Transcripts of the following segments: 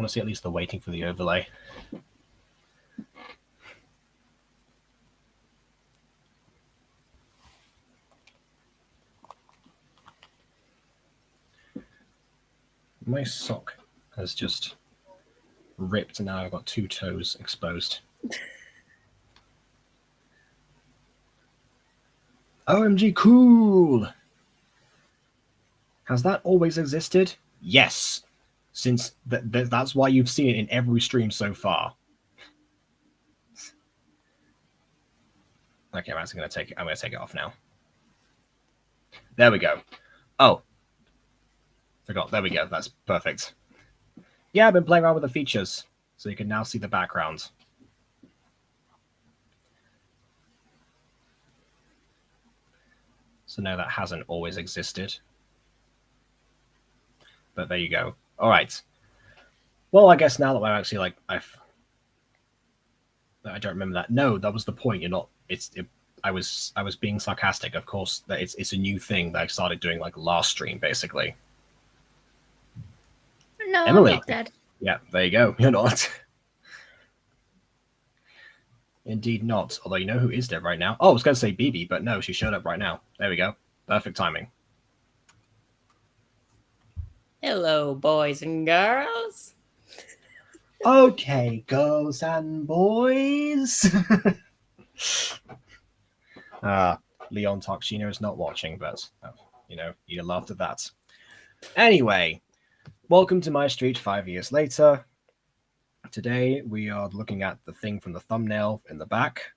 want to see at least the waiting for the overlay. My sock has just ripped and now I've got 2 toes exposed. OMG, cool! Has that always existed? Yes, since that's why you've seen it in every stream so far. Okay, I'm actually going to take it. I'm going to take it off now. There we go. Oh, forgot. There we go. That's perfect. Yeah, I've been playing around with the features, so you can now see the background. So no, that hasn't always existed. But there you go. All right. Well, I guess now that we're actually like, I don't remember that. No, that was the point. You're not. I was being sarcastic. Of course, that it's a new thing that I started doing like last stream, basically. No, Emily. I'm not dead. Yeah, there you go. You're not. Indeed not. Although you know who is dead right now. Oh, I was going to say BB, but no, she showed up right now. There we go. Perfect timing. Hello, boys and girls. Okay, girls and boys. Leon Tokshino is not watching, but you know, you laughed at that. Anyway, welcome to MyStreet 5 years later. Today we are looking at the thing from the thumbnail in the back.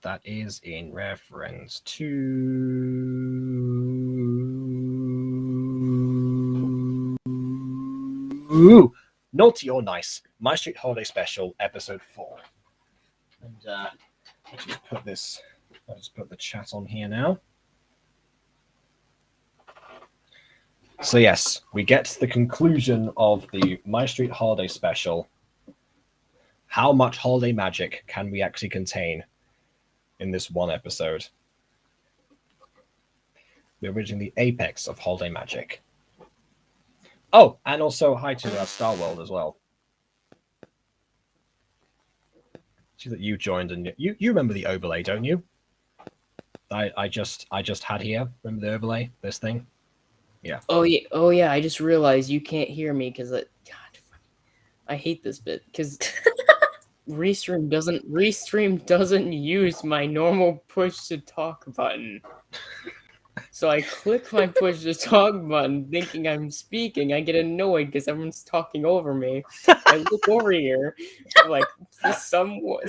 That is in reference to Naughty or Nice, MyStreet Holiday Special, Episode 4. And I'll just put the chat on here now. So yes, we get to the conclusion of the MyStreet Holiday Special. How much holiday magic can we actually contain in this one episode? We're reaching the apex of holiday magic. Oh, and also hi to Star World as well. See that you joined, and you remember the overlay, don't you? I just had here. Remember the overlay? This thing? Yeah. Oh yeah. I just realized you can't hear me because I hate this bit because Restream doesn't use my normal push to talk button. So I click my push to talk button thinking I'm speaking. I get annoyed because everyone's talking over me. I look over here, like somewhat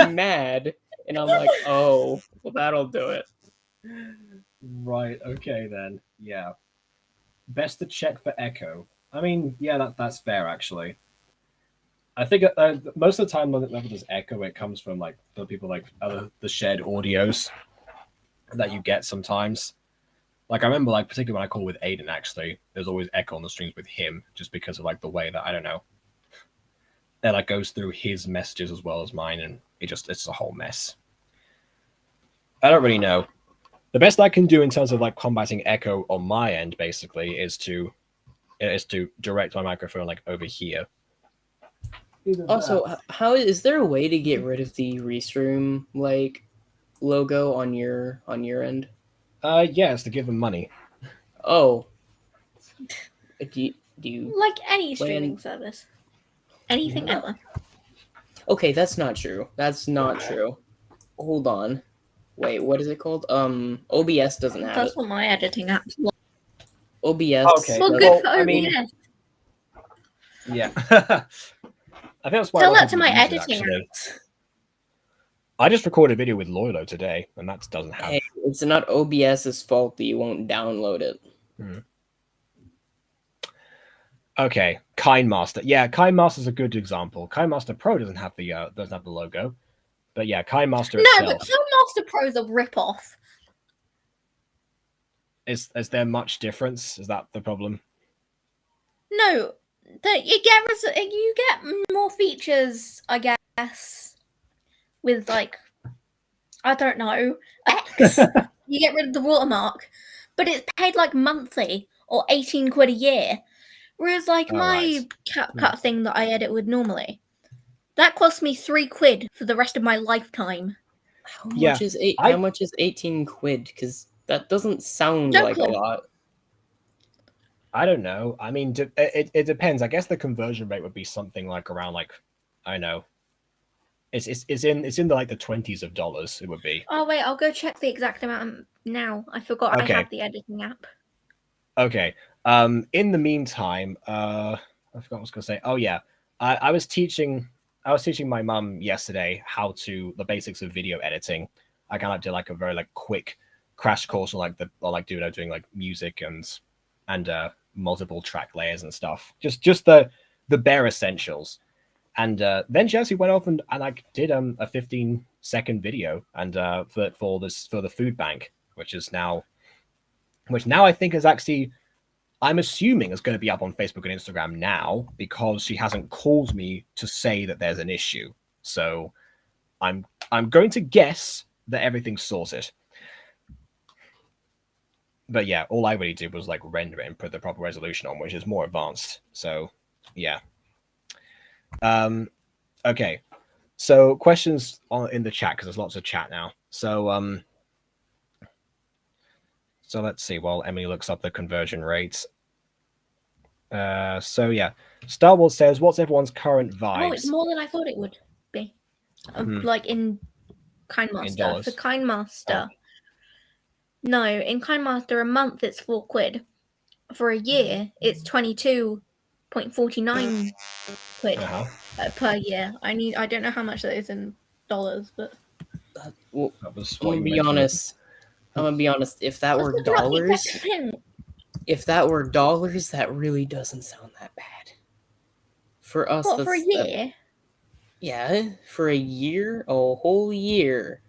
mad, and I'm like, oh, well, that'll do it. Right, okay then. Yeah. Best to check for echo. I mean, yeah, that's fair actually. I think most of the time whenever there's echo, it comes from like the people like the shared audios that you get sometimes. Like I remember, like particularly when I call with Aiden, actually, there's always echo on the streams with him, just because of like the way that I don't know, that like goes through his messages as well as mine, and it's a whole mess. I don't really know. The best I can do in terms of like combating echo on my end, basically, is to direct my microphone like over here. Also, how is there a way to get rid of the Restream like logo on your end? Yes, to give them money. Oh, do you like any streaming service? Anything ever? Okay, that's not true. That's not true. Hold on. Wait, what is it called? OBS doesn't have That's it. what my editing app's like. OBS. Okay. Well, good for OBS. I mean, yeah. I think that's why Tell that to my editing apps. I just recorded a video with Loilo today, and that doesn't have. Hey, it's not OBS's fault that you won't download it. Okay, KineMaster. Yeah, KineMaster's a good example. KineMaster Pro doesn't have the logo, but yeah, KineMaster itself. No, but KineMaster Pro's a rip-off. Is there much difference? Is that the problem? No, that you get more features, I guess, with like, I don't know, X. You get rid of the watermark, but it's paid like monthly or 18 quid a year. Whereas like Oh, my right. CapCut thing that I edit with normally, that cost me 3 quid for the rest of my lifetime. How Yeah, much is I- How much is 18 quid? Because that doesn't sound No like clue. a lot. I don't know. I mean, it depends. I guess the conversion rate would be something like around like, I don't know. It's in the like the 20s of dollars. It would be. Oh wait, I'll go check the exact amount now. I forgot I Okay. have the editing app. Okay. In the meantime, I forgot what I was gonna say. Oh yeah, I was teaching my mum yesterday how to the basics of video editing. I kind of did like a very like quick crash course on doing like music and multiple track layers and stuff. Just the bare essentials. And then Jesse went off and like did a 15-second video and for the food bank, which now I think is actually, I'm assuming, is going to be up on Facebook and Instagram now because she hasn't called me to say that there's an issue. So I'm going to guess that everything's sorted. But yeah, all I really did was like render it and put the proper resolution on, which is more advanced. So yeah. Okay. So questions in the chat because there's lots of chat now. So so let's see while Emily looks up the conversion rates. So yeah, Star Wars says, "What's everyone's current vibes?" Oh, it's more than I thought it would be. Like in KindMaster. dollars? For KindMaster. No, in KindMaster a month it's 4 quid. For a year it's 22.49 quid per year. I don't know how much that is in dollars, but Well, That was I'm what gonna you be mentioned. honest. I'm gonna be honest. If that let's were look it up, you dollars, second. that really doesn't sound that bad. For us, What, for a that's year? yeah, for a year, a whole year,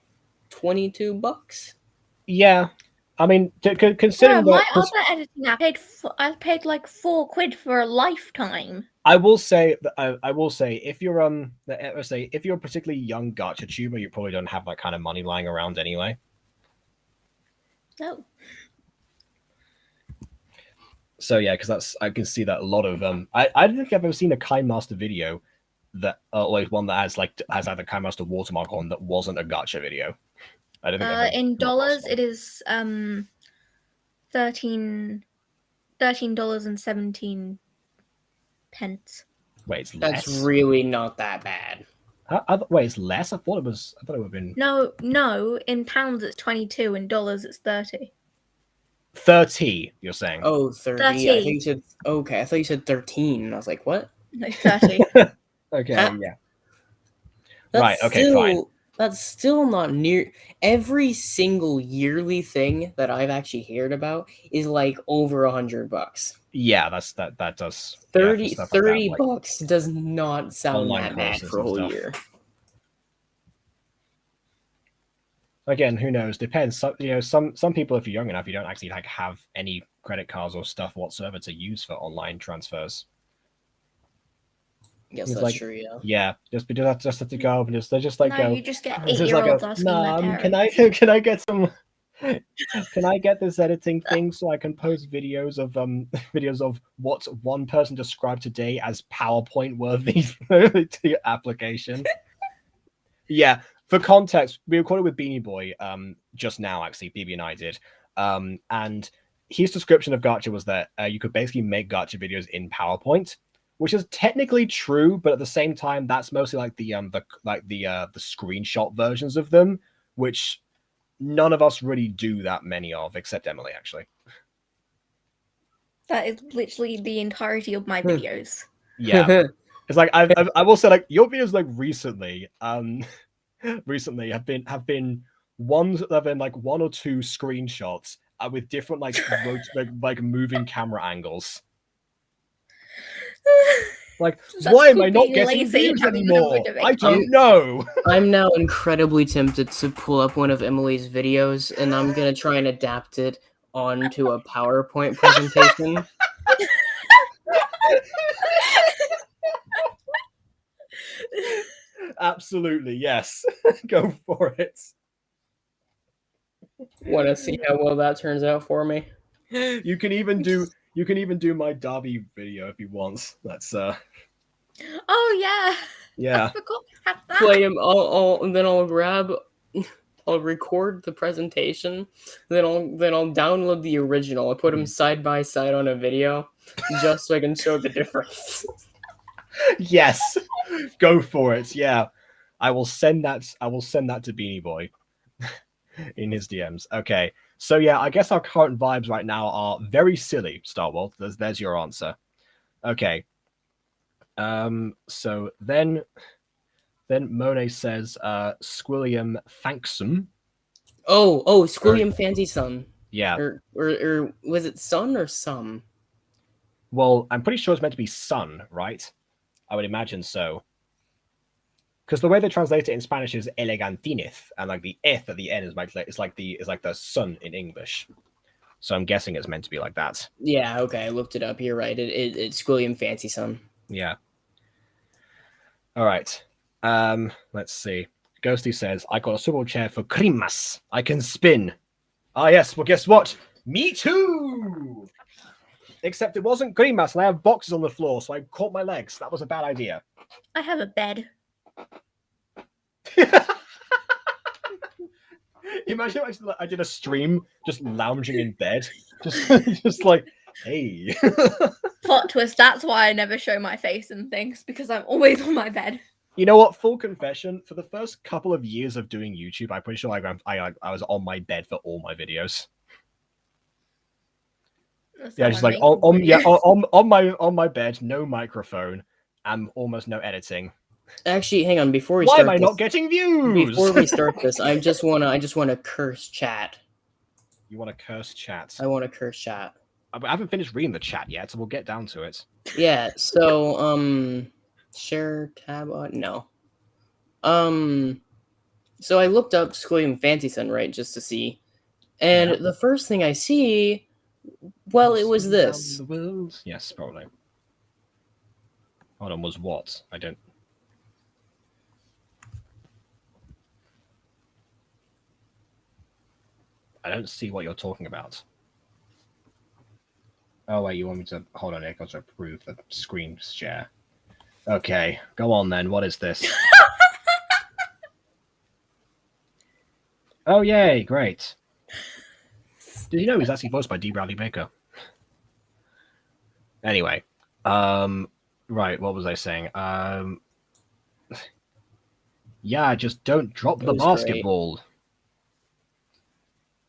$22. Yeah, I mean, Bro, considering my that, 'cause other editing app I paid like 4 quid for a lifetime. I will say that I will say if you're let's say if you're a particularly young gacha tuber, you probably don't have that kind of money lying around anyway. No. So yeah, because I can see that a lot of I don't think I've ever seen a KindMaster video that like one that has either KindMaster watermark on that wasn't a gacha video. I don't think I've ever In come across dollars one. it is $13.17. Wait, it's That's less. really not that bad. Wait, it's less. I thought it was. I thought it would have been No, in pounds it's 22, in dollars it's 30. 30. You're saying? Oh, 30. 30. I think you said okay. I thought you said 13. I was like, what? No, 30. Okay, Ha- yeah. That's Right. Okay, fine. That's still not near. Every single yearly thing that I've actually heard about is like over $100. Yeah, that does 30 stuff like that, like bucks does not sound online that bad courses for a and whole stuff. year. Again, who knows? Depends. Some people, if you're young enough, you don't actually like have any credit cards or stuff whatsoever to use for online transfers. Yes, It's that's like, true. Yeah. yeah, just have to go up and they're just like No, go. you just get It's just like 8-year-olds a asking their mom. parents. Can I get some? Can I get this editing thing so I can post videos of videos of what one person described today as PowerPoint worthy to your application? Yeah, for context, we recorded with Beanie Boy just now, actually, BB and I did. And his description of Gacha was that you could basically make Gacha videos in PowerPoint, which is technically true, but at the same time, that's mostly like the screenshot versions of them, which none of us really do that many of, except Emily, actually. That is literally the entirety of my videos. Yeah. It's like I will say, like, your videos like recently recently have been ones that have been like one or two screenshots with different like moving camera angles. Like, why am I not getting views anymore? I don't know. I'm now incredibly tempted to pull up one of Emily's videos and I'm gonna try and adapt it onto a PowerPoint presentation. Absolutely, yes. Go for it. Want to see how well that turns out for me? You can even do You can even do my Derby video if you want. That's Oh yeah. yeah. I forgot we had that. Play him. And then I'll grab. I'll record the presentation. Then I'll download the original. I'll put them side by side on a video, just so I can show the difference. Yes, go for it. Yeah, I will send that to Beanie Boy in his DMs. Okay, so yeah, I guess our current vibes right now are very silly. Starworld, there's your answer. Okay. So then Monet says, Squilliam Thanksome. Oh, Squilliam Fancy Son. Yeah. Or was it son or some? Well, I'm pretty sure it's meant to be son, right? I would imagine so. Because the way they translate it in Spanish is elegantinith, and like the eth at the end is like the sun in English. So I'm guessing it's meant to be like that. Yeah, okay, I looked it up. You're right. It's Squilliam Fancy Son. Yeah. All right. Let's see. Ghosty says, I got a swivel chair for Krimas. I can spin. Ah, yes. Well, guess what? Me too. Except it wasn't Krimas, and I have boxes on the floor, so I caught my legs. That was a bad idea. I have a bed. Imagine I did a stream just lounging in bed, just like, hey. Plot twist. That's why I never show my face and things, because I'm always on my bed. You know what? Full confession. For the first couple of years of doing YouTube, I'm pretty sure I was on my bed for all my videos. That's Yeah, how just I like make on my bed, no microphone, and almost no editing. Actually, hang on. Before we Why start am I this, not getting views? Before we start this, I just wanna curse chat. You want to curse chat? I want to curse chat. I haven't finished reading the chat yet, so we'll get down to it. Yeah. So share tab on no. So I looked up Squilliam Fancy Son, right, just to see, and the first thing I see, well, it was this. Yes, probably. Hold on, was what? I don't see what you're talking about. Oh wait, you want me to hold on? I got to approve the screen share. Okay, go on then. What is this? Oh yay! Great. Did you know he's actually voiced by D. Bradley Baker? Anyway, right. What was I saying? Yeah, just don't drop the basketball. Great.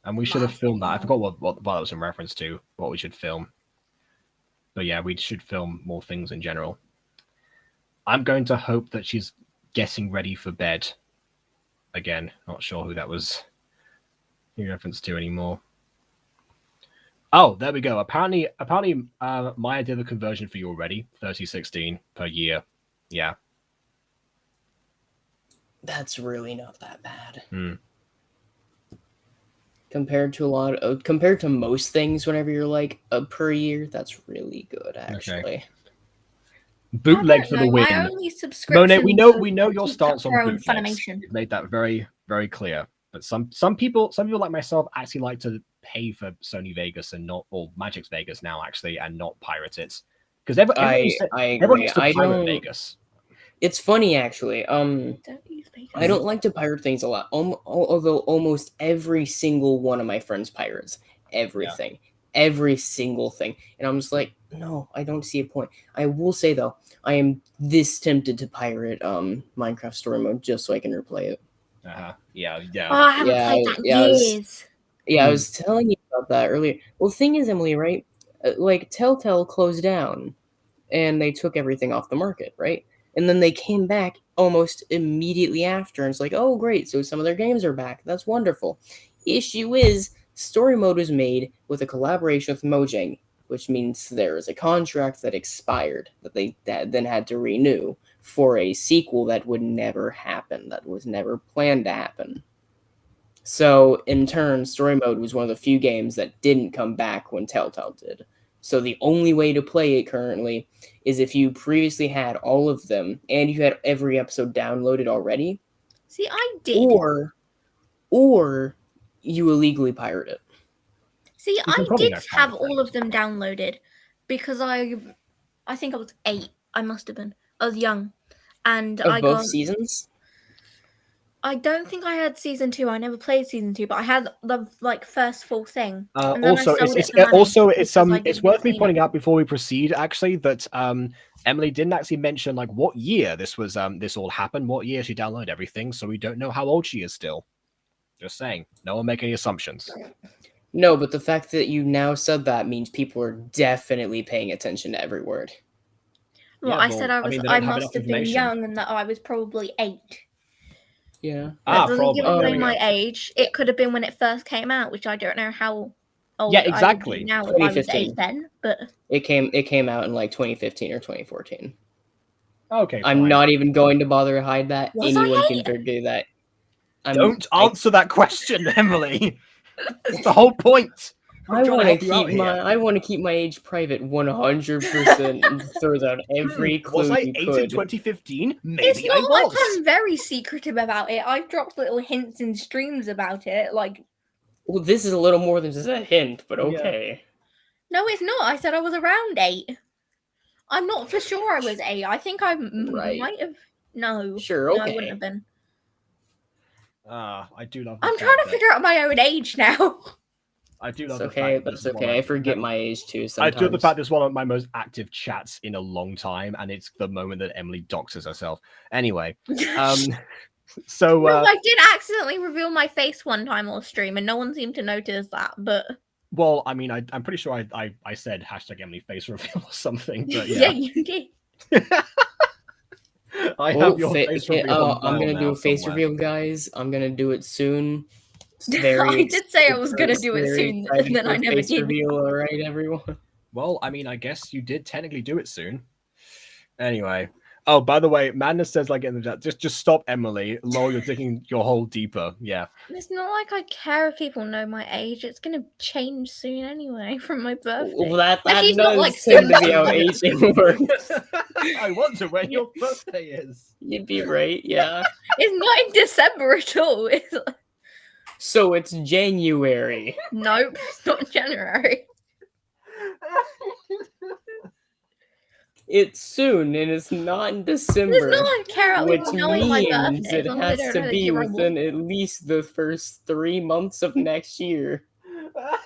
And we should have filmed that. I forgot what that was in reference to, what we should film. But yeah, we should film more things in general. I'm going to hope that she's getting ready for bed. Again, not sure who that was in reference to anymore. Oh, there we go. Apparently, Maya did the conversion for you already. 3016 per year. Yeah. That's really not that bad. Hmm. Compared to most things, whenever you're like per year, that's really good, actually. Okay. Bootleg for the win. My only subscription. Monet, we know your stance on bootlegs. You've made that very, very clear. But some people like myself actually like to pay for Sony Vegas and not, or Magic's Vegas now actually, and not pirate it. Because everyone used to pirate Vegas. It's funny, actually. I don't like to pirate things a lot. Although almost every single one of my friends pirates everything, every single thing, and I'm just like, no, I don't see a point. I will say though, I am this tempted to pirate Minecraft Story Mode just so I can replay it. Yeah. Oh, I haven't played that in years. I was telling you about that earlier. Well, the thing is, Emily, right? Like Telltale closed down, and they took everything off the market, right? And then they came back almost immediately after, and it's like, oh, great, so some of their games are back. That's wonderful. Issue is, Story Mode was made with a collaboration with Mojang, which means there is a contract that expired that they then had to renew for a sequel that would never happen, that was never planned to happen. So, in turn, Story Mode was one of the few games that didn't come back when Telltale did. So the only way to play it currently is if you previously had all of them and you had every episode downloaded already. See, I did. Or you illegally pirate it. See, I did have all of them downloaded. because I think I was 8. I must have been. I was young, and Of I both got. seasons? I don't think I had season 2. I never played season 2, but I had the first full thing, and then I Also, sold it for money because I it's didn't worth me clean pointing it. out before we proceed, actually, that Emily didn't actually mention like what year this was this all happened, what year she downloaded everything, so we don't know how old she is still. Just saying, no one make any assumptions. No, but the fact that you now said that means people are definitely paying attention to every word. Well, Yeah, I said I mean, they I don't have enough must have been information. young, and that I was probably 8. Yeah. That doesn't Probably. give There away we my go. age. It could have been when it first came out, which I don't know how old Yeah, I would exactly. be now if I was 8 2015. then. But It came out in like 2015 or 2014. Okay, I'm fine. not even going to bother to hide that. Was Anyone I can 8? figure that. Don't answer that question, Emily. It's the whole point. I'm trying to help you out here. I want to keep my age private 100% and throws out every clue Was I you 8 in could. 2015? It's Maybe not I like was. I'm very secretive about it. I've dropped little hints in streams about it. Like, Well, this is a little more than just a hint, but Yeah. okay. no, it's not. I said I was around 8. I'm not for sure I was 8. I think I Right. might have. No. Sure, No, okay. I wouldn't have been. I do love the I'm fact trying to that figure out my own age now. I do It's love the okay, fact but that it's this is one okay. I of forget that- my age too I sometimes. do love the fact this is one of my most active chats in a long time, and it's the moment that Emily doxes herself. Anyway, so No, I did accidentally reveal my face one time on stream, and no one seemed to notice that. But well, I mean, I'm pretty sure I said hashtag Emily face reveal or something, but yeah, yeah, you did. I have your fa- face okay, reveal. I'm gonna do now a face somewhere. reveal, guys. I'm gonna do it soon. It's I very did say I was gonna it's do it very soon, exciting and then for I a never face did. reveal. All right, everyone. Well, I mean, I guess you did technically do it soon. Anyway. Oh, by the way, Madness says like in the chat, just stop, Emily. Lol, you're digging your hole deeper. Yeah. It's not like I care if people know my age. It's gonna change soon anyway from my birthday. Well, that Actually, it's not does like tend to soon. be how aging works. I wonder when your birthday is. You'd be right, yeah. It's not in December at all. It's So it's January. nope, it's not January. It's soon, and it's not in It's December. not like I care about Which people knowing my means birthday. it As long as has they don't to know the be year I'm within born. at least the first 3 months of next year. I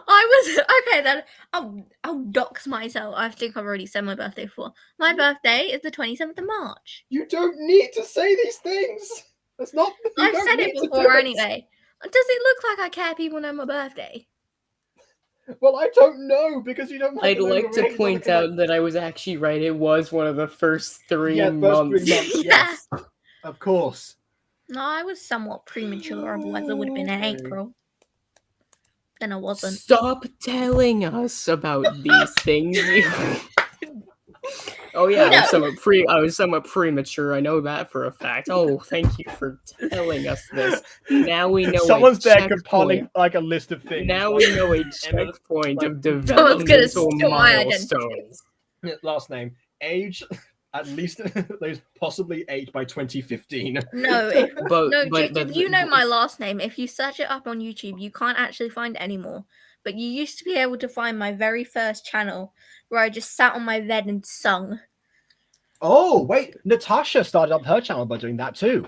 was okay then. I'll dox myself. I think I've already said my birthday before. My birthday is the 27th of March. You don't need to say these things. That's not. I've said it before anyway. Does it look like I care people know my birthday? Well, I don't know because you don't. I'd like to point out that I was actually right. It was one of the first 3 months. Yes, of course. No, I was somewhat premature. Otherwise, it would have been in April. Then I wasn't. Stop telling us about these things. Oh yeah, I was somewhat premature. I know that for a fact. Oh, thank you for telling us this. Now we know. Someone's there compiling like a list of things. Now like, we know a checkpoint of Someone's gonna developmental steal my milestones. Last name, age, at least there's possibly 8 by 2015. No, But Jacob, you know my last name. If you search it up on YouTube, you can't actually find it anymore. But you used to be able to find my very first channel where I just sat on my bed and sung. Oh, wait. Natasha started up her channel by doing that too.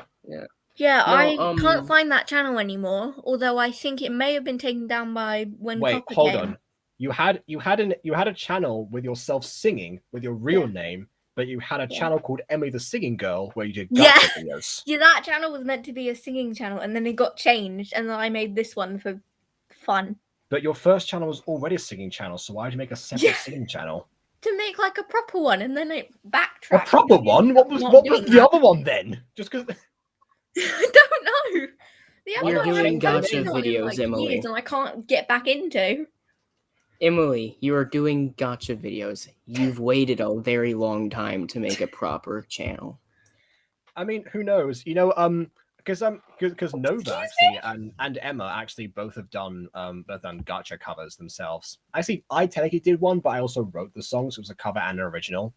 Yeah, No, I can't find that channel anymore. Although I think it may have been taken down by when Wait, Copper hold came. on. You had a channel with yourself singing with your real name, but you had a channel called Emily the Singing Girl where you did gacha videos. Yeah, that channel was meant to be a singing channel, and then it got changed, and then I made this one for fun. But your first channel was already a singing channel, so why did you make a separate singing channel? To make like a proper one, and then it backtracked. A proper one? What was the other one then? Just because. I don't know. The other You're one I doing haven't gacha posted on in, videos, Emily. years, and I can't get back into. Emily, you are doing gacha videos. You've waited a very long time to make a proper channel. I mean, who knows? You know, because Nova actually and Emma actually both have done gacha covers themselves. Actually, I technically did one, but I also wrote the songs. It was a cover and an original.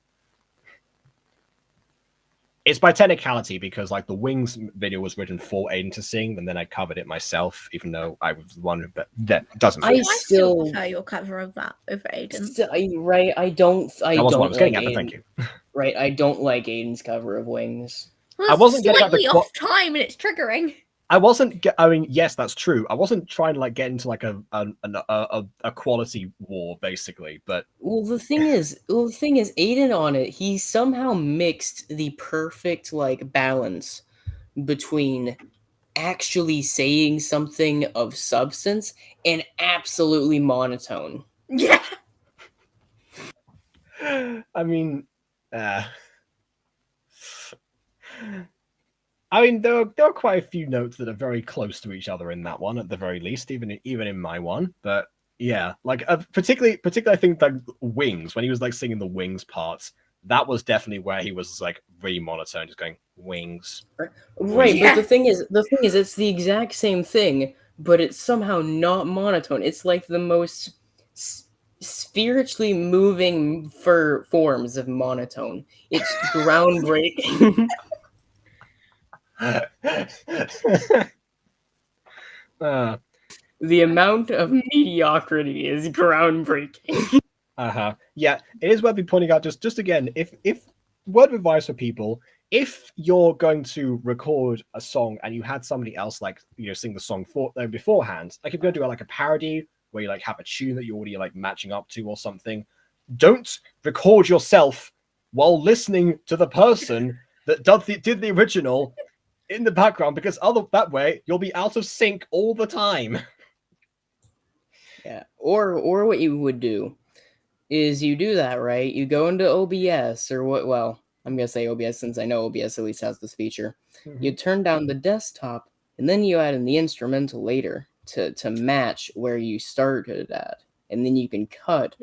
It's by technicality because like the Wings video was written for Aiden to sing, and then I covered it myself, even though I was the one that doesn't. I I still still- prefer your cover of that over Aiden's. Right, I don't That was what I was like getting at, but Aiden. thank you. Right, I don't like Aiden's cover of Wings. Well, I wasn't getting at the slightly off time, and it's triggering. I wasn't. I mean, yes, that's true. I wasn't trying to like get into like a quality war, basically. But Well, the thing is, Aiden on it, he somehow mixed the perfect like balance between actually saying something of substance and absolutely monotone. Yeah. I mean, I mean, there are quite a few notes that are very close to each other in that one, at the very least, even in my one. But yeah, like particularly, I think like Wings, when he was like singing the Wings parts, that was definitely where he was like really monotone, just going Wings. Right, Yeah. but the thing is, it's the exact same thing, but it's somehow not monotone. It's like the most spiritually moving forms of monotone. It's groundbreaking. The amount of mediocrity is groundbreaking. Yeah, it is worth me pointing out just again, if word of advice for people, if you're going to record a song and you had somebody else like sing the song beforehand, like if you're gonna do like a parody where you like have a tune that you're already like matching up to or something, don't record yourself while listening to the person that did the original in the background, because that way you'll be out of sync all the time. Yeah, or what you would do is you do that, right? You go into OBS or what? Well, I'm gonna say OBS since I know OBS at least has this feature. Mm-hmm. You turn down the desktop and then you add in the instrumental later to match where you started at, and then you can cut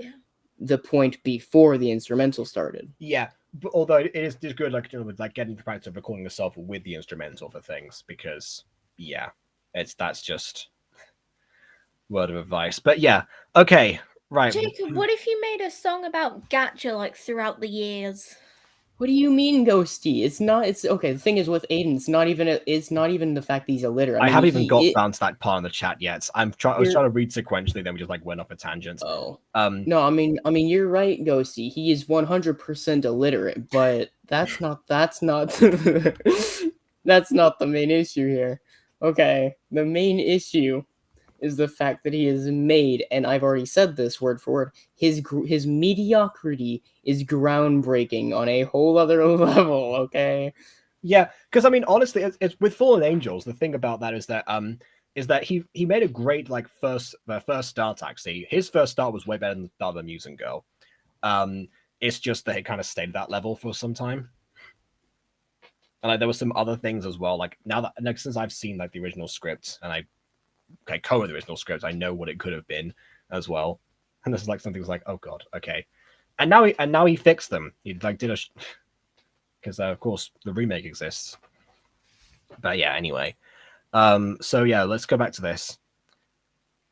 the point before the instrumental started. Yeah, but although it is good, like with like getting the practice of recording yourself with the instrumental for things, because that's just word of advice. But yeah, okay, right. Jacob, what if you made a song about gacha like throughout the years? What do you mean, Ghosty? It's not. It's okay. The thing is with Aiden, it's not even the fact that he's illiterate. I mean, haven't even got down to that part in the chat yet. I was trying to read sequentially, then we just like went off a tangent. Oh, no. I mean, you're right, Ghosty. He is 100% illiterate, but that's not that's not the main issue here. Okay, the main issue is the fact that he is made, and I've already said this word for word, his mediocrity is groundbreaking on a whole other level, okay? Yeah, because I mean, honestly, it's with Fallen Angels. The thing about that is that he made a great like first start. Actually, his first start was way better than the other Mutant Girl. It's just that it kind of stayed at that level for some time. And like there were some other things as well. Like since I've seen like the original script and I co-wrote the original script, I know what it could have been as well. And this is like something was like, oh god, okay. And now he fixed them. He like did because of course the remake exists. But yeah, anyway. So yeah, let's go back to this.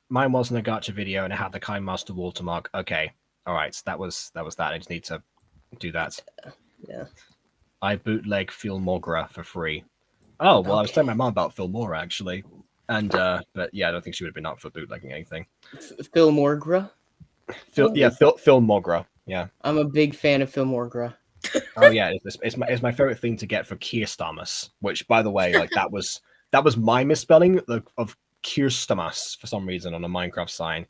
Mine wasn't a gacha video and it had the Kind Master watermark. Okay. Alright, so that was that. I just need to do that. Yeah. I bootleg Filmogra for free. Oh, well, I was telling my mom about Filmora actually. And but yeah, I don't think she would have been up for bootlegging anything. Filmogra? Filmogra. Yeah. I'm a big fan of Filmogra. Oh yeah, it's my favorite thing to get for Kirstamus, which by the way, like that was my misspelling of Kirstamus for some reason on a Minecraft sign.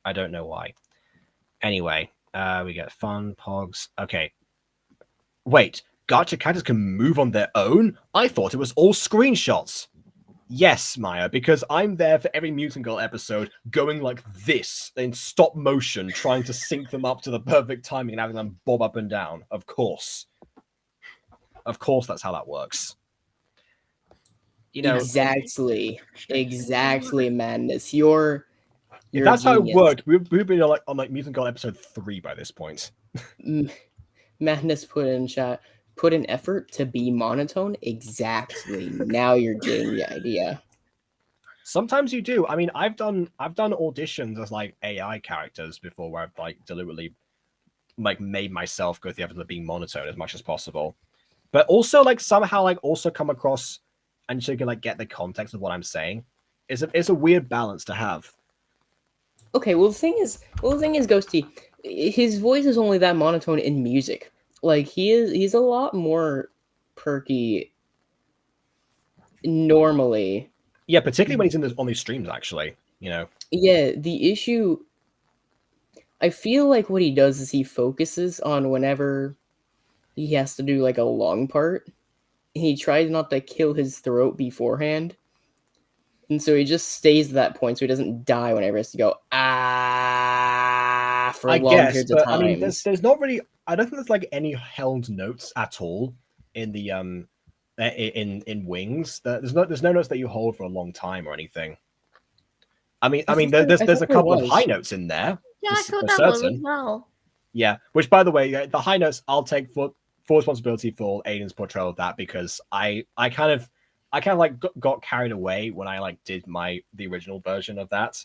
I don't know why. Anyway, we get fun pogs. Okay. Wait, gacha characters can move on their own? I thought it was all screenshots. Yes, Maya, because I'm there for every Mutant Girl episode going like this in stop motion, trying to sync them up to the perfect timing and having them bob up and down. Of course. Of course, that's how that works. You know, exactly, Madness. You're if that's how it worked, we've been on Mutant Girl episode 3 by this point. Madness put in effort to be monotone. Exactly. Now you're getting the idea. Sometimes you do. I mean, I've done auditions as like AI characters before, where I've like deliberately like made myself go through the effort of being monotone as much as possible. but also like somehow like also come across and so you can like get the context of what I'm saying. It's a weird balance to have. Okay, well the thing is, Ghosty, his voice is only that monotone in music. Like he's a lot more perky normally. Yeah, particularly when he's in on these streams, actually. You know. Yeah, the issue, I feel like what he does is he focuses on whenever he has to do like a long part. He tries not to kill his throat beforehand. And so he just stays at that point so he doesn't die whenever he has to go for I long guess, periods of but I mean, times. there's not really. I don't think there's like any held notes at all in the in Wings. There's no notes that you hold for a long time or anything. I There's thought a there couple of high was. notes in there Yeah, I thought for that was as certain. well. Yeah, which by the way, the high notes I'll take full responsibility for Aiden's portrayal of that because I kind of like got carried away when I like did the original version of that.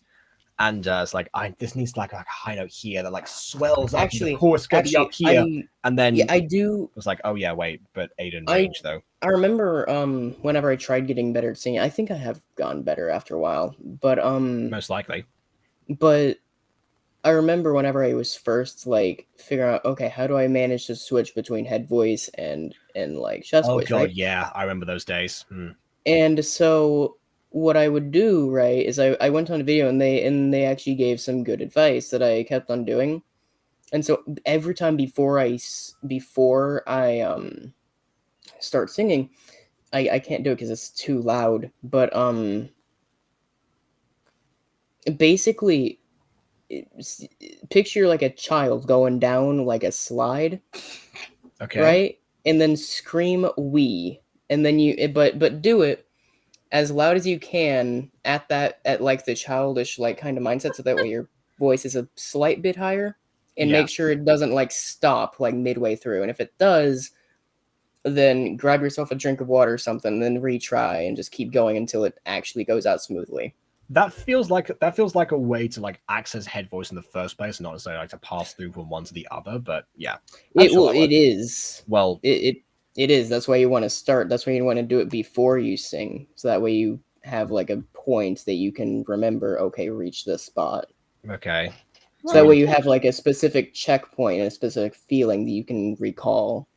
And it's like this needs like a high note here that like swells up. And the chorus gonna be up here, and then I do. it was like, oh yeah, wait, but Aiden I range though. I remember whenever I tried getting better at singing, I think I have gotten better after a while. Most likely. But I remember whenever I was first like figuring out, okay, how do I manage to switch between head voice and like chest Oh voice, god, right? yeah, I remember those days. And so what I would do, right, is I went on a video and they actually gave some good advice that I kept on doing. And so every time before I start singing, I can't do it because it's too loud. But basically, picture like a child going down like a slide, Okay. right? And then scream "we," and then but do it as loud as you can at like the childish like kind of mindset, so that way your voice is a slight bit higher, and Yeah. make sure it doesn't like stop like midway through. And if it does, then grab yourself a drink of water or something, then retry and just keep going until it actually goes out smoothly. That feels like a way to like access head voice in the first place, and not necessarily like to pass through from one to the other. But yeah, It is. Well, It is. That's why you want to start. That's why you want to do it before you sing, so that way you have like a point that you can remember. Okay, reach this spot. Okay. So that way you have like a specific checkpoint and a specific feeling that you can recall.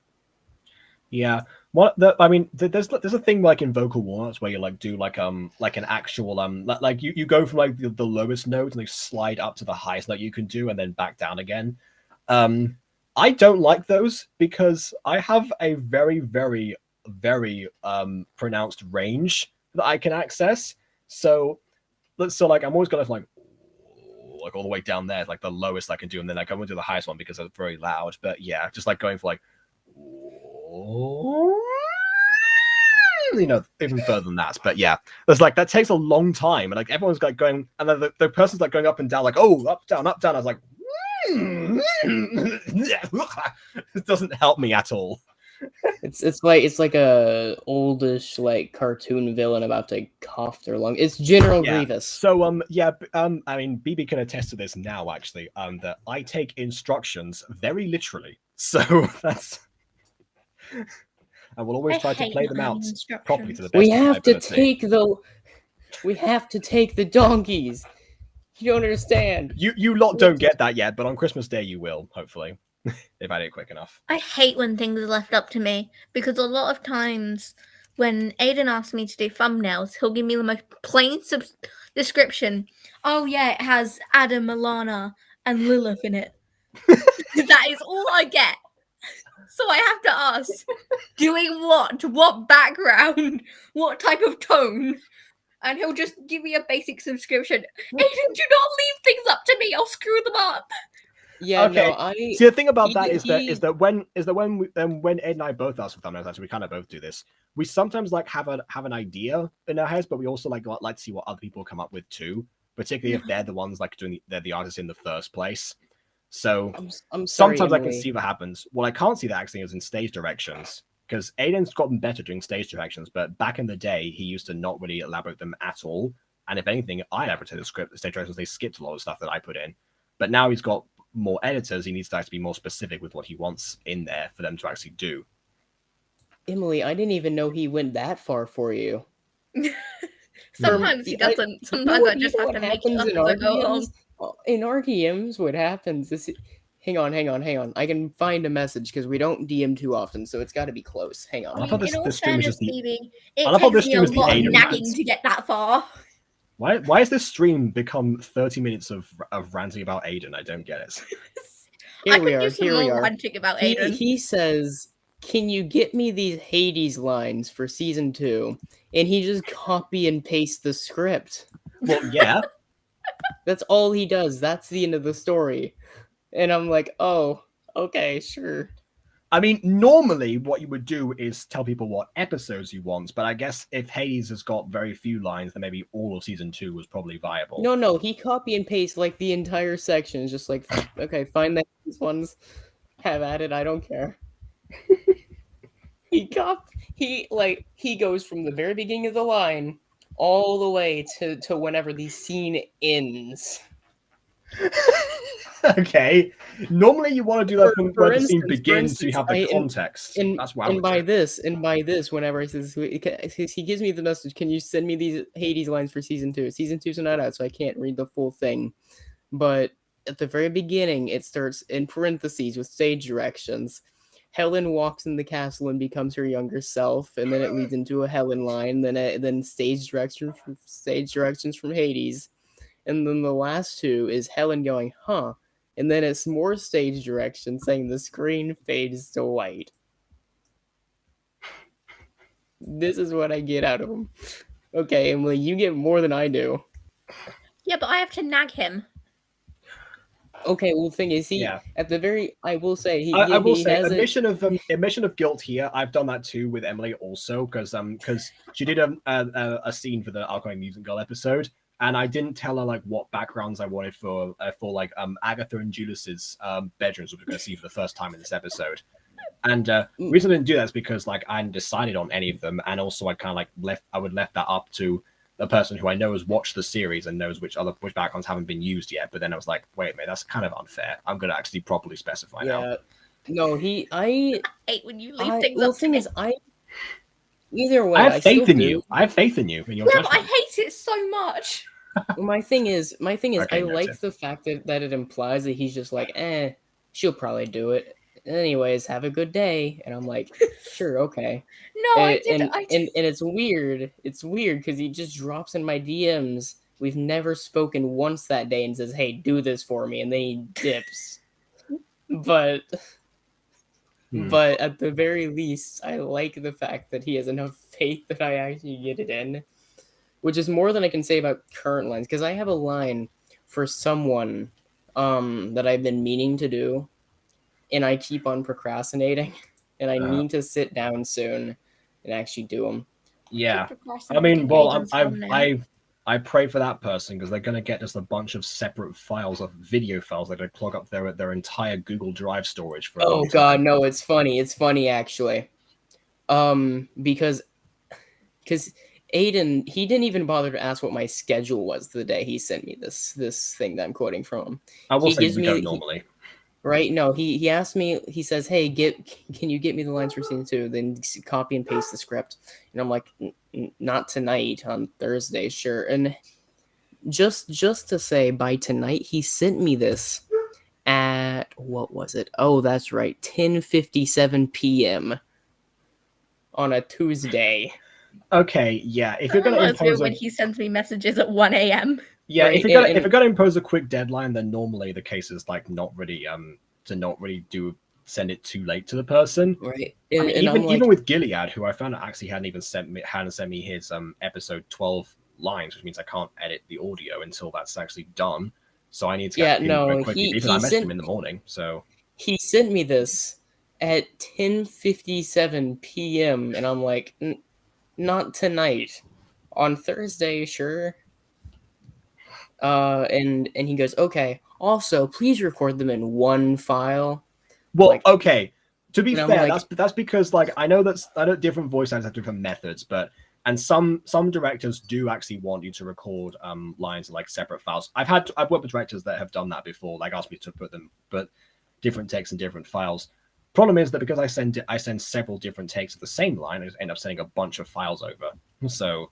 Yeah. There's a thing like in vocal warm-ups where you like do like an actual like you go from like the lowest note and like slide up to the highest note you can do and then back down again. I don't like those because I have a very very very pronounced range that I can access. So like I'm always gonna like all the way down there, like the lowest I can do, and then like I won't do the highest one because it's very loud. But yeah, just like going for like even further than that. But yeah, there's like that takes a long time, and like everyone's like going, and then the person's like going up and down, like up down. I was like, it doesn't help me at all. It's like a oldish like cartoon villain about to cough their lung. It's General Grievous. So I mean BB can attest to this now actually. That I take instructions very literally. So that's. I will always try to play them out properly to the best. We have to take the donkeys. You don't understand. You lot don't get that yet, but on Christmas Day you will, hopefully, if I do it quick enough. I hate when things are left up to me because a lot of times when Aiden asks me to do thumbnails, he'll give me the most plain description. Oh yeah, it has Adam, Alana, and Lilith in it. That is all I get. So I have to ask, doing what? What background? What type of tone? And he'll just give me a basic subscription. Aiden, do not leave things up to me. I'll screw them up. Yeah, okay. No, See, the thing about that is that when Ed and I both ask for thumbnails, actually, we kind of both do this. We sometimes like have an idea in our heads, but we also like to see what other people come up with too, particularly if they're the ones like they're the artists in the first place. So I'm sorry, sometimes Emily. I can see what happens. What I can't see that actually is in stage directions, because Aiden's gotten better doing stage directions, but back in the day he used to not really elaborate them at all. And if anything, I elaborated the script. The stage directions, they skipped a lot of stuff that I put in. But now he's got more editors. He needs to actually be more specific with what he wants in there for them to actually do. Emily, I didn't even know he went that far for you. Sometimes he doesn't. You know Sometimes I just have to make it happens up in as I our go along. DMs? In our DMs, what happens is, hang on. I can find a message because we don't DM too often, so it's got to be close. Hang on. I thought In all this stream was fairness, just the. Phoebe, I it love how takes this me stream a is the lot of Aiden nagging rants. to get that far. Why has this stream become 30 minutes of ranting about Aiden? I don't get it. I could do some more ranting about Aiden. He says, "Can you get me these Hades lines for season 2?" And he just copy and paste the script. Well, yeah. That's all he does. That's the end of the story. And I'm like, oh, okay, sure. I mean, normally what you would do is tell people what episodes you want, but I guess if Hades has got very few lines, then maybe all of season 2 was probably viable. No, he copy and paste like the entire section. It's just like, okay, find these ones, have at it. I don't care. He goes from the very beginning of the line all the way to whenever the scene ends. Okay. Normally you want to do that from where the scene begins, so you have the context. That's what I would by do. this, whenever he says, he gives me the message, can you send me these Hades lines for season 2? Season 2's not out, so I can't read the full thing. But at the very beginning, it starts in parentheses with stage directions. Helen walks in the castle and becomes her younger self, and then it leads into a Helen line, then stage directions from Hades. And then the last two is Helen going, huh? And then it's more stage direction saying the screen fades to white. This is what I get out of him. Okay, Emily, you get more than I do. Yeah, but I have to nag him. Okay, well, the thing is, at the very, I will say, I will say, admission of guilt here. I've done that too with Emily also, because she did a scene for the Alchemy Music Girl episode, and I didn't tell her like what backgrounds I wanted for like Agatha and Julius's bedrooms, which we're going to see for the first time in this episode. And the reason I didn't do that is because like I hadn't decided on any of them, and also I kind of like left that up to the person who I know has watched the series and knows which backgrounds haven't been used yet. But then I was like, wait a minute, that's kind of unfair. I'm going to actually properly specify now. No, I hate when you leave things up to me. Either way, I have faith in you. I have faith in you. Yeah, but I hate it so much. My thing is, Okay, I like the fact that it implies that he's just like, she'll probably do it. Anyways, have a good day. And I'm like, sure, okay. No, I did. And it's weird. It's weird because he just drops in my DMs. We've never spoken once that day and says, hey, do this for me. And then he dips. But at the very least, I like the fact that he has enough faith that I actually get it in. Which is more than I can say about current lines. Because I have a line for someone that I've been meaning to do. And I keep on procrastinating, and I need to sit down soon and actually do them. Yeah, I mean, well, I pray for that person because they're going to get just a bunch of separate files of video files that would clog up their entire Google Drive storage for. Oh God, no! It's funny. It's funny actually, because Aiden, he didn't even bother to ask what my schedule was the day he sent me this thing that I'm quoting from him. I will say we don't normally. Right? No, he asked me, he says, hey, can you get me the lines for season 2? Then copy and paste the script. And I'm like, not tonight, on Thursday, sure. And just to say, by tonight, he sent me this at, what was it? Oh, that's right, 10:57 p.m. on a Tuesday. Okay, yeah. If you're going to impose when he sends me messages at 1 a.m. Yeah, right. if you're gonna impose a quick deadline, then normally the case is like not really send it too late to the person. Right. I mean, even with Gilead, who I found out actually hadn't sent me his episode 12 lines, which means I can't edit the audio until that's actually done. So I need to I messaged him in the morning. So he sent me this at 10:57 p.m. and I'm like, not tonight. On Thursday, sure. And he goes, okay. Also, please record them in one file. Well, okay. To be fair, like, that's because like I know different voice actors have different methods, and some directors do actually want you to record lines in like separate files. I've worked with directors that have done that before, like asked me to put different texts in different files. Problem is that because I send several different takes of the same line, I just end up sending a bunch of files over. So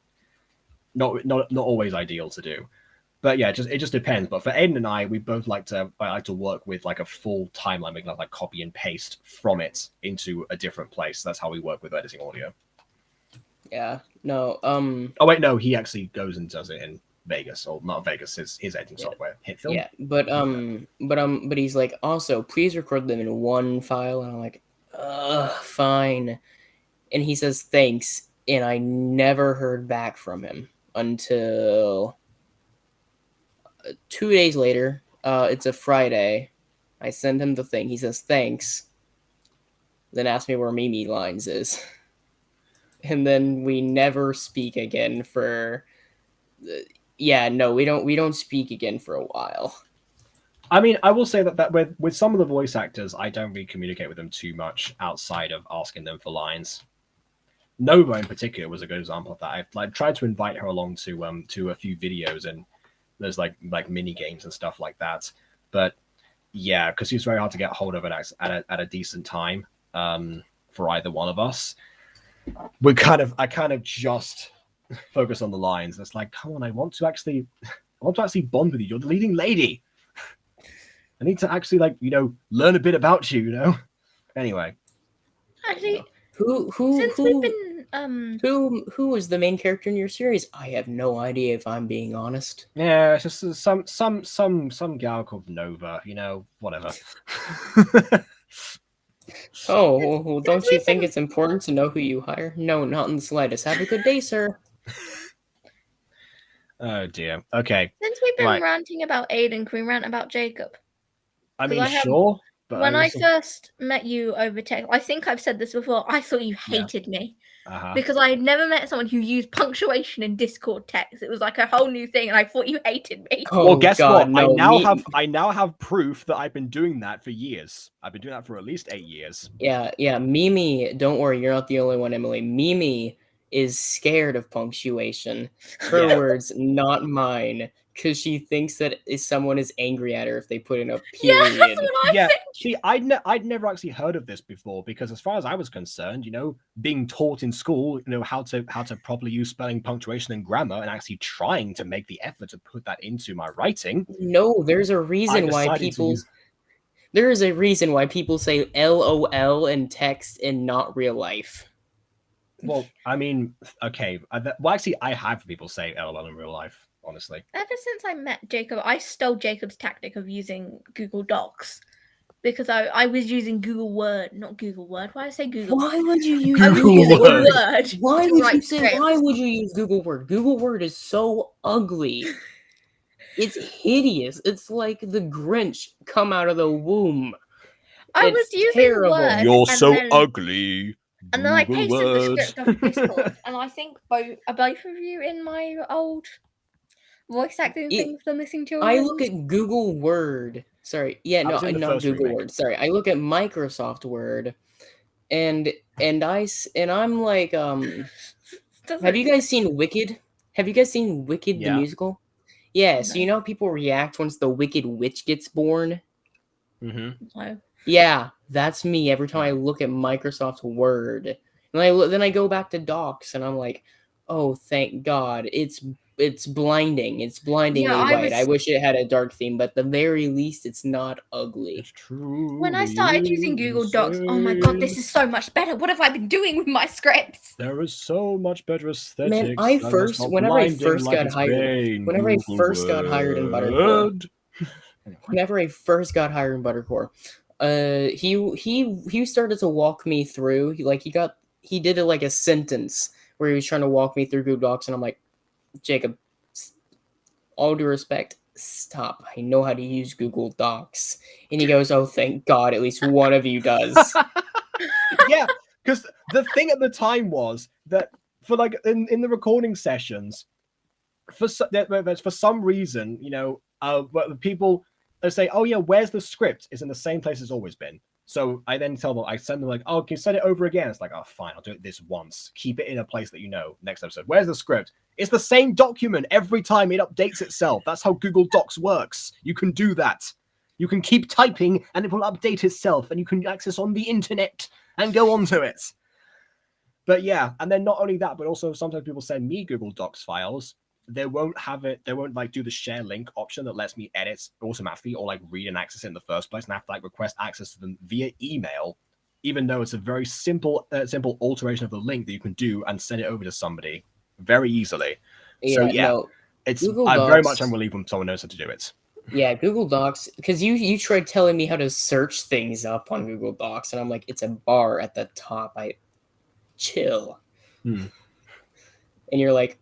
not always ideal to do. But yeah, it just depends. But for Aiden and I both like to work with like a full timeline. We can like copy and paste from it into a different place. That's how we work with editing audio. Yeah. No. Oh wait, no, he actually goes and does it in Vegas, or not Vegas, his editing software, Hit Film. Yeah, but he's like, also, please record them in one file, and I'm like, fine. And he says thanks, and I never heard back from him until 2 days later. It's a Friday. I send him the thing. He says thanks, then asks me where Mimi Lines is, and then we never speak again for. Yeah, no, we don't speak again for a while. I mean, I will say that with some of the voice actors, I don't really communicate with them too much outside of asking them for lines. Nova in particular was a good example of that. I like tried to invite her along to a few videos, and there's like mini games and stuff like that. But yeah, because she's very hard to get hold of at a decent time for either one of us. I kind of just focus on the lines. It's like, come on, I want to actually bond with you. You're the leading lady. I need to actually learn a bit about you. Anyway. Actually, who we've been who is the main character in your series? I have no idea, if I'm being honest. Yeah, it's just some gal called Nova. Whatever. Oh, well, don't you think it's important to know who you hire? No, not in the slightest. Have a good day, sir. Oh dear. Okay. Since we've been ranting about Aiden, can we rant about Jacob? I mean, sure. But when I first met you over text, I think I've said this before, I thought you hated me. Because I had never met someone who used punctuation in Discord text. It was like a whole new thing, and I thought you hated me. Oh, well, guess what? No, I now have proof that I've been doing that for years. I've been doing that for at least 8 years. Yeah. Mimi, don't worry, you're not the only one, Emily. Mimi is scared of punctuation. Her words, not mine. Because she thinks that someone is angry at her if they put in a period. Yeah, that's what I think. See, I'd never actually heard of this before, because as far as I was concerned, being taught in school, how to properly use spelling, punctuation, and grammar, and actually trying to make the effort to put that into my writing. No, there's a reason why people. There is a reason why people say LOL in text and not real life. Well, I mean, okay. Well, actually, I have people say LOL in real life. Honestly, ever since I met Jacob, I stole Jacob's tactic of using Google Docs, because I was using Google Word, not Google Word. Why did I say Google? Why would you use Google Word? Why would you use Google Word? Google Word is so ugly. It's hideous. It's like the Grinch come out of the womb. I was using Word. You're so ugly. And then I pasted the script off Discord, and I think both of you in my old voice acting thing for missing children. I look at Google Word. Sorry, yeah, no, not Google Word. Sorry, I look at Microsoft Word, and I'm like, have you guys seen Wicked? Have you guys seen Wicked the musical? Yeah, so you know how people react once the Wicked Witch gets born? Mm-hmm. Yeah, that's me every time I look at Microsoft Word. And then I go back to Docs, and I'm like, oh, thank God, it's blinding. It's blindingly white. I wish it had a dark theme, but at the very least, it's not ugly. It's true. When I started using Google Docs, oh my God, this is so much better. What have I been doing with my scripts? There is so much better aesthetics. Man, whenever I first got hired in Buttercore, he started to walk me through. He did it like a sentence where he was trying to walk me through Google Docs, and I'm like, Jacob, all due respect, stop. I know how to use Google Docs. And he goes, oh, thank God, at least one of you does. Yeah, because the thing at the time was that for in the recording sessions, for some reason, people say, oh yeah, where's the script? It's in the same place it's always been. So I then I send them oh, can you send it over again? It's like, oh, fine, I'll do it this once. Keep it in a place that next episode. Where's the script? It's the same document every time it updates itself. That's how Google Docs works. You can do that. You can keep typing and it will update itself and you can access on the internet and go onto it. But yeah, and then not only that, but also sometimes people send me Google Docs files. They won't have it, they won't like do the share link option that lets me edit automatically or like read and access it in the first place, and I have to like request access to them via email, even though it's a very simple alteration of the link that you can do and send it over to somebody very easily. So Yeah, no. it's Google I very Docs- much am relieved when someone knows how to do it. Yeah, Google Docs, because you tried telling me how to search things up on Google Docs, and I'm like, it's a bar at the top. Chill. And you're like,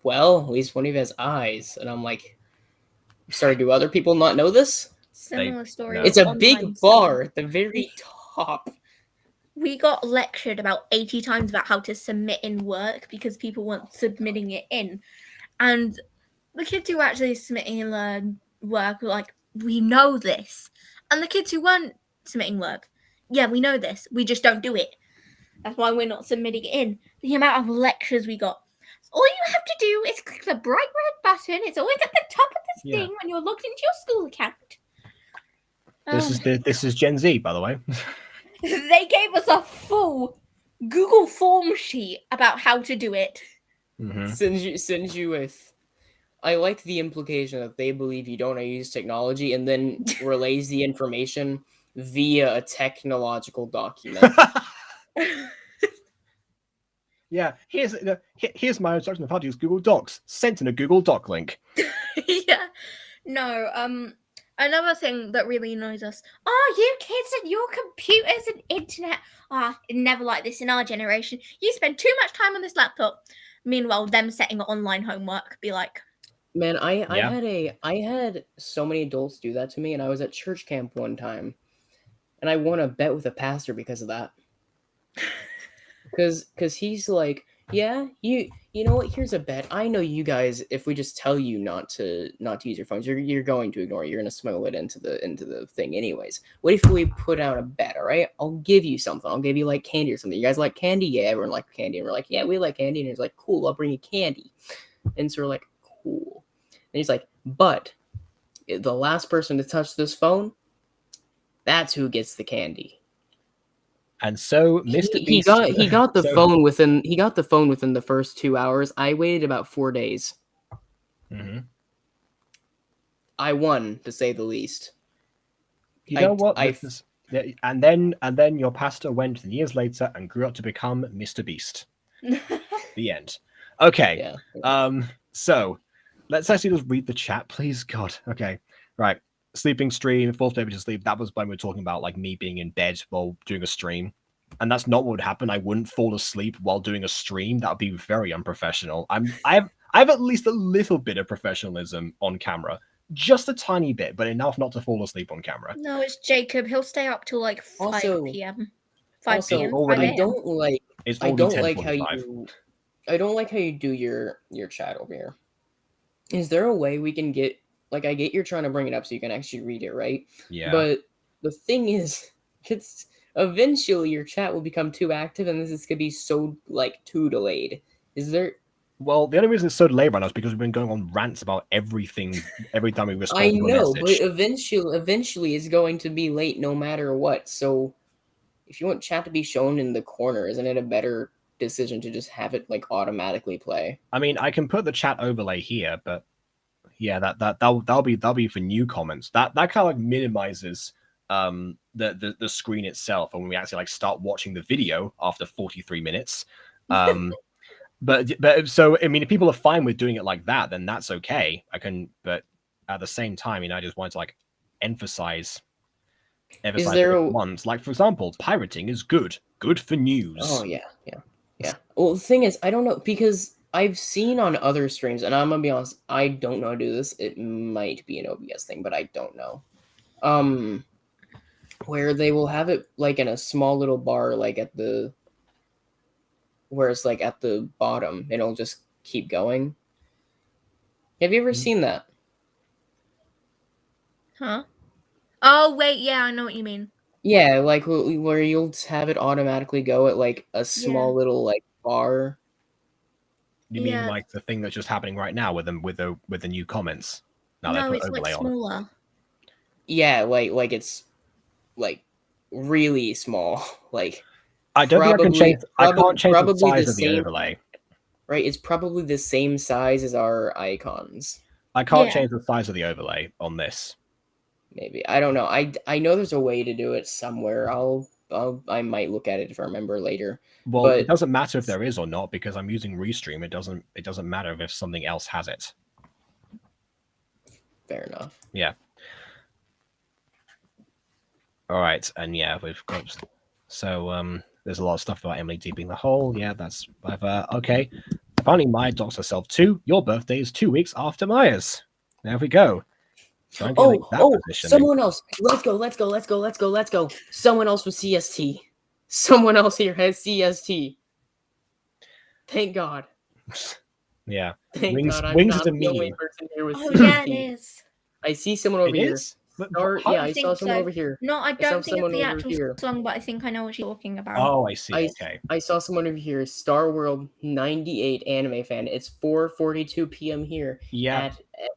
well, at least one of you has eyes. And I'm like, sorry, do other people not know this? Similar story. no. It's a big bar at the very top. We got lectured about 80 times about how to submit in work because people weren't submitting it in. And the kids who were actually submitting in work were like, we know this. And the kids who weren't submitting work, yeah, we know this. We just don't do it. That's why we're not submitting it in. The amount of lectures we got. All you have to do is click the bright red button. It's always at the top of this thing when you're logged into your school account. This is Gen Z, by the way. They gave us a full Google form sheet about how to do it. Sends you with. I like the implication that they believe you don't use technology and then relays the information via a technological document. Yeah, here's my instruction of how to use Google Docs, sent in a Google Doc link. Yeah. No, another thing that really annoys us. Oh, you kids and your computers and internet. Never like this in our generation. You spend too much time on this laptop. Meanwhile, them setting online homework be like, man, I had so many adults do that to me, and I was at church camp one time, and I won a bet with a pastor because of that. Because he's like, yeah, you know what? Here's a bet. I know you guys. If we just tell you not to use your phones, you're going to ignore it. You're gonna smuggle it into the thing anyways. What if we put out a bet? All right, I'll give you something. I'll give you like candy or something. You guys like candy? Yeah, everyone likes candy. And we're like, yeah, we like candy. And he's like, cool. I'll bring you candy. And so we're like, cool. And he's like, but the last person to touch this phone, that's who gets the candy. And so Mr. He Beast got the phone within the first 2 hours. I waited about 4 days. I won, to say the least. You know what? And then your pastor went years later and grew up to become Mr. Beast. The end. Okay. Yeah. So let's actually just read the chat, please. God. Okay. Right. Sleeping stream, fourth baby to sleep. That was when we were talking about like me being in bed while doing a stream. And that's not what would happen. I wouldn't fall asleep while doing a stream. That would be very unprofessional. I have at least a little bit of professionalism on camera. Just a tiny bit, but enough not to fall asleep on camera. No, it's Jacob. He'll stay up till like 5 p.m. 5 p.m. I don't like how 10:45. I don't like how you do your chat over here. Is there a way we can get, like, I get you're trying to bring it up so you can actually read it, right? Yeah. But the thing is, it's eventually your chat will become too active and this is gonna be so like too delayed. Is there? Well, the only reason it's so delayed right now is because we've been going on rants about everything every time we respond I to a know, message. but eventually it's going to be late no matter what. So if you want chat to be shown in the corner, isn't it a better decision to just have it like automatically play? I mean, I can put the chat overlay here, but yeah, that'll be for new comments. That kind of like minimizes the screen itself, and when we actually like start watching the video after 43 minutes. But so I mean, if people are fine with doing it like that, then that's okay. But at the same time, I just wanted to like emphasize ones. Like for example, pirating is good for news. Oh yeah. Well, the thing is, I don't know, because I've seen on other streams, and I'm gonna be honest, I don't know how to do this. It might be an OBS thing, but I don't know. Where they will have it like in a small little bar, like where it's like at the bottom, and it'll just keep going. Have you ever seen that? Huh? Oh wait, yeah, I know what you mean. Yeah, like where you'll have it automatically go at like a small little like bar. You mean like the thing that's just happening right now with the new comments? No, it's like smaller. Yeah, like it's like really small. Like I don't think I can change. I can't change the probably the size of the same, overlay. right? It's probably the same size as our icons. I can't Yeah. change the size of the overlay on this. Maybe. I don't know. I know there's a way to do it somewhere. I might look at it if I remember later. Well, it But doesn't matter if there is or not because I'm using Restream. It doesn't matter if something else has it. fair enough. Yeah. All right, and yeah, we've got so there's a lot of stuff about Emily deeping the hole. Yeah, that's okay. Apparently, Maya docks herself too. Your birthday is 2 weeks after Maya's. There we go. So I'm getting that positioning. Someone else. Let's go. Someone else with CST. Someone else here has CST. Thank God. Yeah. Thank Wings God I'm Wings is not a the only meme. person here with Oh CST. yeah, it is. I see someone over It here. is? But Yeah, I I saw think someone so. over here. No, I I saw don't think it's someone the over actual here. song, but I think I know what you're talking about. Oh, I see. I Okay. I saw someone over here. Star World 98 anime fan. It's 4:42 p.m. here. Yeah.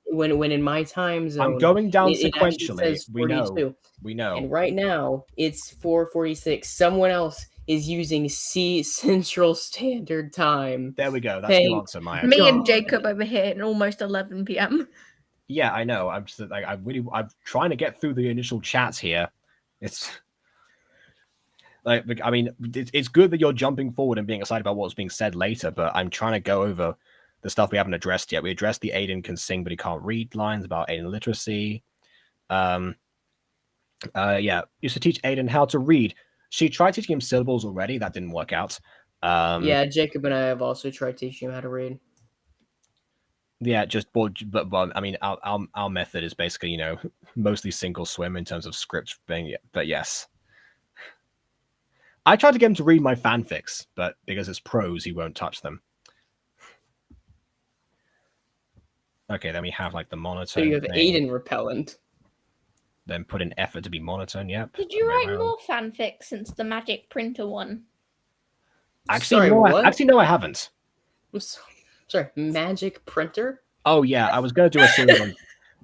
When in my time zone, I'm going down it actually sequentially. says 42. We know. And right now it's 4:46. Someone else is using C Central Standard Time. There we go. That's the Thank answer, Maya. Me and God. Jacob over here at almost 11 p.m. Yeah, I know. I'm just like I'm trying to get through the initial chats here. It's like I mean, it's good that you're jumping forward and being excited about what's being said later, but I'm trying to go over the stuff we haven't addressed yet. We addressed the Aiden can sing but he can't read lines about Aiden literacy. Yeah, used to teach Aiden how to read. She tried teaching him syllables already. That didn't work out. Yeah, Jacob and I have also tried teaching him how to read. Yeah, but I mean, our method is basically mostly single swim in terms of script being. But yes, I tried to get him to read my fanfics, but because it's prose, he won't touch them. Okay, then we have like the monotone. So you have thing. Aiden repellent. Then put in effort to be monotone. Yep. Did you write more fanfics since the magic printer one? Actually, Sorry, no. what? Actually, no, I haven't. Sorry, magic printer? Oh yeah, I was gonna do a series on.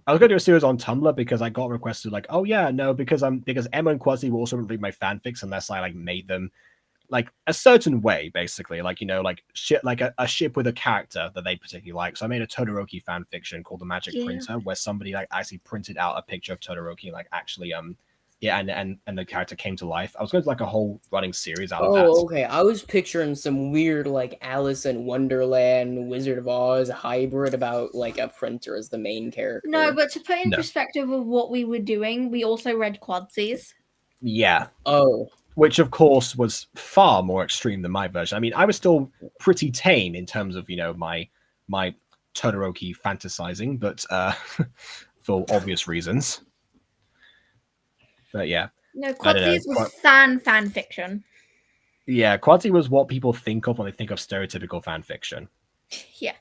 I was gonna do a series on Tumblr because I got requested like, oh yeah, no, because Emma and Quasi will also read my fanfics unless I like made them like a certain way, basically, like like shit, like a ship with a character that they particularly like. So I made a Todoroki fan fiction called The Magic Printer, where somebody like actually printed out a picture of Todoroki, like actually yeah, and the character came to life. I was going to like a whole running series out of that. Oh, okay. I was picturing some weird like Alice in Wonderland, Wizard of Oz hybrid about like a printer as the main character. No, but to put in perspective of what we were doing, we also read Quadsies. Yeah. Oh. Which of course was far more extreme than my version. I mean, I was still pretty tame in terms of my Todoroki fantasizing, but for obvious reasons. But yeah. No, Quadsies was fan fiction. Yeah, Quadsi was what people think of when they think of stereotypical fan fiction. Yeah.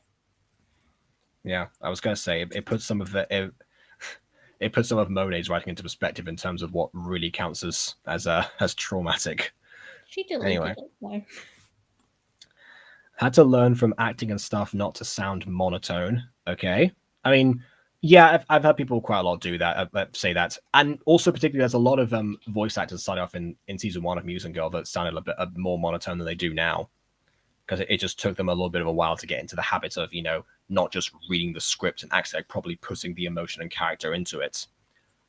Yeah, I was gonna say it puts some of it puts some of Monet's writing into perspective in terms of what really counts as traumatic. She deleted anyway. it though. Had to learn from acting and stuff not to sound monotone. Okay, I mean, yeah, I've had people quite a lot do that, say that, and also particularly there's a lot of voice actors started off in season 1 of Muse and Girl that sounded a bit more monotone than they do now, because it just took them a little bit of a while to get into the habit of not just reading the script and actually like properly putting the emotion and character into it.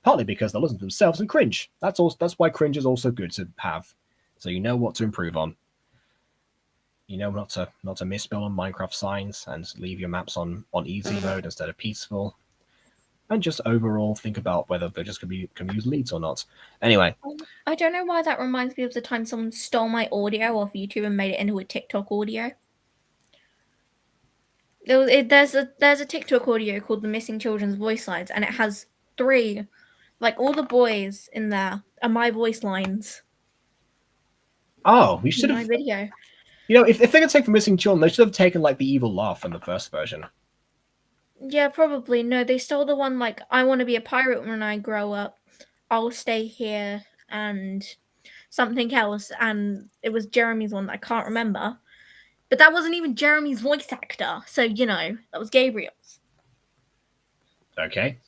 Partly because they listen to themselves and cringe. That's why cringe is also good to have, so you know what to improve on. You know not to misspell on Minecraft signs and leave your maps on easy mode instead of peaceful. And just overall think about whether they just can use leads or not. Anyway. I don't know why that reminds me of the time someone stole my audio off YouTube and made it into a TikTok audio. There's a TikTok audio called The Missing Children's Voice Lines, and it has 3, like all the boys in there are my voice lines. Oh, we should have my video. If they're gonna take the Missing Children, they should have taken like the evil laugh from the first version. Yeah, probably. No, they stole the one like I want to be a pirate when I grow up. I'll stay here and something else, and it was Jeremy's one that I can't remember. But that wasn't even Jeremy's voice actor, so that was Gabriel's. Okay.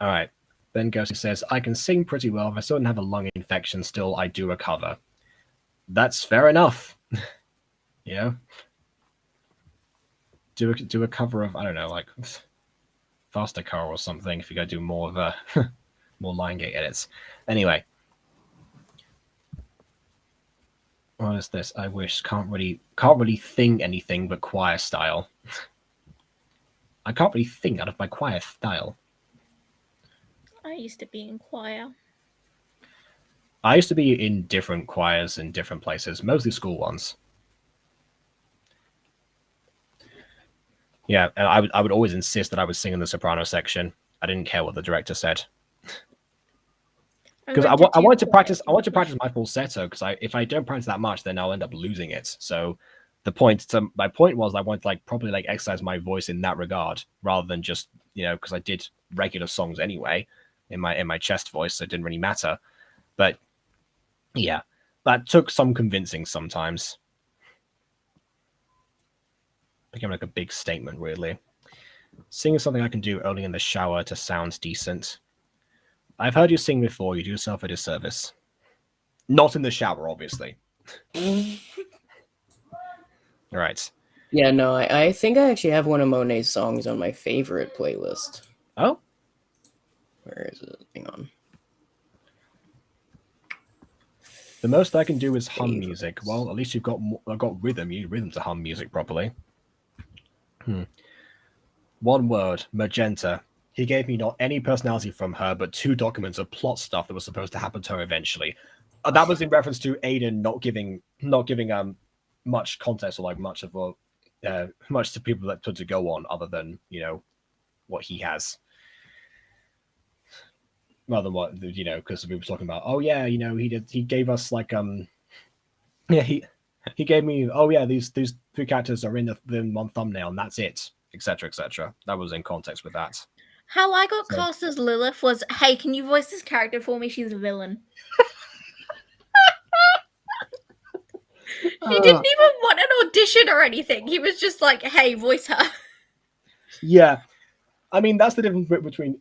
All right. Then Ghosty says, I can sing pretty well. If I still don't have a lung infection, still I do a cover. That's fair enough. You know? Do a cover of, I don't know, like Faster Car or something if you gotta do more of a more line gate edits. Anyway. What is this? I wish can't really think anything but choir style. I can't really think out of my choir style. I used to be in choir. I used to be in different choirs in different places, mostly school ones. Yeah, and I would always insist that I was singing the soprano section. I didn't care what the director said. Because I wanted to practice my falsetto, because if I don't practice that much, then I'll end up losing it. So my point was I wanted to probably exercise my voice in that regard, rather than just, because I did regular songs anyway in my chest voice, so it didn't really matter. But yeah, that took some convincing sometimes. Became like a big statement, weirdly. Singing something I can do only in the shower to sound decent. I've heard you sing before. You do yourself a disservice. Not in the shower, obviously. Right. Yeah, no, I think I actually have one of Monet's songs on my favorite playlist. Oh? Where is it? Hang on. The most I can do is hum Favorites. music. Well, at least you've got rhythm. You need rhythm to hum music properly. One word, magenta. He gave me not any personality from her, but 2 documents of plot stuff that was supposed to happen to her eventually. That was in reference to Aiden not giving much context or much to people that to go on other than what he has. Rather than what because we were talking about. Oh yeah, he gave us he gave me these 3 characters are in the one thumbnail and that's it, etc. etc. That was in context with that. How I got cast as Lilith was, hey, can you voice this character for me? She's a villain. He didn't even want an audition or anything. He was just like, hey, voice her. Yeah. I mean, that's the difference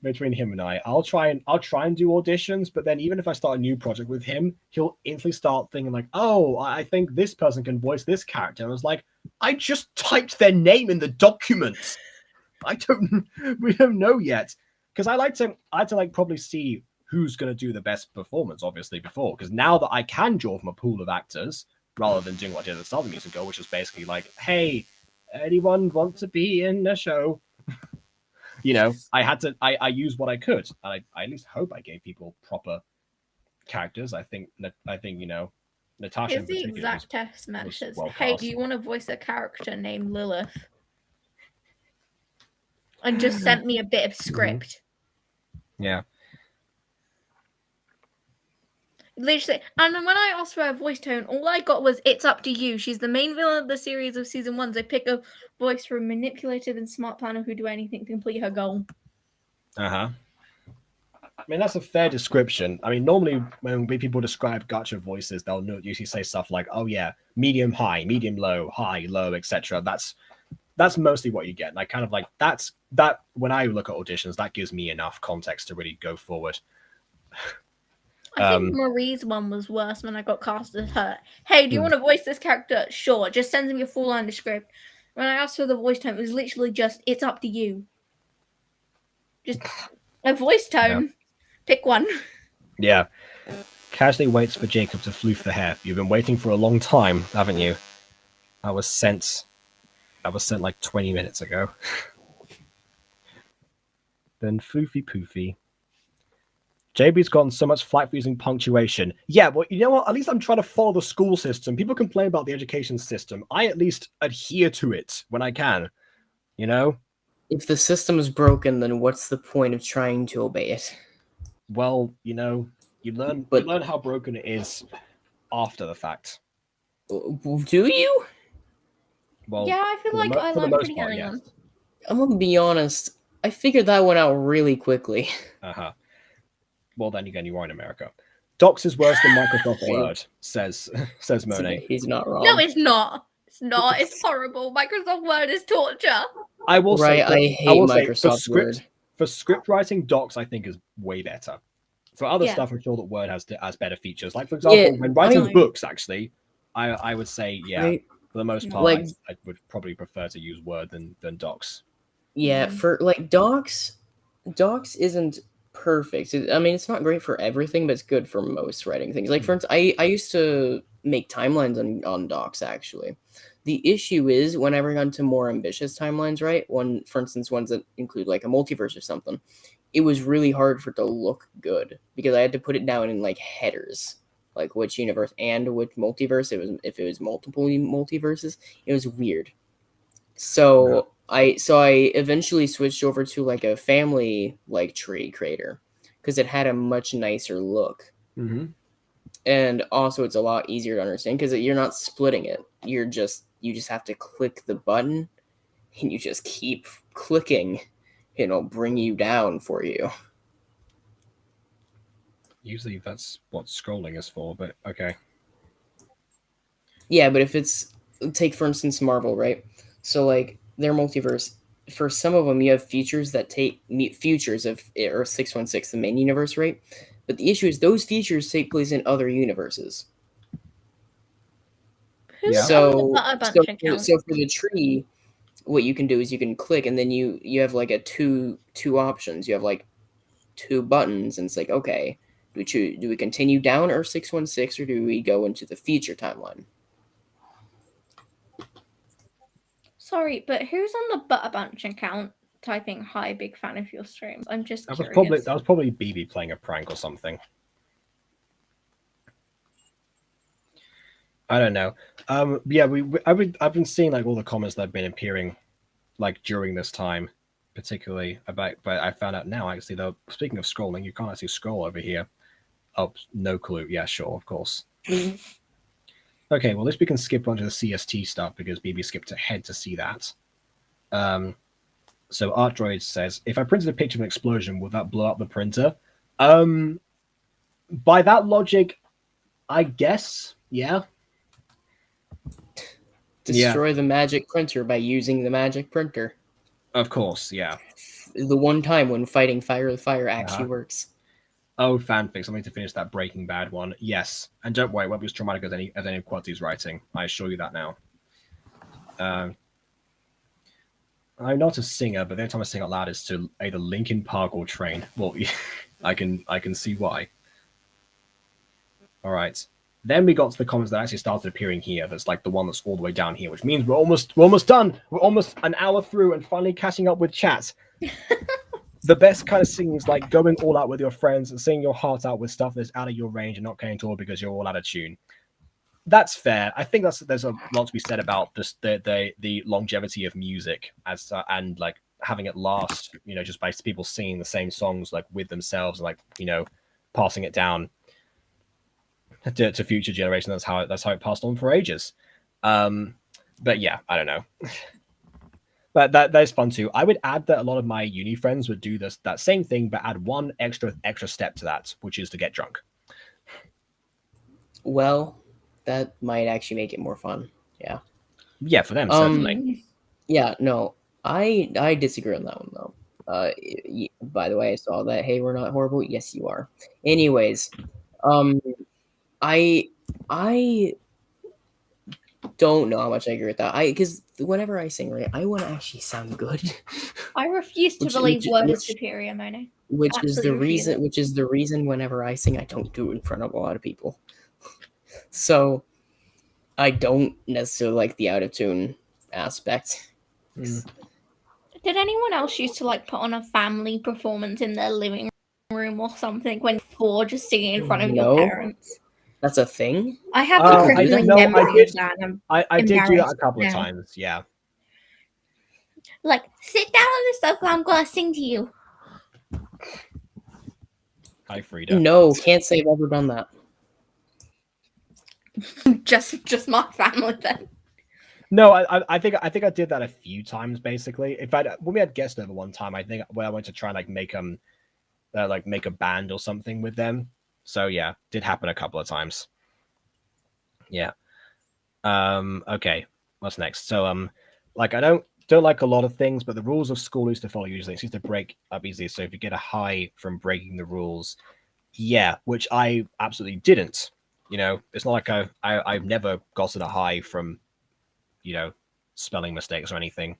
between him and I. I'll try and do auditions, but then even if I start a new project with him, he'll instantly start thinking like, "Oh, I think this person can voice this character." And I was like, "I just typed their name in the documents. We don't know yet." Because I like to probably see who's going to do the best performance, obviously, before. Because now that I can draw from a pool of actors, rather than doing what I did at the start of the musical, which was basically like, "Hey, anyone want to be in a show?" I used what I could. I at least hope I gave people proper characters. I think Natasha. Here's the exact text message. Hey, do you want to voice a character named Lilith? And just sent me a bit of script. Yeah. Literally, and when I asked for a voice tone, all I got was, "It's up to you. She's the main villain of the series of season 1. So pick a voice from a manipulative and smart planner who do anything to complete her goal." I mean, that's a fair description. I mean, normally when people describe gacha voices, they'll usually say stuff like, "Oh yeah, medium high, medium low, high low, etc." That's mostly what you get. Like kind of like that. When I look at auditions, that gives me enough context to really go forward. I think Marie's one was worse when I got cast as her. Hey, do you want to voice this character? Sure. Just sends me a full line of script. When I asked for the voice tone, it was literally just, "It's up to you." Just a voice tone. Yeah. Pick one. Yeah. Casually waits for Jacob to floof the hair. You've been waiting for a long time, haven't you? I was sent like 20 minutes ago. Then floofy poofy. JB's gotten so much flack for using punctuation. Yeah, well, you know what? At least I'm trying to follow the school system. People complain about the education system. I at least adhere to it when I can. If the system is broken, then what's the point of trying to obey it? Well, you learn how broken it is after the fact. Do you? Well, yeah, I feel like I learned pretty early on. I'm gonna be honest. I figured that one out really quickly. Well, then again, you are in America. Docs is worse than Microsoft Word, says Monet. He's not wrong. No, it's not. It's not. It's horrible. Microsoft Word is torture. I will say, I hate Microsoft Word. for script writing, Docs I think is way better. For other Yeah. stuff, I'm sure that Word has better features. Like for example, Yeah, when I writing mean- books, actually, I would say Right? for the most part, Like- I would probably prefer to use Word than Docs. Yeah, for like docs isn't perfect. I mean, it's not great for everything, but it's good for most writing things. Like for instance, I used to make timelines on docs actually. The issue is whenever I got into more ambitious timelines, right? For instance, ones that include like a multiverse or something, it was really hard for it to look good because I had to put it down in like headers, like which universe and which multiverse it was. If it was multiple multiverses, it was weird. So I eventually switched over to like a family like tree creator because it had a much nicer look. Mm-hmm. And also it's a lot easier to understand because you're not splitting it. You just have to click the button and you just keep clicking. It'll bring you down for you. Usually that's what scrolling is for, but okay. Yeah, but if it's take for instance Marvel, right? So like their multiverse, for some of them you have features that take futures of Earth 616, the main universe, right? But the issue is those features take place in other universes. Who's Yeah. on the So Butter Bunch account? so for the tree, what you can do is you can click and then you have like a two options. You have like two buttons and it's like, okay, do we continue down Earth 616 or do we go into the feature timeline? Sorry, but who's on the Butter Bunch account typing "Hi, big fan of your streams"? I'm just That curious. was probably BB playing a prank or something. I don't know. Yeah, I've been seeing like all the comments that have been appearing like during this time, particularly about. But I found out now actually though. Speaking of scrolling, you can't actually scroll over here. Oh, no clue. Yeah, sure, of course. Okay, well, at least we can skip onto the CST stuff because BB skipped ahead to see that. So ArtDroid says, if I printed a picture of an explosion, would that blow up the printer? By that logic, I guess, yeah. Destroy the magic printer by using the magic printer. Of course, yeah. The one time when fighting fire with fire actually works. Oh, fanfics. I need to finish that Breaking Bad one. Yes. And don't worry, it won't be as traumatic as any of Quadzy's writing. I assure you that now. I'm not a singer, but the only time I sing out loud is to either Linkin Park or Train. Well, I can see why. All right. Then we got to the comments that actually started appearing here. That's like the one that's all the way down here, which means we're almost done. We're almost an hour through and finally catching up with chat. The best kind of singing is like going all out with your friends and singing your heart out with stuff that's out of your range and not caring at all because you're all out of tune. That's fair. I think there's a lot to be said about the longevity of music as and like having it last, just by people singing the same songs like with themselves, like passing it down to future generations. That's how it passed on for ages. But yeah, I don't know. But that is fun too. I would add that a lot of my uni friends would do that same thing, but add one extra step to that, which is to get drunk. Well, that might actually make it more fun. Yeah. Yeah, for them certainly. Yeah, no, I disagree on that one though. By the way, I saw that. Hey, we're not horrible. Yes, you are. Anyways, I don't know how much I agree with that. Because whenever I sing, right, I want to actually sound good. I refuse to believe Word is superior, Mono. Which is the reason whenever I sing, I don't do it in front of a lot of people. So I don't necessarily like the out of tune aspect. Did anyone else used to like put on a family performance in their living room or something when for just singing in front of your parents? That's a thing? I have a crippling memory of that. I did do that a couple of times, yeah. Like, sit down on the sofa, I'm gonna sing to you. Hi, Frida. No, can't say I've ever done that. just my family then. No, I think I did that a few times basically. In fact, when we had guests over one time, I think when I went to try and like make a band or something with them. So yeah, did happen a couple of times. Yeah. Okay. What's next? So like I don't don't like a lot of things, but the rules of school used to follow usually. It seems to break up easily. So if you get a high from breaking the rules, yeah, which I absolutely didn't. You know, it's not like I've never gotten a high from, you know, spelling mistakes or anything,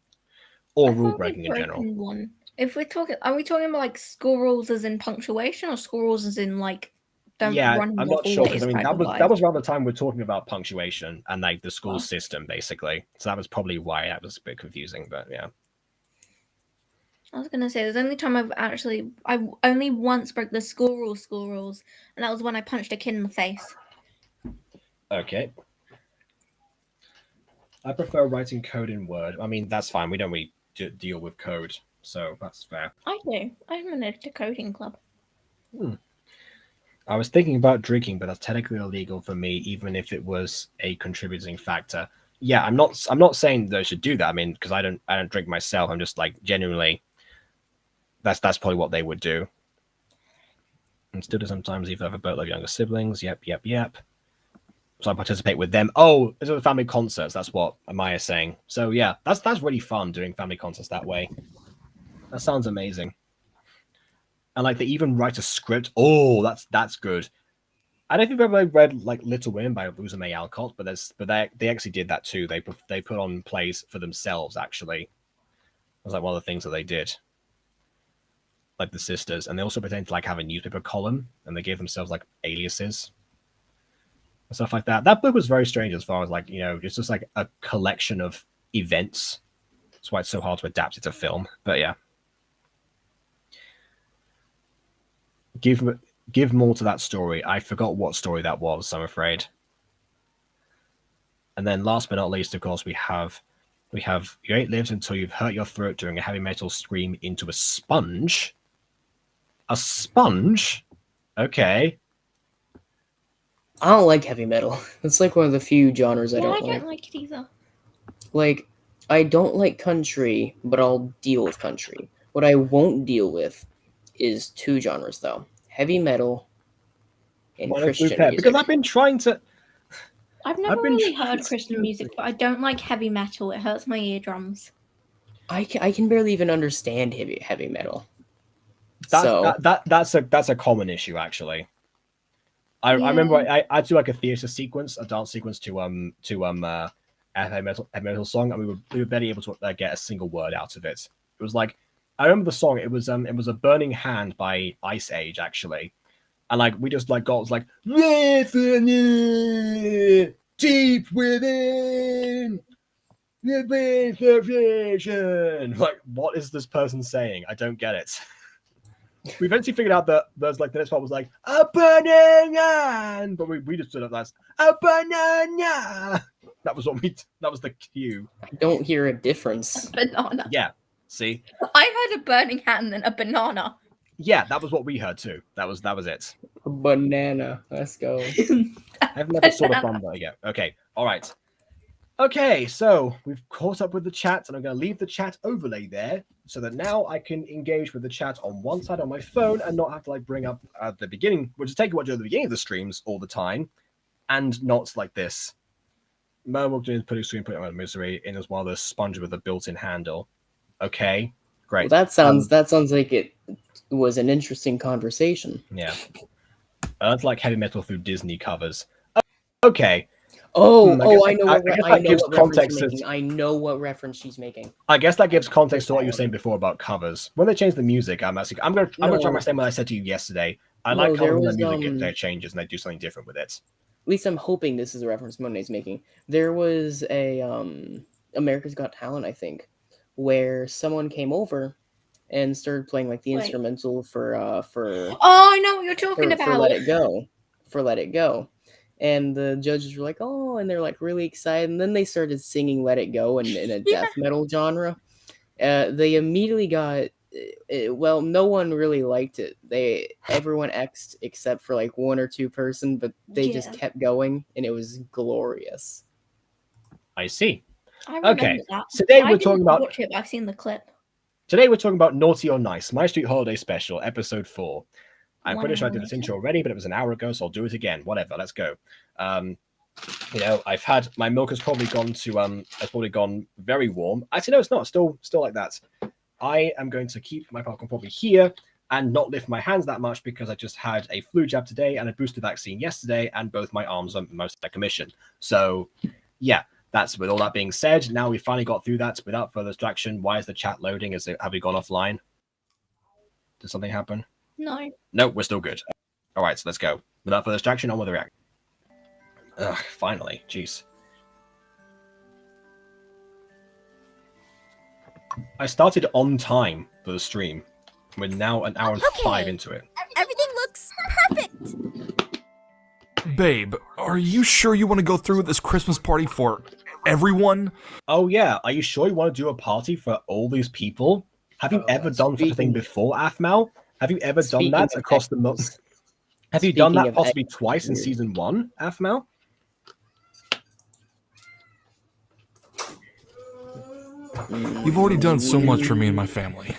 or I've rule only breaking in general. broken one. If we're talking, are we talking about like school rules as in punctuation, or school rules as in like don't Yeah, run in I'm the not sure because hallways I mean type of that vibe? was around the time we're talking about punctuation and like the school Wow. system basically. So that was probably why that was a bit confusing. But yeah. I was gonna say there's only time I only once broke the school rules, and that was when I punched a kid in the face. Okay. I prefer writing code in Word. I mean that's fine. We don't really deal with code, so that's fair. I do. I'm in a coding club. I was thinking about drinking, but that's technically illegal for me, even if it was a contributing factor. Yeah, I'm not saying they should do that. I mean, because I don't drink myself. I'm just like genuinely that's probably what they would do. And still do sometimes if I have a boatload of younger siblings. Yep. So I participate with them. Oh, it's a family concerts. That's what Amaya is saying. So yeah, that's really fun doing family concerts that way. That sounds amazing. And like they even write a script. Oh, that's good. I don't think I've ever read like Little Women by Louisa May Alcott, but they actually did that too. They put on plays for themselves. Actually, it was like one of the things that they did, like the sisters, and they also pretended to like have a newspaper column, and they gave themselves like aliases and stuff like that. That book was very strange as far as like it's just like a collection of events. That's why it's so hard to adapt it to film. But yeah, give more to that story. I forgot what story that was. I'm afraid. And then last but not least, of course, we have you ain't lived until you've hurt your throat during a heavy metal scream into a sponge. A sponge? Okay. I don't like heavy metal. It's like one of the few genres I Yeah, I don't like. don't like it either. Like, I don't like country, but I'll deal with country. What I won't deal with is two genres, though: heavy metal and Christian music. Because I've been trying to. I've never been really trying heard to Christian do music, but I don't like heavy metal. It hurts my eardrums. I can barely even understand heavy metal. That's a common issue actually. I remember I do like a theater sequence, a dance sequence to a heavy metal song, and we were barely able to get a single word out of it. It was like I remember the song. It was a Burning Hand by Ice Age actually, and like we just like got like deep within the like what is this person saying? I don't get it. We eventually figured out that there's like the next part was like a banana, but we just stood up that's a banana. That was the cue. I don't hear a difference. Banana. Yeah. See? I heard a burning hand and a banana. Yeah, that was what we heard too. That was it. A banana. Let's go. I've never saw the fun, but yeah. Okay. All right. Okay, so we've caught up with the chat, and I'm going to leave the chat overlay there so that now I can engage with the chat on one side on my phone and not have to like bring up at the beginning, which is taking what I do at the beginning of the streams all the time, and not like this. Mobile doing putting screen putting on misery in as well as sponge with a built-in handle. Okay, great. Well, that sounds like it was an interesting conversation. Yeah, that's like heavy metal through Disney covers. Okay. I know what reference she's making. I guess that gives context to what you were saying before about covers. When they change the music, I'm gonna try my same what I said to you yesterday. I like covers when the music there changes and they do something different with it. At least I'm hoping this is a reference Monet's making. There was a America's Got Talent, I think, where someone came over and started playing like the instrumental for Oh, I know what you're talking about. For Let It Go. And the judges were like, oh, and they're like really excited. And then they started singing Let It Go in a death metal genre. They immediately got, well, no one really liked it. Everyone X'd except for like one or two person, but they just kept going and it was glorious. I see. I remember that. Today we're talking about. Watch it, I've seen the clip. Today we're talking about Naughty or Nice, MyStreet Holiday Special, Episode 4. I'm pretty sure I did this intro already, but it was an hour ago, so I'll do it again. Whatever, let's go. You know, I've had my milk has probably gone to has probably gone very warm. Actually, no, it's not. Still like that. I am going to keep my popcorn probably here and not lift my hands that much because I just had a flu jab today and a booster vaccine yesterday, and both my arms are most out of commission. So, yeah, that's with all that being said. Now we finally got through that without further distraction. Why is the chat loading? Have we gone offline? Did something happen? No. No, we're still good. All right, so let's go. Without further distraction, on with the react. Ugh, finally, jeez. I started on time for the stream. We're now an hour and 5 into it. Everything looks perfect. Babe, are you sure you want to go through with this Christmas party for everyone? Oh yeah, are you sure you want to do a party for all these people? Have you ever done such a thing before, Athmal? Have you ever done that across the months? Have you done that possibly twice in season 1, Athmal? You've already done so much for me and my family.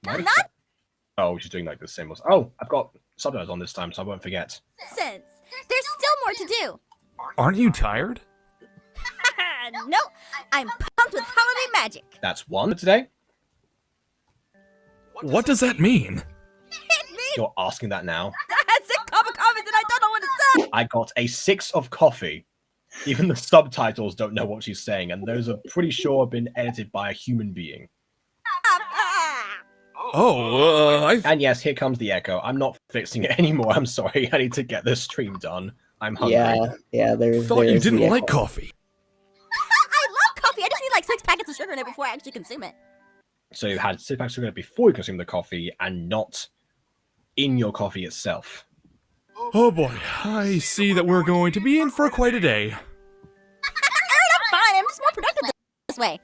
Not Oh, she's doing like the same. Oh, I've got subtitles on this time, so I won't forget. since. There's still more to do. Aren't you tired? No, I'm pumped with holiday magic. That's one for today. What does that mean? It means You're asking that now. I had 6 cup of coffees and I don't know what to say. I got a 6 of coffee. Even the subtitles don't know what she's saying, and those are pretty sure have been edited by a human being. And yes, here comes the echo. I'm not fixing it anymore. I'm sorry. I need to get this stream done. I'm hungry. Yeah. Thought you didn't like coffee. I love coffee. I just need like 6 packets of sugar in it before I actually consume it. So you had 6 packs of sugar before you consume the coffee, and not in your coffee itself. Oh boy, I see that we're going to be in for quite a day. Alright, I'm fine. I'm just more productive this way.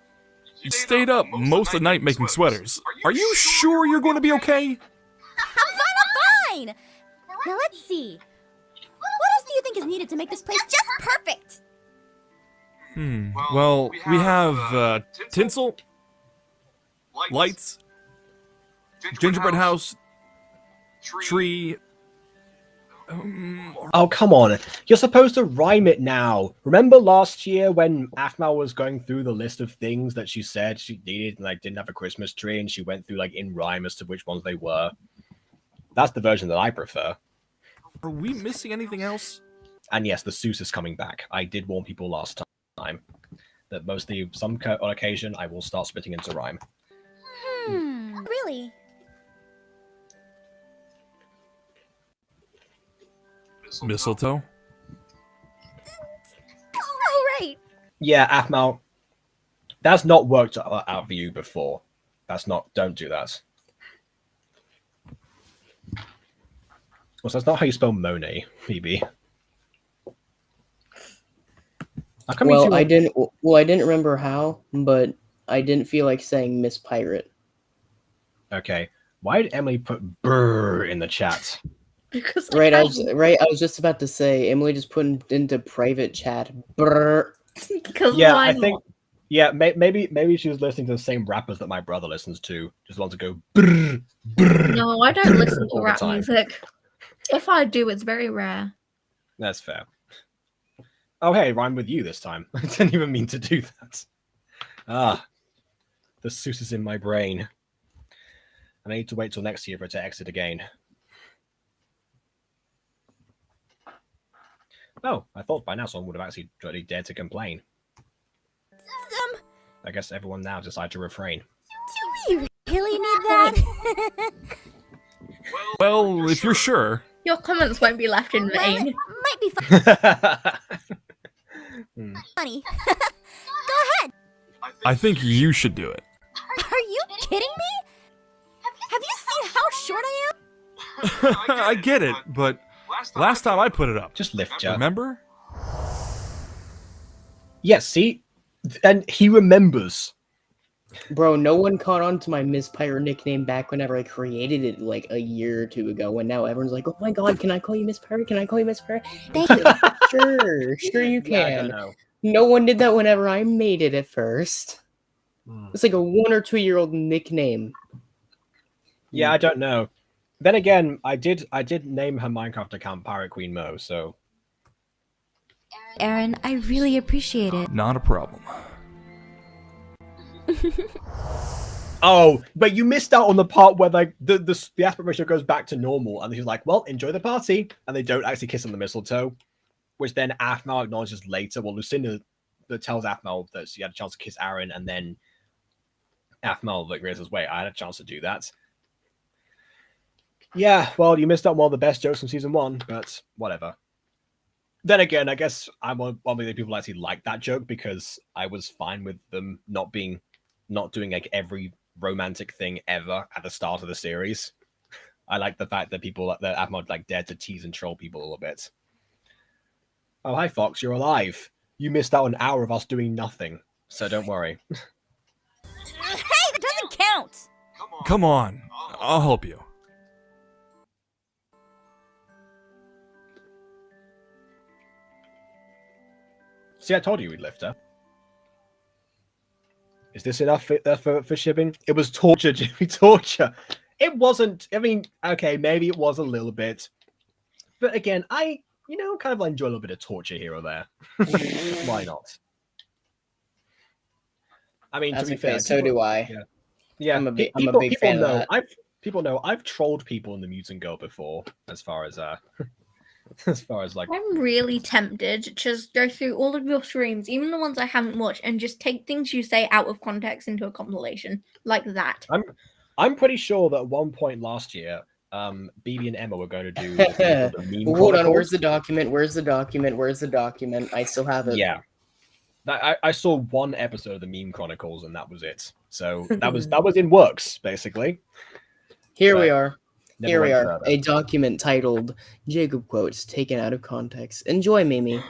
You stayed up most of the night making sweaters. Are you sure you're going to be okay? I'm fine. Now let's see. What else do you think is needed to make this place just perfect? Well, we have tinsel, lights, gingerbread house, tree. Oh, come on. You're supposed to rhyme it now. Remember last year when Athmal was going through the list of things that she said she needed and like didn't have a Christmas tree, and she went through like in rhyme as to which ones they were? That's the version that I prefer. Are we missing anything else? And yes, the Seuss is coming back. I did warn people last time that mostly on occasion I will start spitting into rhyme. Really? Mistletoe? Oh, right. Yeah, Athmal, that's not worked out for you before. Don't do that. Well, that's not how you spell Monet, Phoebe. I didn't remember how, but I didn't feel like saying Miss Pirate. Okay. Why did Emily put brr in the chat? Because I was just about to say Emily just put into private chat. Brr. Because Yeah, why I think. Yeah, maybe she was listening to the same rappers that my brother listens to. Just want to go brr, brr. No, I don't listen all to the rap time. music. If I do, it's very rare. That's fair. Oh, hey, rhyme with you this time. I didn't even mean to do that. Ah, the Seuss is in my brain. And I need to wait till next year for it to exit again. Oh, I thought by now someone would have actually really dared to complain. I guess everyone now decided to refrain. Do we really need that? Well, if you're sure. Your comments won't be left in Well, vain. it might be funny. Go ahead. I think you should do it. Are you kidding me? Have you seen how short I am? I get it, but last time I put it up. Just lift, Jeff. Remember? Yes, see? And he remembers. Bro, no one caught on to my Miss Pirate nickname back whenever I created it like a year or two ago, and now everyone's like, oh my god, can I call you Miss Pirate? Can I call you Miss Pirate? Thank you. Sure you Yeah, I don't can. know. No one did that whenever I made it at first. It's like a 1 or 2 year old nickname. Yeah, I don't know. Then again, I did name her Minecraft account Pirate Queen Mo, so Aaron, I really appreciate it. Not a problem. Oh, but you missed out on the part where like the aspect ratio goes back to normal, and he's like, "Well, enjoy the party," and they don't actually kiss on the mistletoe, which then Aphmau acknowledges later. Well, Lucinda tells Aphmau that she had a chance to kiss Aaron, and then Aphmau like realizes, "Wait, I had a chance to do that." Yeah, well, you missed out on one of the best jokes from season 1, but whatever. Then again, I guess I'm one of the people who actually like that joke because I was fine with them not doing like every romantic thing ever at the start of the series. I like the fact that people that Aphmau like dared to tease and troll people a little bit. Oh, hi Fox, you're alive. You missed out an hour of us doing nothing, so don't worry. Hey, that doesn't count! Come on, I'll help you. See, I told you we'd lift her. Is this enough for shipping? It was torture, Jimmy, torture. It wasn't. I mean, okay, maybe it was a little bit, but again, I kind of enjoy a little bit of torture here or there. Why not? I mean, That's to be okay, fair, so do I. Yeah, I'm a big fan of that. People know I've trolled people in the Mutant Girl before, as far as like. I'm really tempted to just go through all of your streams, even the ones I haven't watched, and just take things you say out of context into a compilation like that. I'm pretty sure that at one point last year, BB and Emma were going to do this thing called the Meme Well, hold on, Chronicles. where's the document? Where's the document? Where's the document? I still have it. Yeah. I saw one episode of the Meme Chronicles and that was it. So that was in works, basically. Here But we are. never Here we went are. further. A document titled Jacob Quotes Taken Out of Context. Enjoy, Mimi.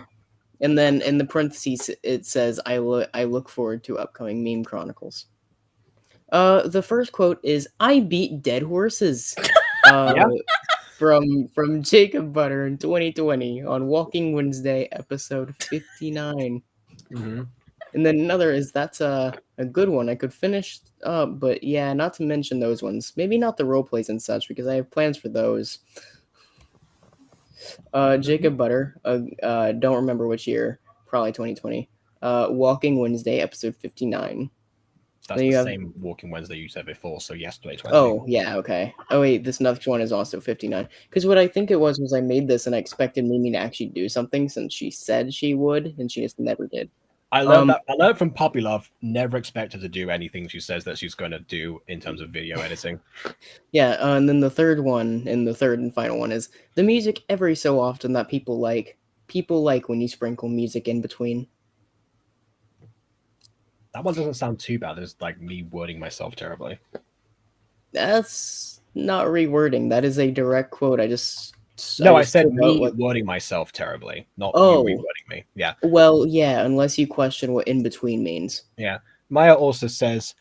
And then in the parentheses it says I look forward to upcoming Meme Chronicles. The first quote is I beat dead horses. From Jacob Butter in 2020 on Walking Wednesday, episode 59. Mm-hmm. And then another is that's a good one. I could finish, but yeah, not to mention those ones. Maybe not the role plays and such because I have plans for those. Jacob Butter, don't remember which year, probably 2020. Walking Wednesday, episode 59. That's the same Walking Wednesday you said before, so yes, 2020. Oh, yeah, okay. Oh, wait, this next one is also 59. Because what I think it was I made this and I expected Mimi to actually do something since she said she would, and she just never did. I learned from Puppy Love, never expect her to do anything she says that she's going to do in terms of video editing. Yeah, and then the third one, and the third and final one is the music every so often that people like. People like when you sprinkle music in between. That one doesn't sound too bad. It's like me wording myself terribly. That's not rewording. That is a direct quote. I said me wording myself terribly, not you rewording me. Yeah. Well, yeah, unless you question what in between means. Yeah. Maya also says,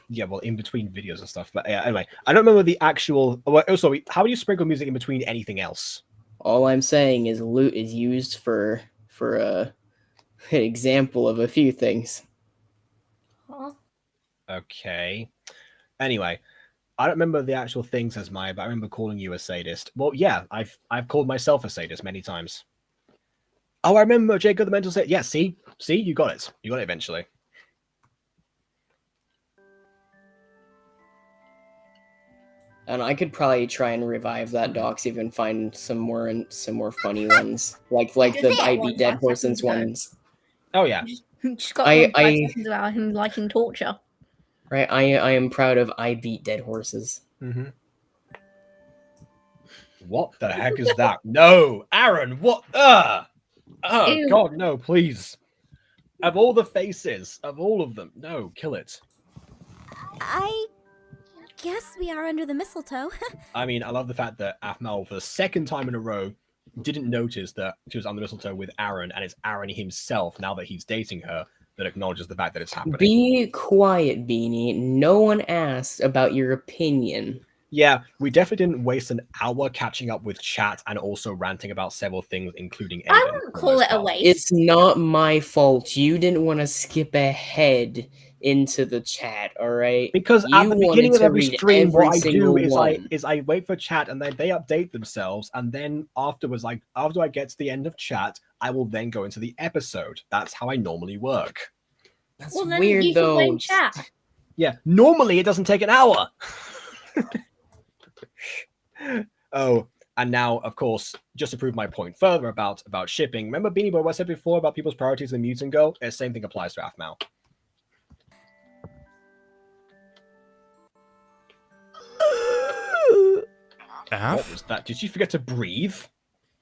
in between videos and stuff. But yeah, anyway, I don't remember the actual. Also, how do you sprinkle music in between anything else? All I'm saying is loot is used for an example of a few things. Huh? Okay. Anyway, I don't remember the actual thing, says Maya, but I remember calling you a sadist. Well, yeah, I've called myself a sadist many times. Oh, I remember Jacob the Mental Sadist. Yeah, see, you got it. You got it eventually. And I could probably try and revive that docs, even find some more funny ones, like the I Beat Dead Horses ones. Oh yeah. Just got 5 seconds about him liking torture. Right, I am proud of I Beat Dead Horses. Mm-hmm. What the heck is that? No, Aaron, what? Oh God, no, please. Of all the faces, of all of them, no, kill it. I guess we are under the mistletoe. I mean, I love the fact that Aphmau, for the second time in a row, didn't notice that she was under the mistletoe with Aaron, and it's Aaron himself, now that he's dating her, that acknowledges the fact that it's happening. Be quiet, Beanie. No one asked about your opinion. Yeah, we definitely didn't waste an hour catching up with chat and also ranting about several things, including Aiden. I wouldn't call it a waste. It's not my fault. You didn't want to skip ahead into the chat, all right? Because you at the beginning of every stream, what I do one. is I wait for chat and then they update themselves, and then afterwards, like after I get to the end of chat, I will then go into the episode. That's how I normally work. That's Well, then weird you should though. blame chat. Yeah, normally it doesn't take an hour. Oh, and now, of course, just to prove my point further about shipping, remember Beanie Boy, what I said before about people's priorities in Mutant Girl? The same thing applies to Aphmau. What was that? Did you forget to breathe?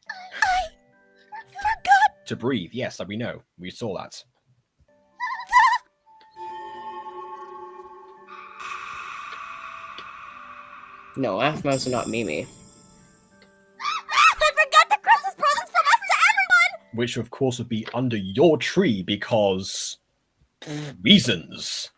I forgot. To breathe, yes, we know. We saw that. No, Aphmau's not Mimi. I forgot the Christmas presents from us to everyone. Which, of course, would be under your tree because reasons.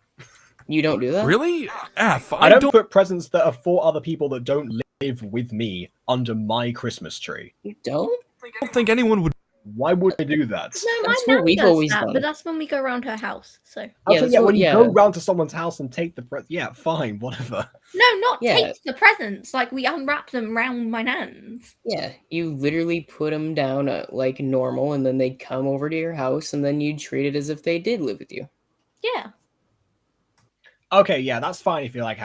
You don't do that? Really? F, I don't put presents that are for other people that don't live with me under my Christmas tree. You don't? I don't think anyone would. Why would I do that? No, my That's what nan we've does always that, done. but that's when we go around her house. So Also, that's yeah, what- when you yeah. go round to someone's house and take the present, yeah, fine, whatever. no, not Yeah. take the presents. Like we unwrap them round my nan's. Yeah, you literally put them down like normal, and then they come over to your house, and then you treat it as if they did live with you. Yeah. Okay, yeah, that's fine if you're like,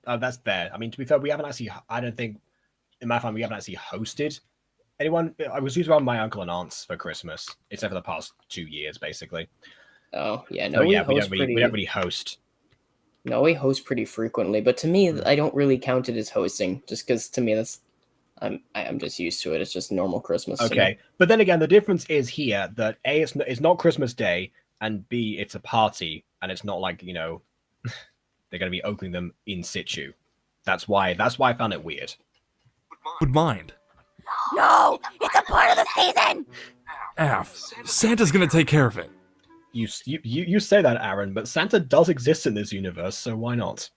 that's fair. I mean, to be fair, we haven't actually, I don't think, in my family, we haven't actually hosted anyone. I was usually around my uncle and aunts for Christmas, except for the past 2 years, basically. Oh yeah, no, So we yeah, we host don't really host. No, we host pretty frequently, but to me, I don't really count it as hosting, just because to me that's I'm just used to it. It's just normal Christmas. to me. Okay, but then again, the difference is here that A, it's not Christmas Day, and B, it's a party, and it's not like, they're going to be opening them in situ. That's why I found it weird. Would mind. No, it's a part of the season. F, Santa's gonna take care of it. You say that, Aaron, but Santa does exist in this universe, so why not?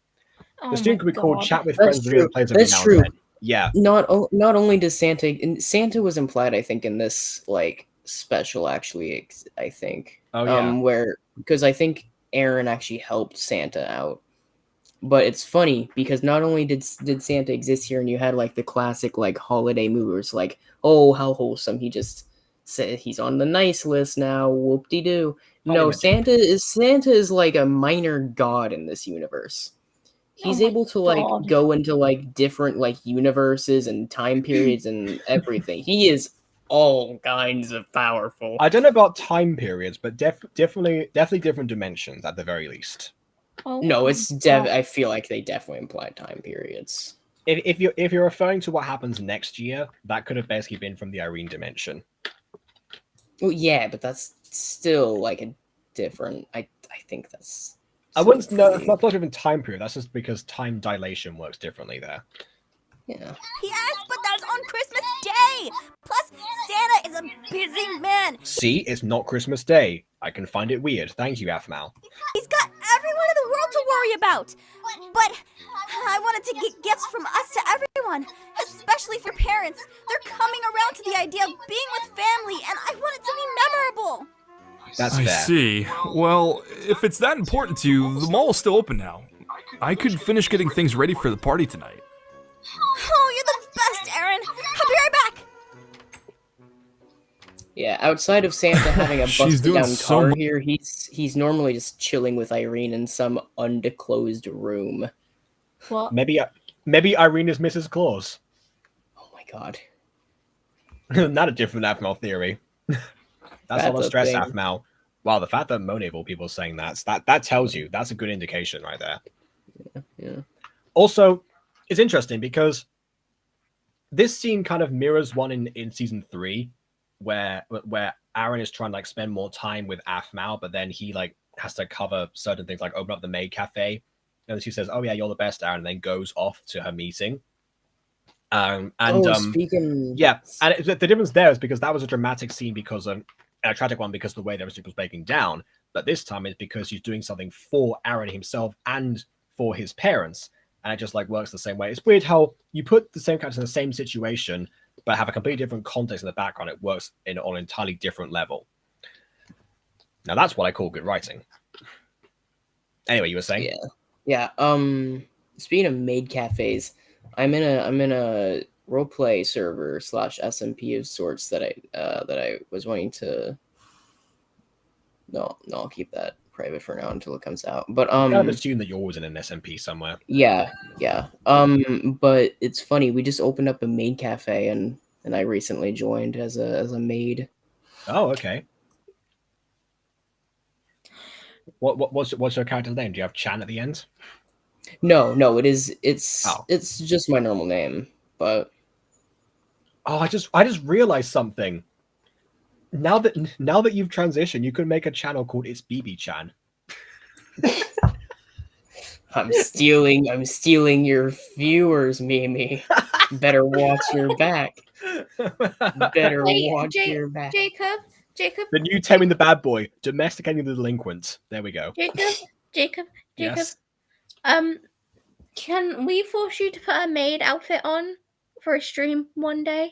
Oh The student my could be called God. Chat with That's Friends. true. Plays every That's now true. and then. Yeah. Not only does Santa was implied, I think, in this like special. Actually, I think. Oh yeah. Where because I think Aaron actually helped Santa out. But it's funny because not only did Santa exist here, and you had like the classic like holiday movers, like, oh how wholesome, he just said he's on the nice list now, whoop de doo. No, Santa is like a minor god in this universe. He's my able to like God. go into like different like universes and time periods and everything. He is all kinds of powerful. I don't know about time periods, but definitely different dimensions at the very least. Oh No, my it's God. I feel like they definitely imply time periods. If you're referring to what happens next year, that could have basically been from the Irene dimension. Well, yeah, but that's still like a different. I think that's. I wouldn't. No, it's not even time period. That's just because time dilation works differently there. Yeah. Yes, but that's on Christmas Day. Plus, Santa is a busy man. See, it's not Christmas Day. I can find it weird. Thank you, Aphmau. He's got everyone in the world to worry about. But I wanted to get gifts from us to everyone, especially for parents. They're coming around to the idea of being with family, and I want it to be memorable. That's I fair. see. Well, if it's that important to you, the mall's still open now. I could finish getting things ready for the party tonight. Oh, you're the best, Aaron. I'll be right back. Yeah, outside of Santa having a She's busted doing down so car mu- here, he's normally just chilling with Irene in some undisclosed room. What? Maybe Irene is Mrs. Claus. Oh my god. Not a different Aphmau theory. That's all the a stress, thing. Aphmau. Wow, the fact that Monable people are saying that tells you that's a good indication right there. Yeah. Also, it's interesting because this scene kind of mirrors one in season 3, where Aaron is trying to like spend more time with Aphmau, but then he like has to cover certain things, like open up the maid cafe, and then she says, "Oh yeah, you're the best, Aaron," and then goes off to her meeting. Speaking. Yeah, and the difference there is because that was a dramatic scene because of a tragic one because the way the relationship was breaking down. But this time it's because she's doing something for Aaron himself and for his parents, and it just like works the same way. It's weird how you put the same characters in the same situation, but have a completely different context in the background. It works on an entirely different level. Now that's what I call good writing. Anyway, you were saying? Yeah. Speaking of maid cafes, I'm in a roleplay server / SMP of sorts that I was wanting to. No, I'll keep that private for now until it comes out. But I kind of assume that you're always in an SMP somewhere. yeah. But it's funny. We just opened up a maid cafe, and I recently joined as a maid. Oh, okay. What's your character's name? Do you have Chan at the end? No, it's just my normal name. But Oh, I just realized something. Now that you've transitioned, you could make a channel called It's BB Chan. I'm stealing your viewers, Mimi. Better watch your back. Better watch your back. Jacob. The new Taming the Bad Boy, domesticating the delinquent. There we go. Jacob. Yes. Can we force you to put a maid outfit on for a stream one day?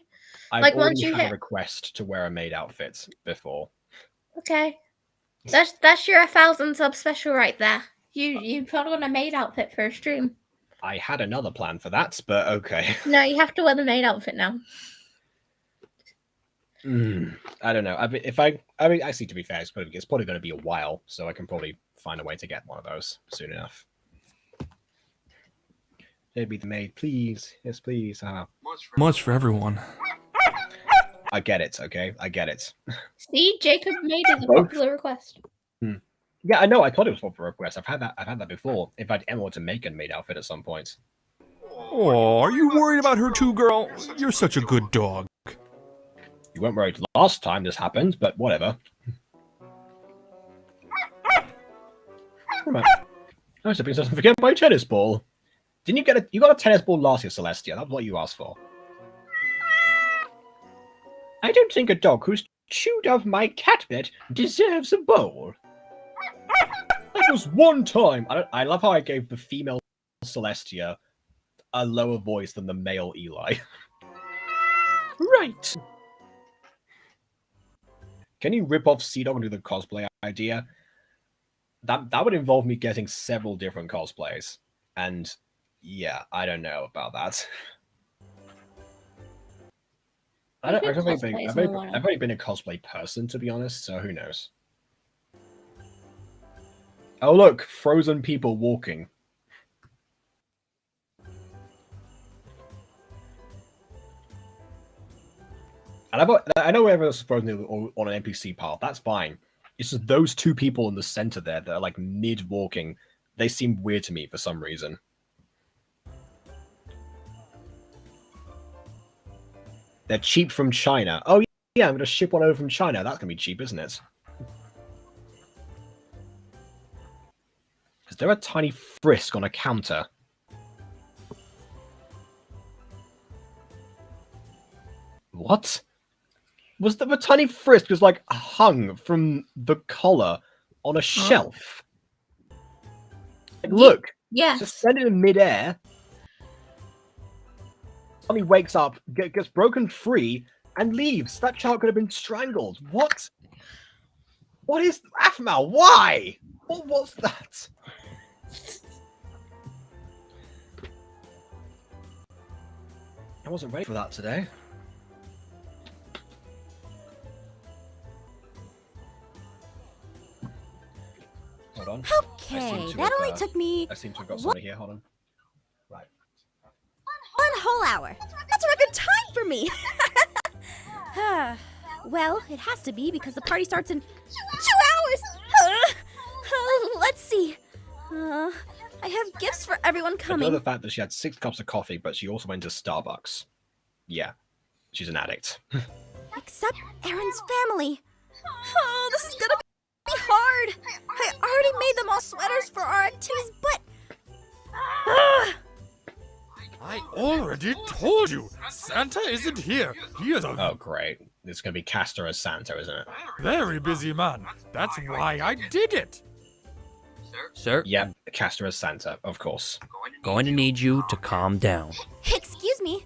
I've Like, already once you had a hit- request to wear a maid outfit before. Okay, that's your 1,000 sub special right there. You put on a maid outfit for a stream. I had another plan for that, but okay. No, you have to wear the maid outfit now. I don't know. Actually, to be fair, it's probably going to be a while, so I can probably find a way to get one of those soon enough. Be the maid, please. Yes, please. Much for everyone. I get it. Okay, I get it. See, Jacob made it a Both. popular request. Yeah, I know. I thought it was for a request. I've had that before. In fact, Emma wanted to make a maid outfit at some point. Oh, are you worried about her too, girl? You're such a good dog. You weren't worried last time this happened, but whatever. I should doesn't forget my tennis ball. Didn't you got a tennis ball last year, Celestia? That's what you asked for. I don't think a dog who's chewed off my cat bed deserves a bowl. That was one time. I love how I gave the female Celestia a lower voice than the male Eli. Right. Can you rip off Sea Dog and do the cosplay idea? That would involve me getting several different cosplays. And yeah, I don't know about that. I've only been a cosplay person, to be honest, so who knows? Oh look, frozen people walking. And I know everyone's frozen on an NPC path, that's fine. It's just those two people in the center there that are like mid-walking. They seem weird to me for some reason. They're cheap from China. Oh yeah, I'm going to ship one over from China. That's going to be cheap, isn't it? Is there a tiny frisk on a counter? What? Was there a tiny frisk was like hung from the collar on a shelf? Like, look, Yes. suspended in midair. Suddenly wakes up, gets broken free, and leaves. That child could have been strangled. What? What is Afmal? Why? What was that? I wasn't ready for that today. Hold on. Okay, that only took me I seem to have got somebody here. Hold on. Right. 1 whole hour. That's a record time for me. Well, it has to be because the party starts in 2 hours. Let's see. I have gifts for everyone I know coming. the fact that she had 6 cups of coffee, but she also went to Starbucks. Yeah, she's an addict. Except Aaron's family. Oh, this is gonna be hard. I already made them all sweaters for our activities, but... I already told you, Santa isn't here. He is a Oh, great. It's going to be Castor as Santa, isn't it? very busy man. That's why I did it. Sir, Yep, Castor as Santa, of course. going to need you to calm down. Excuse me.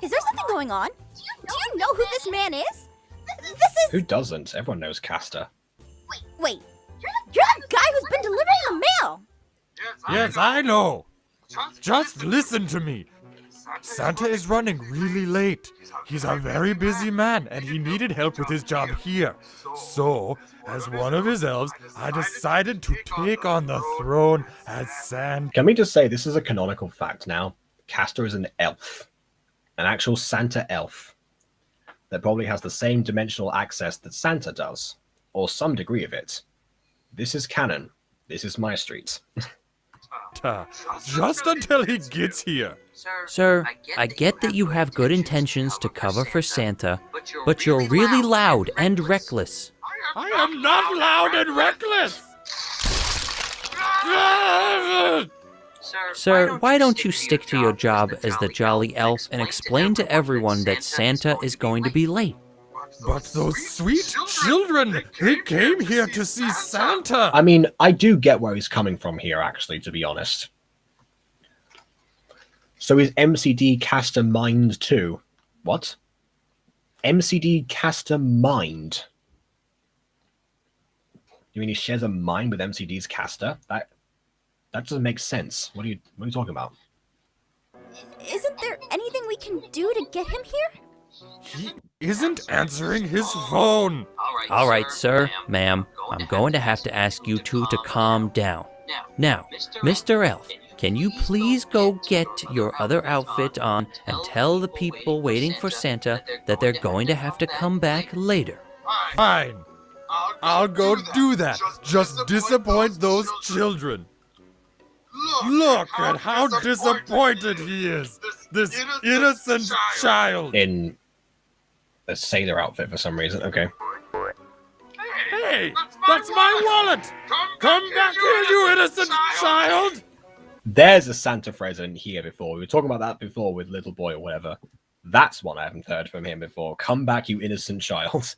Is there something going on? Do you know who this man is? This is... Who doesn't? Everyone knows Castor. Wait. You're the guy who's been delivering the mail. Yes, I know. Just listen to me. Santa is running really late. He's a very busy man, and he needed help with his job here. So, as one of his elves, I decided to take on the throne as Santa. Can we just say this is a canonical fact now? Castor is an elf. An actual Santa elf. That probably has the same dimensional access that Santa does. Or some degree of it. This is canon. This is MyStreet. Just until he gets here. Sir, I get that you have good intentions to cover for Santa, but you're really loud and reckless. I am not loud and reckless! Sir, why don't you stick to your job as the jolly elf and explain to everyone that Santa is going to be late? But those sweet children, they came here to see Santa! I mean, I do get where he's coming from here, actually, to be honest. So is MCD Caster Mind too? What? MCD Caster Mind? You mean he shares a mind with MCD's Caster? That doesn't make sense. What are you talking about? Isn't there anything we can do to get him here? He isn't answering his phone. All right, sir, ma'am, I'm going to have to ask you two to calm down. Now, Mr. Elf, can you please go get your other outfit on and tell the people waiting for Santa that they're going to have to come back later? Fine. I'll go do that. Just disappoint those children. Look at how disappointed he is. This innocent child. In a sailor outfit for some reason. Okay. Hey, that's my wallet. Come back here, you innocent child. There's a Santa phrase I didn't hear before. We were talking about that before with Little Boy or whatever. That's one I haven't heard from him before. Come back, you innocent child.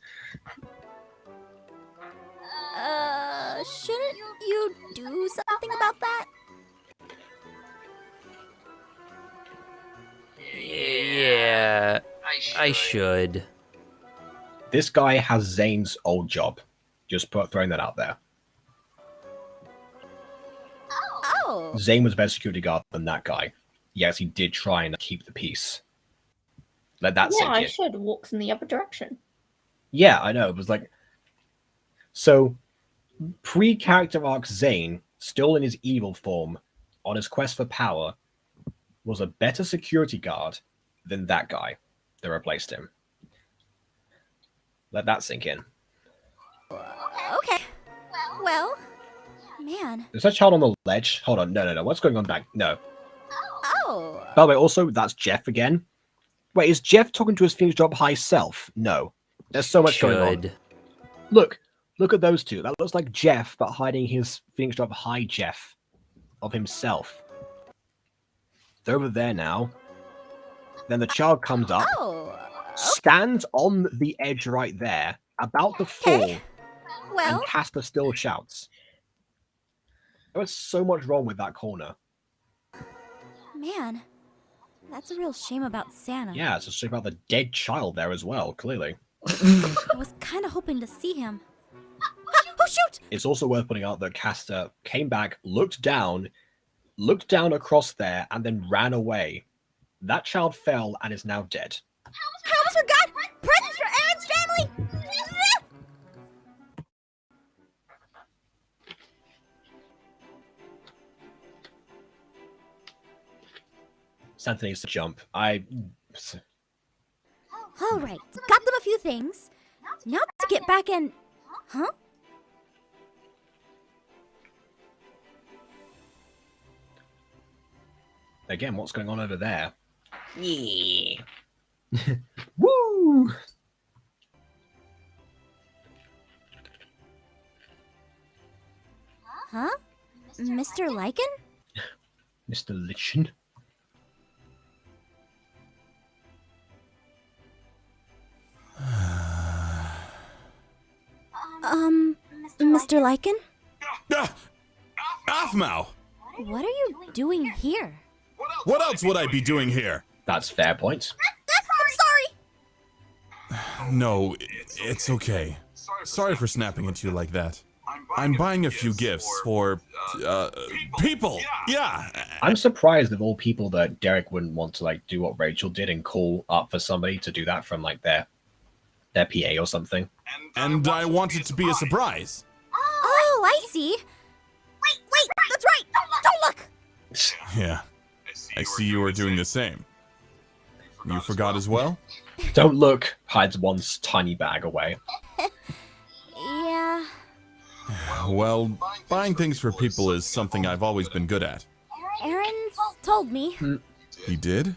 Shouldn't you do something about that? Yeah, I should. This guy has Zane's old job. Just throwing that out there. Oh. Zane was a better security guard than that guy. Yes, he did try and keep the peace. Let that Yeah, sink I in. should walks in the other direction. Yeah, I know. It was like... So, pre-character arc Zane, still in his evil form, on his quest for power, was a better security guard than that guy that replaced him. Let that sink in. Okay. Well, man. Is that child on the ledge? Hold on. No. What's going on back? No. Oh. By the way, also, that's Jeff again. Wait, is Jeff talking to his Phoenix Drop High self? No. There's so much going on. Look at those two. That looks like Jeff, but hiding his Phoenix Drop High Jeff of himself. They're over there now. Then the child comes up, stands on the edge right there, about to fall, Well, and Casper still shouts. There was so much wrong with that corner. man. That's a real shame about Santa. Yeah, it's a shame about the dead child there as well, clearly. I was kind of hoping to see him. Oh, shoot! It's also worth pointing out that Castor came back, looked down across there, and then ran away. That child fell and is now dead. I almost forgot! Presents for Aaron's family! Santa needs to jump. Alright, got them a few things. Now to get back and... Huh? Again, what's going on over there? Yeah. Woo! Huh? Mr. Lycan? Mr. Lichen? Mr. Lycan? Aphmau! What are you doing here? What else would I be doing here? That's fair point. I'm sorry! No, it's okay. Sorry for snapping at you like that. I'm buying a few gifts for, people. Yeah. I'm surprised of all people that Derek wouldn't want to like do what Rachel did and call up for somebody to do that from like their PA or something. And I want it to be a surprise. Oh, I see. Wait, that's right. Don't look. Yeah. I see you are doing the same. You forgot as well? Don't look, hides one's tiny bag away. Yeah. Well, buying things for people is something I've always been good at. Aaron's told me. He did?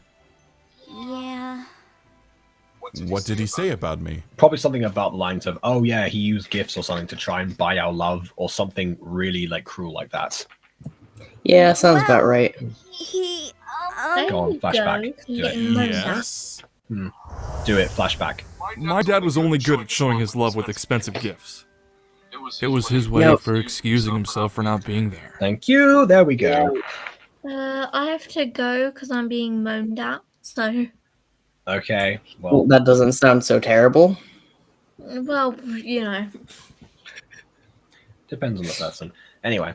Yeah. What did he say about me? Probably something about the lines of, oh yeah, he used gifts or something to try and buy our love, or something really like cruel like that. Yeah, sounds about right. He. Go on, flashback. Do it. Yes? Do it, flashback. My dad was only good at showing his love with expensive gifts. It was his way Yep. for excusing himself for not being there. Thank you, there we go. I have to go because I'm being moaned at. So, Okay, Well, well, that doesn't sound so terrible. well, you know. depends on the person. Anyway,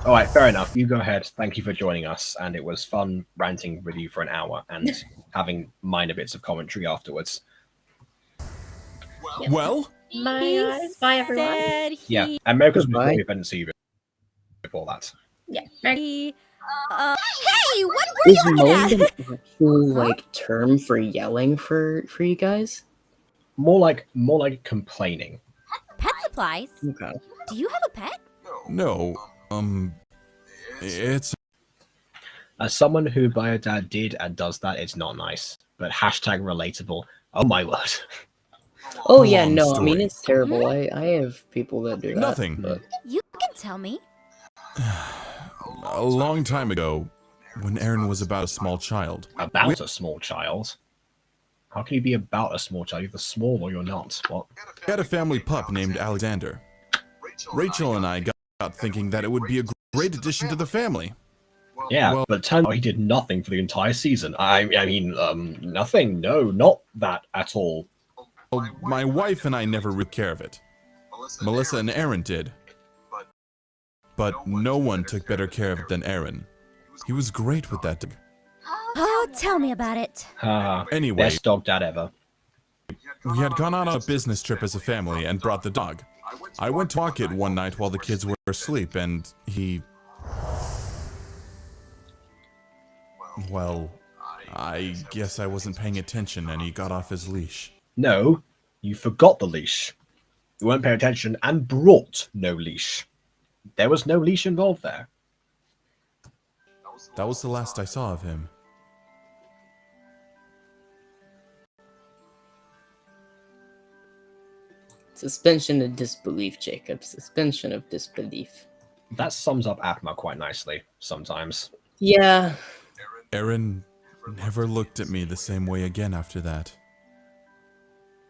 alright, fair enough. You go ahead. Thank you for joining us, and it was fun ranting with you for an hour and having minor bits of commentary afterwards. Well? Bye, bye everyone. Said Yeah, and America's before Goodbye. we didn't see you before that. Yeah. Hey, what were Is you looking moaned at? an actual like term for yelling for you guys? More like complaining. Pet supplies? Okay. Do you have a pet? No. It's... As someone who by a dad did and does that, it's not nice. But hashtag relatable. Oh my word. Oh yeah, Long no, I mean story. it's terrible. I have people that do that. Nothing. But You can tell me. A long time ago, when Aaron was about a small child. About a small child? How can you be about a small child? You're either small or you're not. What? We had a family pup named Alexander. Rachel and I got thinking that it would be a great addition to the family. Yeah, Well- but it turned out he did nothing for the entire season. I mean, nothing. No, not that at all. Well, my wife and I never took care of it. Melissa and Aaron did. But no one took better care of it than Aaron. He was great with that dog. Oh, tell me about it. Anyway, Best dog dad ever. we had gone out on a business trip as a family and brought the dog. I went to walk it one night while the kids were asleep, and he... Well, I guess I wasn't paying attention and he got off his leash. No, you forgot the leash. You weren't paying attention and brought no leash. There was no leash involved there. That was the last I saw of him. suspension of disbelief, Jacob. Suspension of disbelief. That sums up Atma quite nicely sometimes. Yeah. Aaron never looked at me the same way again after that.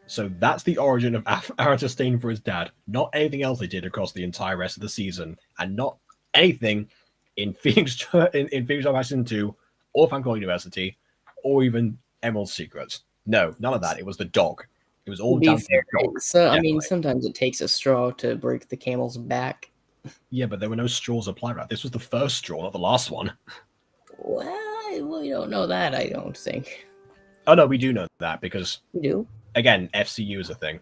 So that's the origin of Aaron's disdain for his dad. Not anything else they did across the entire rest of the season, and not anything in Phoenix in Phoenix Dark Season 2, or Fancore University, or even Emerald's Secrets. No, none of that. It was the dog. It was all To be down to fair, the dog. so I mean, Definitely. sometimes it takes a straw to break the camel's back. Yeah, but there were no straws applied. Right? This was the first straw, not the last one. Well, we don't know that, I don't think. Oh no, we do know that because We do? again, FCU is a thing.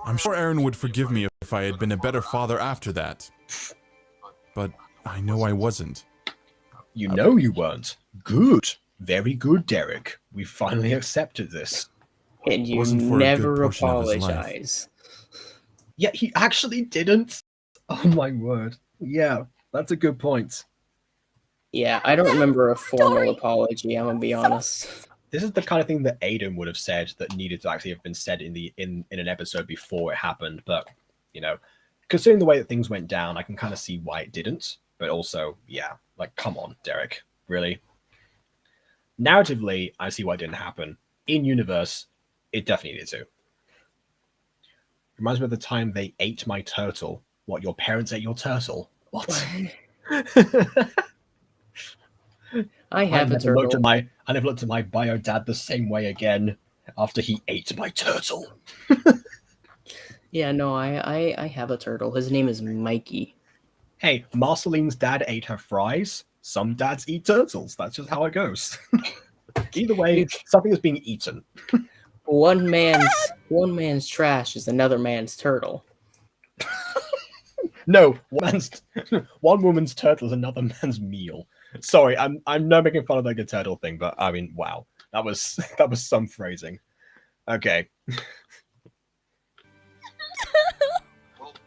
I'm sure Aaron would forgive me if I had been a better father after that. But I know I wasn't. You know you weren't. Good. Very good, Derek. We finally accepted this. And you Wasn't for a good never portion of his life. apologize. Yeah, he actually didn't. Oh my word. Yeah, that's a good point. Yeah, I don't remember a formal Story. apology, I'm gonna be honest. This is the kind of thing that Aiden would have said that needed to actually have been said in an episode before it happened. But, you know, considering the way that things went down, I can kind of see why it didn't. But also, yeah, like, come on, Derek. Really? Narratively, I see why it didn't happen. In universe, it definitely needed to. Reminds me of the time they ate my turtle. What, your parents ate your turtle? What? I have a never looked turtle. at I never looked at my bio dad the same way again after he ate my turtle. Yeah, no, I have a turtle. His name is Mikey. Hey, Marceline's dad ate her fries. Some dads eat turtles. That's just how it goes. Either way, something is being eaten. One man's trash is another man's turtle. No, one woman's turtle is another man's meal. Sorry, I'm not making fun of like the turtle thing, but I mean, wow, that was some phrasing. Okay.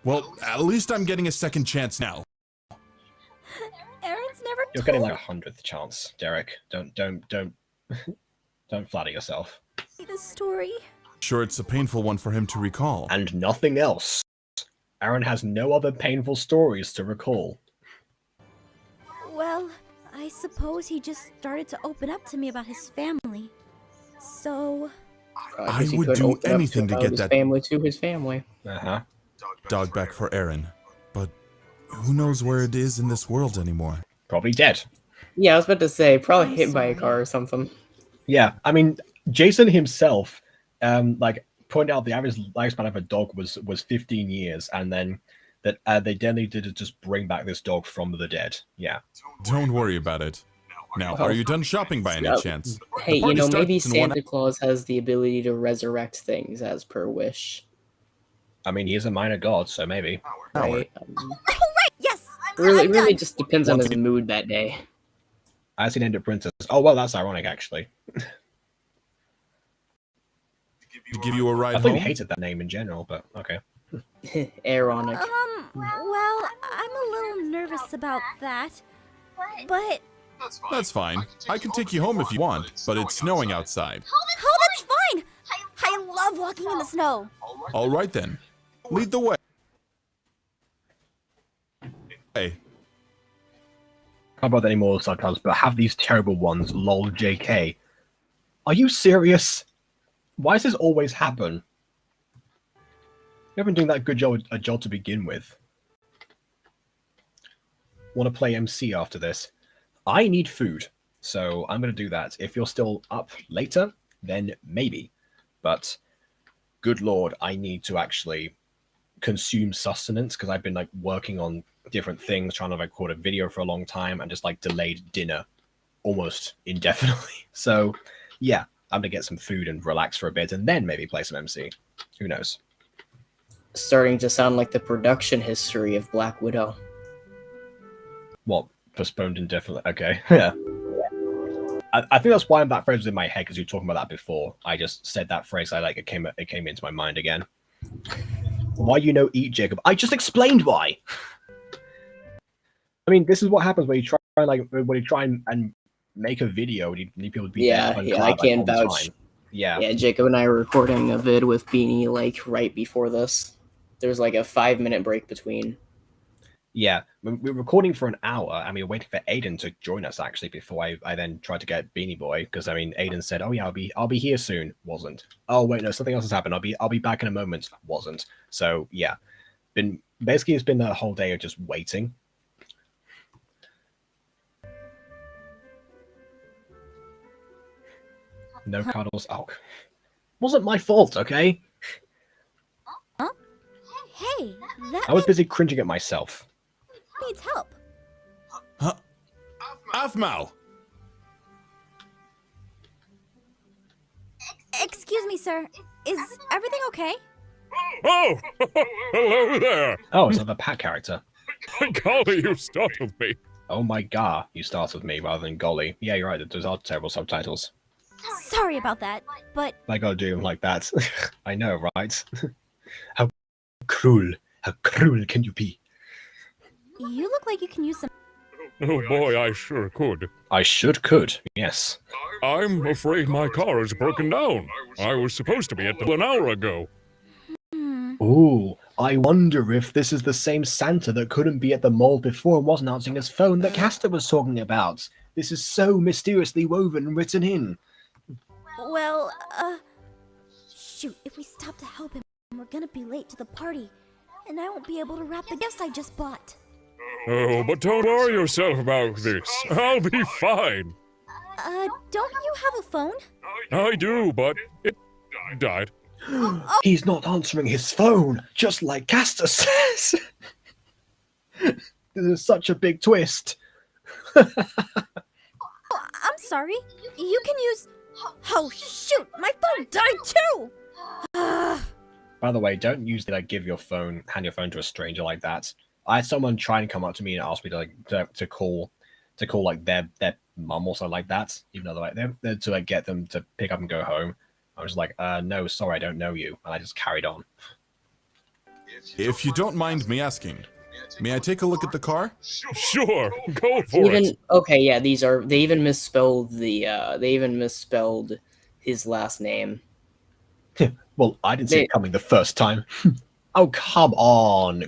Well, at least I'm getting a second chance now. Aaron's never You're getting like 100th chance, Derek. Don't don't flatter yourself. me this story. Sure, it's a painful one for him to recall. And nothing else. Aaron has no other painful stories to recall. Well, I suppose he just started to open up to me about his family. So, I guess he would could do open up anything to about get his that family to his family. Uh-huh. dog back for Aaron. But who knows where it is in this world anymore? Probably dead. Yeah, I was about to say, probably I'm hit by a sorry. car or something. Yeah, I mean, Jason himself, like pointed out the average lifespan of a dog was 15 years, and then that they then needed to just bring back this dog from the dead. Yeah. Don't worry about it. Now, are you done shopping by any Yep. chance? Hey, you party know, maybe starts in 1 Santa Claus has the ability to resurrect things as per wish, I mean, he is a minor god, so maybe. hour. right? yes, Really, I'm really done. just depends on Once his mood that day. I seen End of Princess. Oh well, that's ironic actually. To give you a ride I thought you home? hated that name in general, but okay. Ironic. Well, I'm a little nervous about that. But, That's fine. I can take you home if you want, but it's snowing outside. oh, that's fine! I love walking in the snow. All right then. Lead the way. Hey, Can't bother any more subtitles, but have these terrible ones. Lol, JK. Are you serious? Why does this always happen? You haven't doing that good a job to begin with. Want to play MC after this? I need food, so I'm going to do that. If you're still up later, then maybe. But good lord, I need to actually consume sustenance because I've been like working on different things, trying to record a video for a long time, and just like delayed dinner almost indefinitely. So yeah, I'm gonna get some food and relax for a bit, and then maybe play some MC. Who knows? Starting to sound like the production history of Black Widow. What, postponed indefinitely? Okay, yeah. I think that's why that phrase was in my head, because you were talking about that before. I just said that phrase. It came into my mind again. Why eat, Jacob? I just explained why. I mean, this is what happens when you try and make a video. You need people to be there and Yeah, collab, I can't all the vouch. time. Yeah. Yeah, Jacob and I were recording a vid with Beanie like right before this. There's like a 5-minute break between. Yeah, we're recording for an hour, and we were waiting for Aiden to join us actually before I then tried to get Beanie Boy, because I mean Aiden said, "Oh yeah, I'll be here soon." Wasn't. Oh wait, no, something else has happened. I'll be back in a moment. Wasn't. So yeah, it's been the whole day of just waiting. No cuddles. Oh, wasn't my fault. Okay, Hey, that I was busy cringing at myself. needs help. huh? Afmal! Excuse me, sir. Is everything okay? Oh, hello there. Oh, it's another Pat character. Golly, you startled me. Oh my god, you started with me rather than golly. Yeah, you're right. Those are terrible subtitles. Sorry about that, but I gotta do them like that. I know, right? How cruel can you be? you look like you can use some. Oh boy, I sure could. I could, yes. I'm afraid my car is broken down. I was supposed to be at the an hour ago. Ooh, I wonder if this is the same Santa that couldn't be at the mall before and wasn't answering his phone that Castor was talking about. This is so mysteriously woven and written in. Well, shoot, if we stop to help him, we're gonna be late to the party, and I won't be able to wrap the gifts I just bought. Oh, but don't worry yourself about this. I'll be fine. Don't you have a phone? I do, but it died. He's not answering his phone, just like Castor says. This is such a big twist. I'm sorry. You can use... Oh, shoot! My phone died too! By the way, don't usually hand your phone to a stranger like that. I had someone try and come up to me and ask me to call like their mum or something like that, even though they're to like get them to pick up and go home. I was like, no, sorry, I don't know you, and I just carried on. If you don't mind me asking, may I take a look at the car? Sure, go for it. Okay, yeah, they even misspelled his last name. Well, I didn't see it coming the first time. Oh, come on.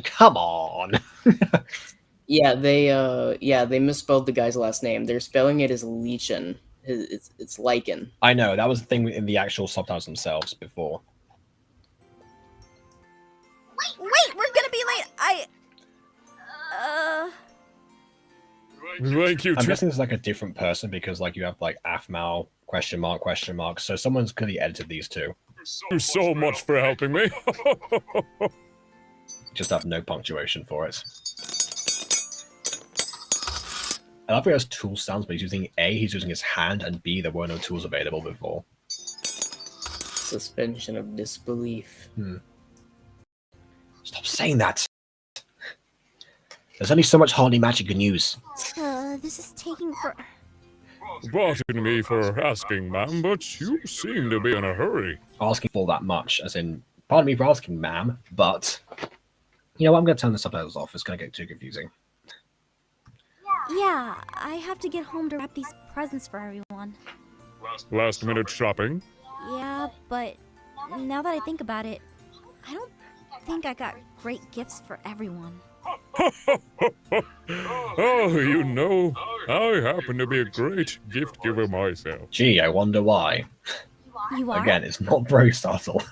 Yeah, they misspelled the guy's last name. They're spelling it as Lichen. It's Lichen. I know, that was the thing in the actual subtitles themselves before. Wait, we're gonna be late. Thank you. I'm guessing it's like a different person because like you have like Afmal, question mark. So someone's clearly edited these two. Thank you so much for helping me. Just have no punctuation for it. I love how he has tool sounds, but he's using A, he's using his hand, and B, there were no tools available before. Suspension of disbelief. Stop saying that! There's only so much holy magic you can use. This is taking for... Pardon me for asking, ma'am, but you seem to be in a hurry. Asking for that much, as in, pardon me for asking, ma'am, but... You know what, I'm going to turn the subtitles off, it's going to get too confusing. Yeah, I have to get home to wrap these presents for everyone. Last minute shopping? Yeah, but now that I think about it, I don't think I got great gifts for everyone. Oh, you know, I happen to be a great gift giver myself. Gee, I wonder why. You are? Again, it's not very subtle.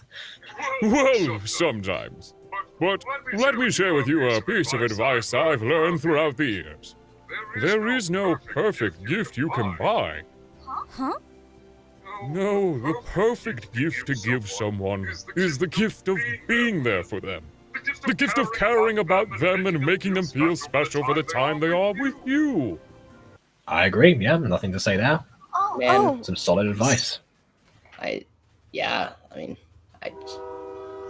Well, sometimes. But let me share with you a piece of advice I've learned throughout the years. There is no perfect gift you can buy. Huh? No, the perfect gift to give someone is the gift of being there for them. The gift of caring about them and making them feel special for the time they are with you. I agree, yeah, nothing to say there. Man, Some solid advice. It's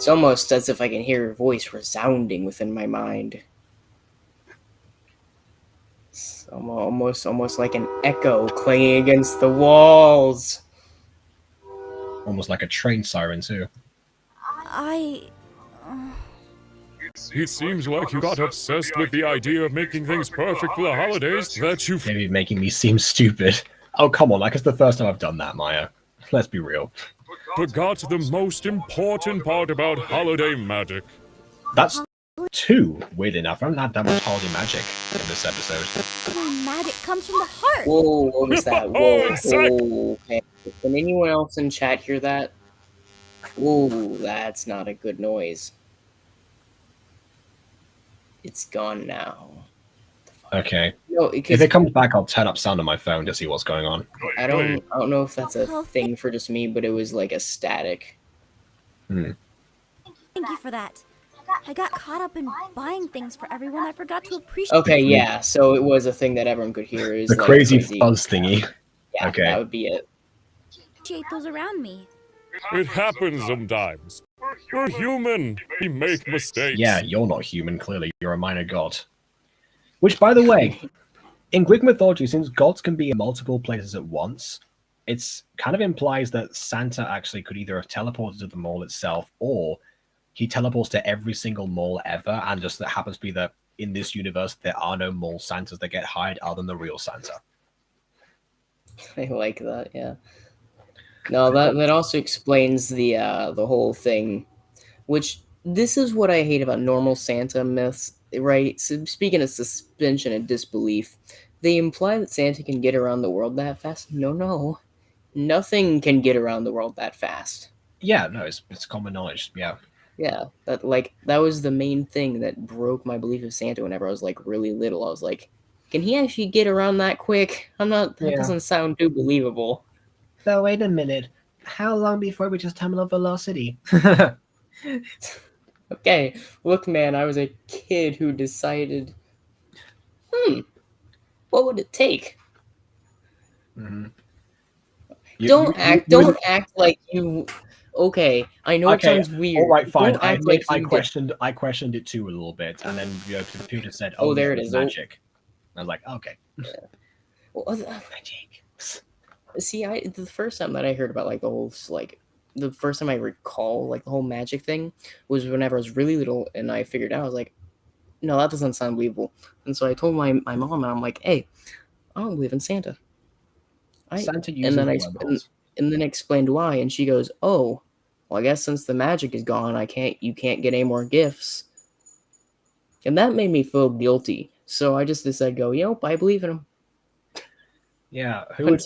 almost as if I can hear your voice resounding within my mind. It's almost like an echo clanging against the walls. Almost like a train siren, too. It seems like you got obsessed with the idea of making things perfect for the holidays that you... Maybe making me seem stupid. Oh, come on, like it's the first time I've done that, Maya. Let's be real. forgot the most important part about holiday magic. That's two, weird enough. I haven't had that much holiday magic in this episode. Magic comes from the heart. Whoa, what was that? Whoa, okay. Can anyone else in chat hear that? Whoa, that's not a good noise. It's gone now. Okay. No, if it comes back, I'll turn up sound on my phone to see what's going on. I don't know if that's a thing for just me, but it was like a static. Thank you for that. I got caught up in buying things for everyone. I forgot to appreciate. Okay, yeah. So it was a thing that everyone could hear. Is the like crazy fuzz thingy. Yeah, okay. That would be it. Appreciate those around me. It happens sometimes. We're human. We make mistakes. Yeah, you're not human, clearly. You're a minor god. Which, by the way, in Greek mythology, since gods can be in multiple places at once, it kind of implies that Santa actually could either have teleported to the mall itself, or he teleports to every single mall ever, and just that happens to be that in this universe there are no mall Santas that get hired other than the real Santa. I like that, yeah. No, that also explains the whole thing, which this is what I hate about normal Santa myths, right? So speaking of suspension of disbelief, they imply that Santa can get around the world that fast. No. Nothing can get around the world that fast. Yeah, no, it's common knowledge, yeah. Yeah, that was the main thing that broke my belief of Santa whenever I was like really little. I was like, can he actually get around that quick? That doesn't sound too believable. So wait a minute. How long before we just terminal velocity? Okay, look, man, I was a kid who decided, what would it take? Mm-hmm. Don't was act like you. Okay, I know it okay. sounds weird. All right, fine. Don't act like you did. I questioned it too a little bit, and then the computer said, Oh, "Oh, yeah, there it it was is. magic." I was like, "Okay, Well, magic." see, the first time that I heard about like the whole like the first time I recall like the whole magic thing was whenever I was really little, and I figured out I was like, no, that doesn't sound believable. And so I told my mom, and I'm like, hey, I don't believe in Santa. Santa And uses then wormholes. and then I explained why, and she goes, oh, well, I guess since the magic is gone, you can't get any more gifts. And that made me feel guilty. So I just decided, go, yep, I believe in him. Yeah, who would?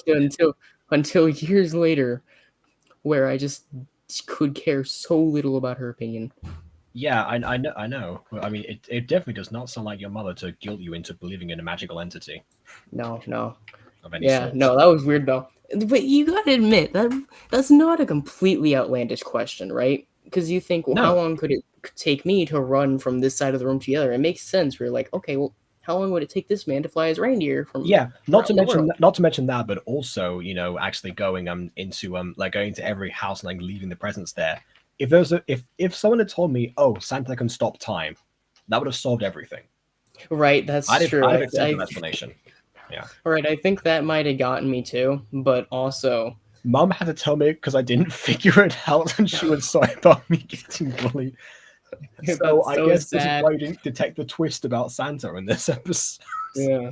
Until years later, where I just could care so little about her opinion. Yeah, I know. I know. I mean, it definitely does not sound like your mother to guilt you into believing in a magical entity No. of any Yeah, sort. no, that was weird though. But you gotta admit that's not a completely outlandish question, right? Because you think, well, how No. long could it take me to run from this side of the room to the other? It makes sense. We're like, okay, well, how long would it take this man to fly his reindeer from Yeah, not to around the mention world? not to mention that, but also actually going into like going to every house and like leaving the presents there. If someone had told me, oh, Santa can stop time, that would have solved everything. Right, that's true. I'd have accepted that explanation. Yeah. Right, I think that might have gotten me too, but also, Mum had to tell me because I didn't figure it out, and she was sorry about me getting bullied. So that's I so guess this is sad. why you didn't detect the twist about Santa in this episode. Yeah.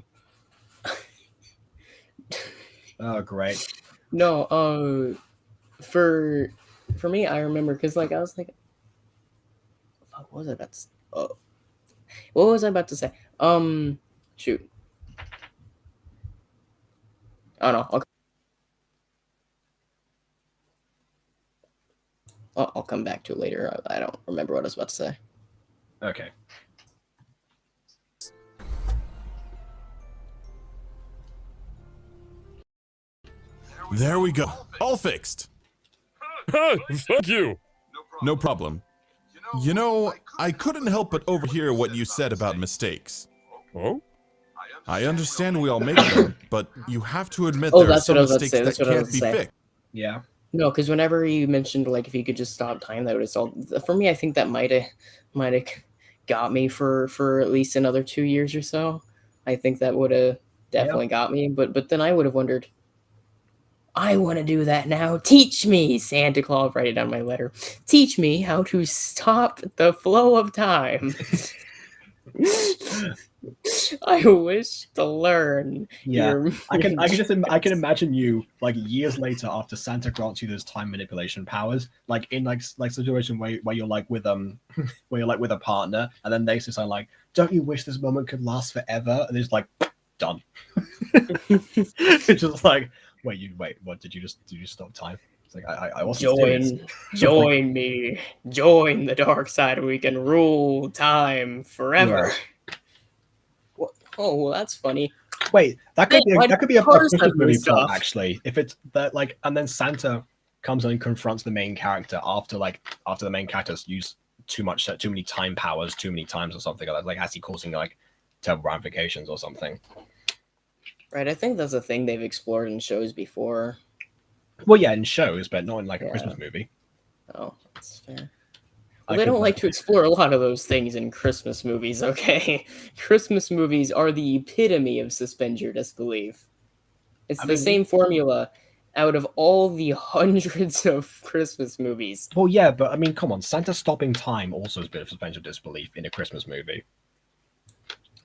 Oh, great. No, for me, I remember because like I was like, fuck, what was I about to? What was I about to say? Shoot. Oh no, I'll come back to it later. I don't remember what I was about to say. Okay. There we go. All fixed. Thank you. No problem. You know, I couldn't help but overhear what you said about mistakes. Oh? I understand we all make them, but you have to admit Oh, there are that's what some I was about to mistakes say. That's that what I can't was be about to say. fixed. Yeah. No, because whenever you mentioned like if you could just stop time, that would have solved. For me, I think that might have got me for at least another 2 years or so. I think that would have definitely got me. But then I would have wondered, I want to do that now. Teach me, Santa Claus. Write it down in my letter. Teach me how to stop the flow of time. I wish to learn. Yeah, I can imagine you like years later after Santa grants you those time manipulation powers, like in like situation where you're like with where you're like with a partner, and then they say something like, "Don't you wish this moment could last forever?" And it's like, done. It's just like, wait, what did you stop time? It's like I wasn't serious. Join me, join the dark side. We can rule time forever. Yeah. Oh, well, that's funny. Wait, that could be a Christmas movie plot stuff. actually. If it's that like, and then Santa comes and confronts the main character after the main character's used too many time powers too many times or something like that, like actually causing like terrible ramifications or something. Right, I think that's a thing they've explored in shows before. Well, yeah, in shows, but not in like a Christmas movie. Oh, that's fair. Well, they don't like to explore a lot of those things in Christmas movies, okay? Christmas movies are the epitome of suspend your disbelief. It's the same formula out of all the hundreds of Christmas movies. Well, yeah, but I mean, come on, Santa stopping time also is a bit of suspension of disbelief in a Christmas movie.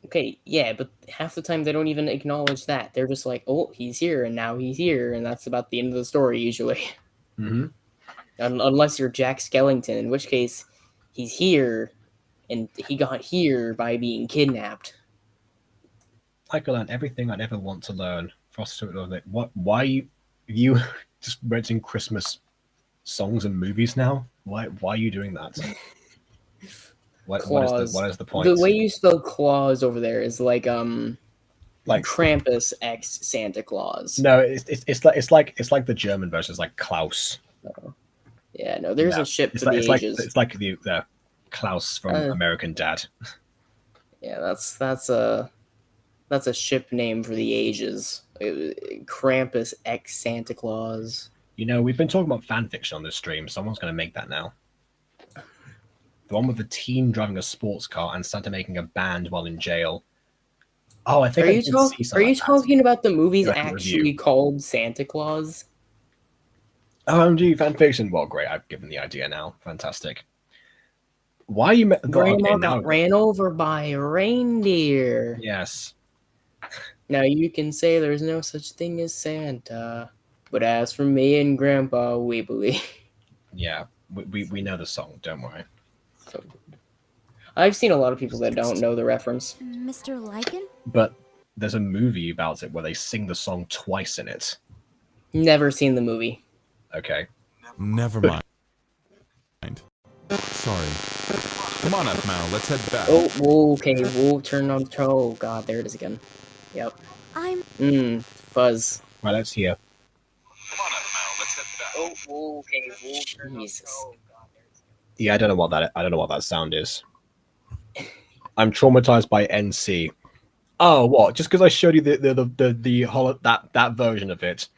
Okay, yeah, but half the time they don't even acknowledge that. They're just like, oh, he's here, and now he's here, and that's about the end of the story, usually. Mm-hmm. Unless you're Jack Skellington, in which case he's here, and he got here by being kidnapped. I could learn everything I'd ever want to learn. What? Why you just renting Christmas songs and movies now? Why are you doing that? What is the point? The way you spell claws over there is like Krampus x Santa Claus. No, it's like the German version is like Klaus. Yeah, no, there's No, a ship it's for like the it's like ages. it's like the Klaus from American Dad. Yeah, that's a ship name for the ages. Krampus X Santa Claus. You know, we've been talking about fan fiction on this stream. Someone's going to make that now. The one with the teen driving a sports car and Santa making a band while in jail. Oh, I think I did see Are something you like that. talking about the movies Like a actually review. called Santa Claus? OMG, fan fiction. Well, great. I've given the idea now. Fantastic. Why are you... Grandma got ran over by a reindeer. Yes. Now you can say there's no such thing as Santa, but as for me and Grandpa, we believe. Yeah, we know the song. Don't worry. So, I've seen a lot of people that don't know the reference. Mr. Lycan? But there's a movie about it where they sing the song twice in it. Never seen the movie. Okay. Never mind. Sorry. Come on, F-Mal, let's head back. Oh, okay, we'll turn on. Oh, God, there it is again. Yep. Fuzz. Right, let's hear. Come on, F-Mal, let's head back. Oh, okay, we'll turn on. Jesus. Yeah, I don't know what that sound is. I'm traumatized by NC. Oh, what? Just because I showed you that version of it,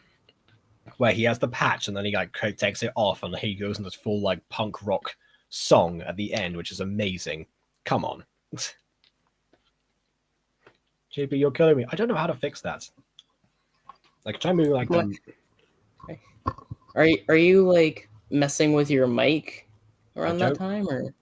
where he has the patch and then he like takes it off and he goes into this full like punk rock song at the end, which is amazing. Come on, JB, you're killing me. I don't know how to fix that. Like try moving like Are you like messing with your mic around that time, or?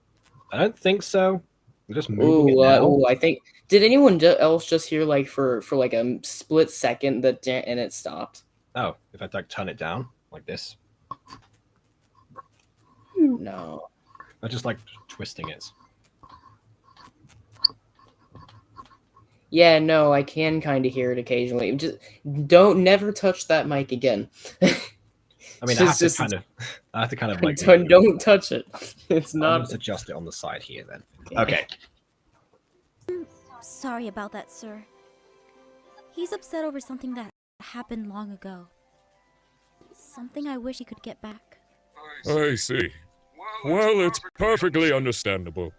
I don't think so. I'm just moving it now. I think. Did anyone else just hear like for like a split second that and it stopped? Oh, if I like turn it down like this. No. I just like twisting it. Yeah, no, I can kind of hear it occasionally. Just never touch that mic again. I mean, I have to kind of like. Don't touch it. It's I'll not. just adjust it on the side here then. Okay. Sorry about that, sir. He's upset over something that happened long ago. Something I wish he could get back. I see. Well, it's perfectly understandable.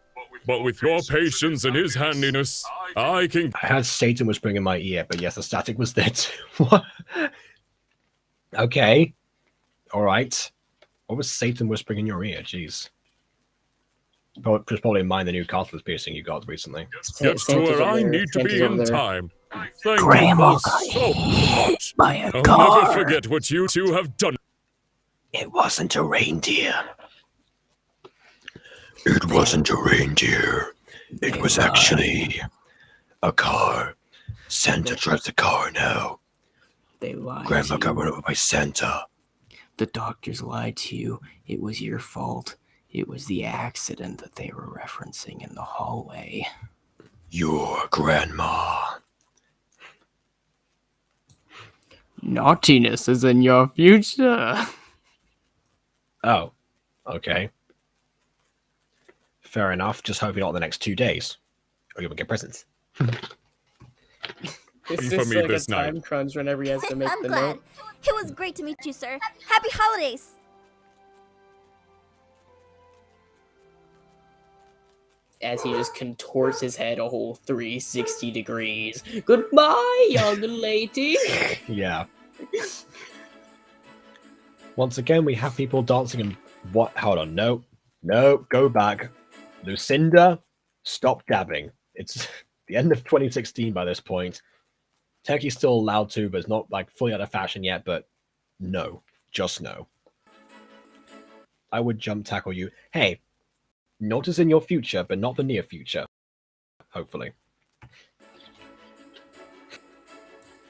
But with your patience and his handiness, I can... I had Satan whispering in my ear, but yes, the static was there too. What? Okay. Alright. What was Satan whispering in your ear? Jeez. Probably mine the new cartilage piercing you got recently. Gets to where I need to be in time. Thank Grandma you got so much. by a I'll car. never forget what you two have done. It wasn't a reindeer. It wasn't a reindeer. It was actually a car. Santa drives the car now. They lied. Grandma to got you. run over by Santa. The doctors lied to you. It was your fault. It was the accident that they were referencing in the hallway. Your grandma. Naughtiness is in your future. Oh. Okay. Fair enough. Just hope you're not the next 2 days. Or you'll get presents. It's For just me like a this night. time crunch whenever he has to make I'm the glad. note. It was great to meet you, sir. Happy holidays! As he just contorts his head a whole 360 degrees. Goodbye, young lady. Yeah. Once again, we have people dancing and what? Hold on. No. No. Go back. Lucinda, stop dabbing. It's the end of 2016 by this point. Technically still allowed to, but it's not like fully out of fashion yet, but no. Just no. I would jump tackle you. Hey, not as in your future, but not the near future. Hopefully.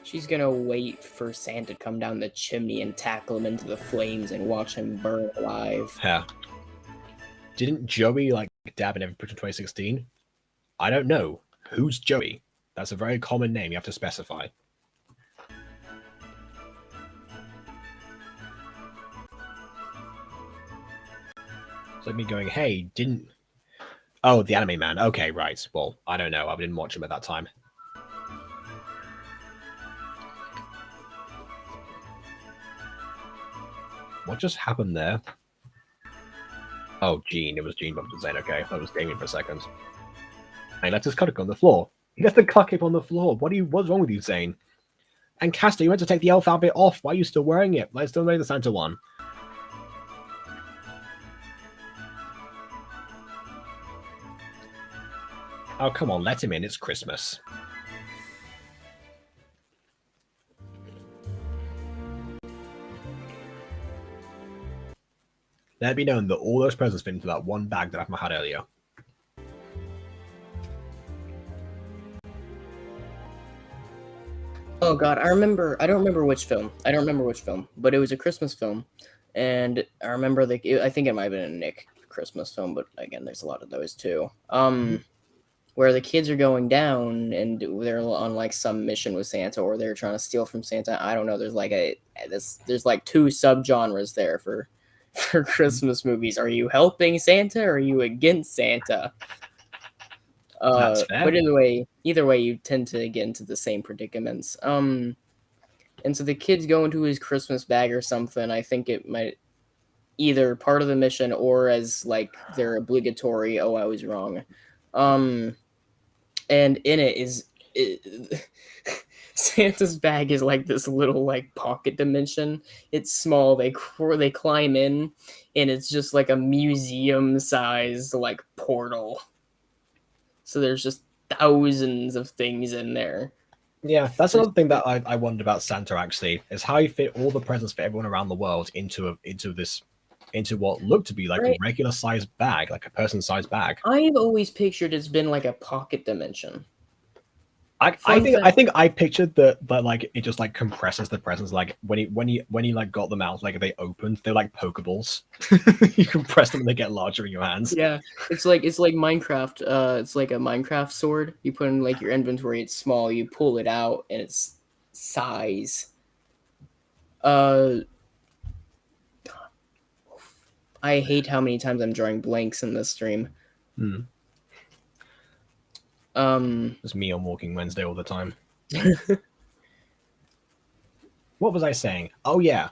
She's gonna wait for Santa to come down the chimney and tackle him into the flames and watch him burn alive. Yeah. Didn't Joey like dab in every picture in 2016? I don't know. Who's Joey? That's a very common name you have to specify. It's like me going, hey, didn't... Oh, the anime man. Okay, right. Well, I don't know. I didn't watch him at that time. What just happened there? Oh, Gene. It was Gene bumped into Zane. Okay, that was Damien for a second. And left his cutter on the floor. He left the cut cape on the floor. What's wrong with you, Zane? And Castor, you went to take the elf outfit off. Why are you still wearing it? Let's still make the Santa one. Oh, come on, let him in. It's Christmas. Let it be known that all those presents fit into that one bag that I had earlier. Oh god, I don't remember which film, but it was a Christmas film, and I remember I think it might have been a Nick Christmas film, but again, there's a lot of those too. Where the kids are going down and they're on like some mission with Santa, or they're trying to steal from Santa. I don't know. There's like there's like two subgenres there for Christmas movies. Are you helping Santa or are you against Santa? That's fair. But either way, you tend to get into the same predicaments. And so the kids go into his Christmas bag or something. I think it might either part of the mission or as like their obligatory. Oh, I was wrong. And in it is Santa's bag is like this little like pocket dimension. It's small. They climb in, and it's just like a museum-sized like portal. So there's just thousands of things in there. Yeah, that's another thing that I wondered about Santa actually, is how he fit all the presents for everyone around the world into what looked to be like a regular sized bag, like a person sized bag. I've always pictured it's been like a pocket dimension. I think I pictured that like it just like compresses the presents, like when he like got them out, like they opened, they're like Pokeballs. You compress them and they get larger in your hands. Yeah, it's like Minecraft. It's like a Minecraft sword. You put in like your inventory. It's small. You pull it out and it's size. I hate how many times I'm drawing blanks in this stream. It's me on Walking Wednesday all the time. What was I saying? Oh yeah,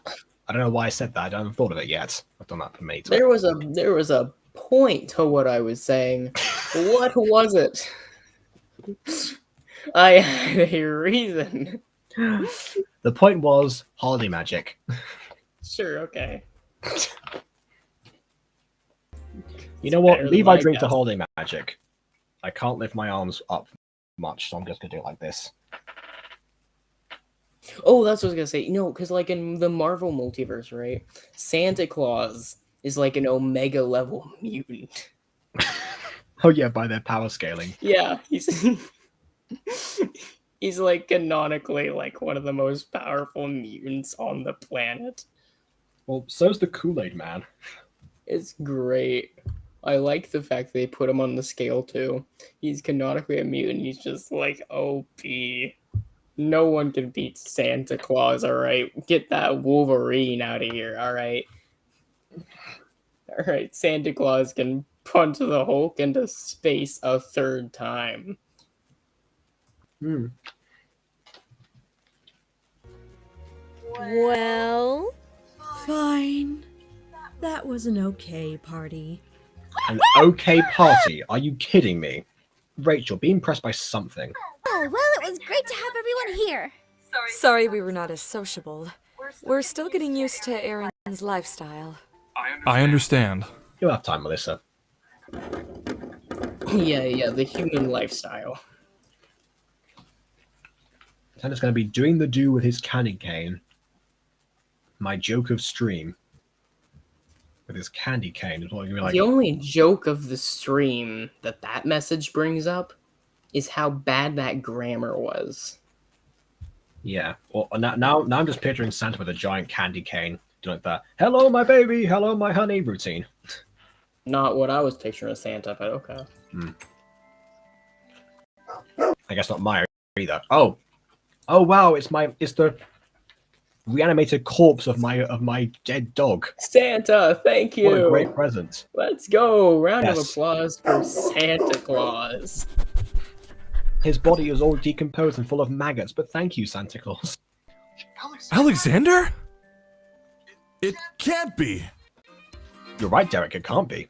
I don't know why I said that. I haven't thought of it yet. I've done that for me. There was a point to what I was saying. What was it? I had a reason. The point was holiday magic. Sure, okay. You know what? Levi drink to holiday magic. I can't lift my arms up much, so I'm just gonna do it like this. Oh, that's what I was gonna say. No, because like in the Marvel multiverse, right? Santa Claus is like an Omega level mutant. Oh yeah, by their power scaling. Yeah, he's like canonically like one of the most powerful mutants on the planet. Well, so's the Kool-Aid Man. It's great. I like the fact they put him on the scale too. He's canonically a mutant. He's just like OP. No one can beat Santa Claus, alright? Get that Wolverine out of here, alright? Alright, Santa Claus can punch the Hulk into space a third time. Well, fine. That was an okay party. An okay party? Are you kidding me? Rachel, be impressed by something. Oh, well, it was great to have everyone here. Sorry we were not as sociable. We're still getting used to Aaron's lifestyle. I understand. You'll have time, Melissa. Yeah, the human lifestyle. Santa's going to be doing the do with his candy cane. My joke of stream. With his candy cane is what you're like. The only joke of the stream that message brings up is how bad that grammar was. Yeah. Well, now I'm just picturing Santa with a giant candy cane doing like that. Hello, my baby. Hello, my honey. Routine. Not what I was picturing of Santa, but okay. I guess not Maya either. Oh wow! It's the reanimated corpse of my dead dog. Santa, thank you. What a great present. Let's go. Round of applause for Santa Claus. His body is all decomposed and full of maggots, but thank you, Santa Claus. Alexander? It can't be. You're right, Derek. It can't be.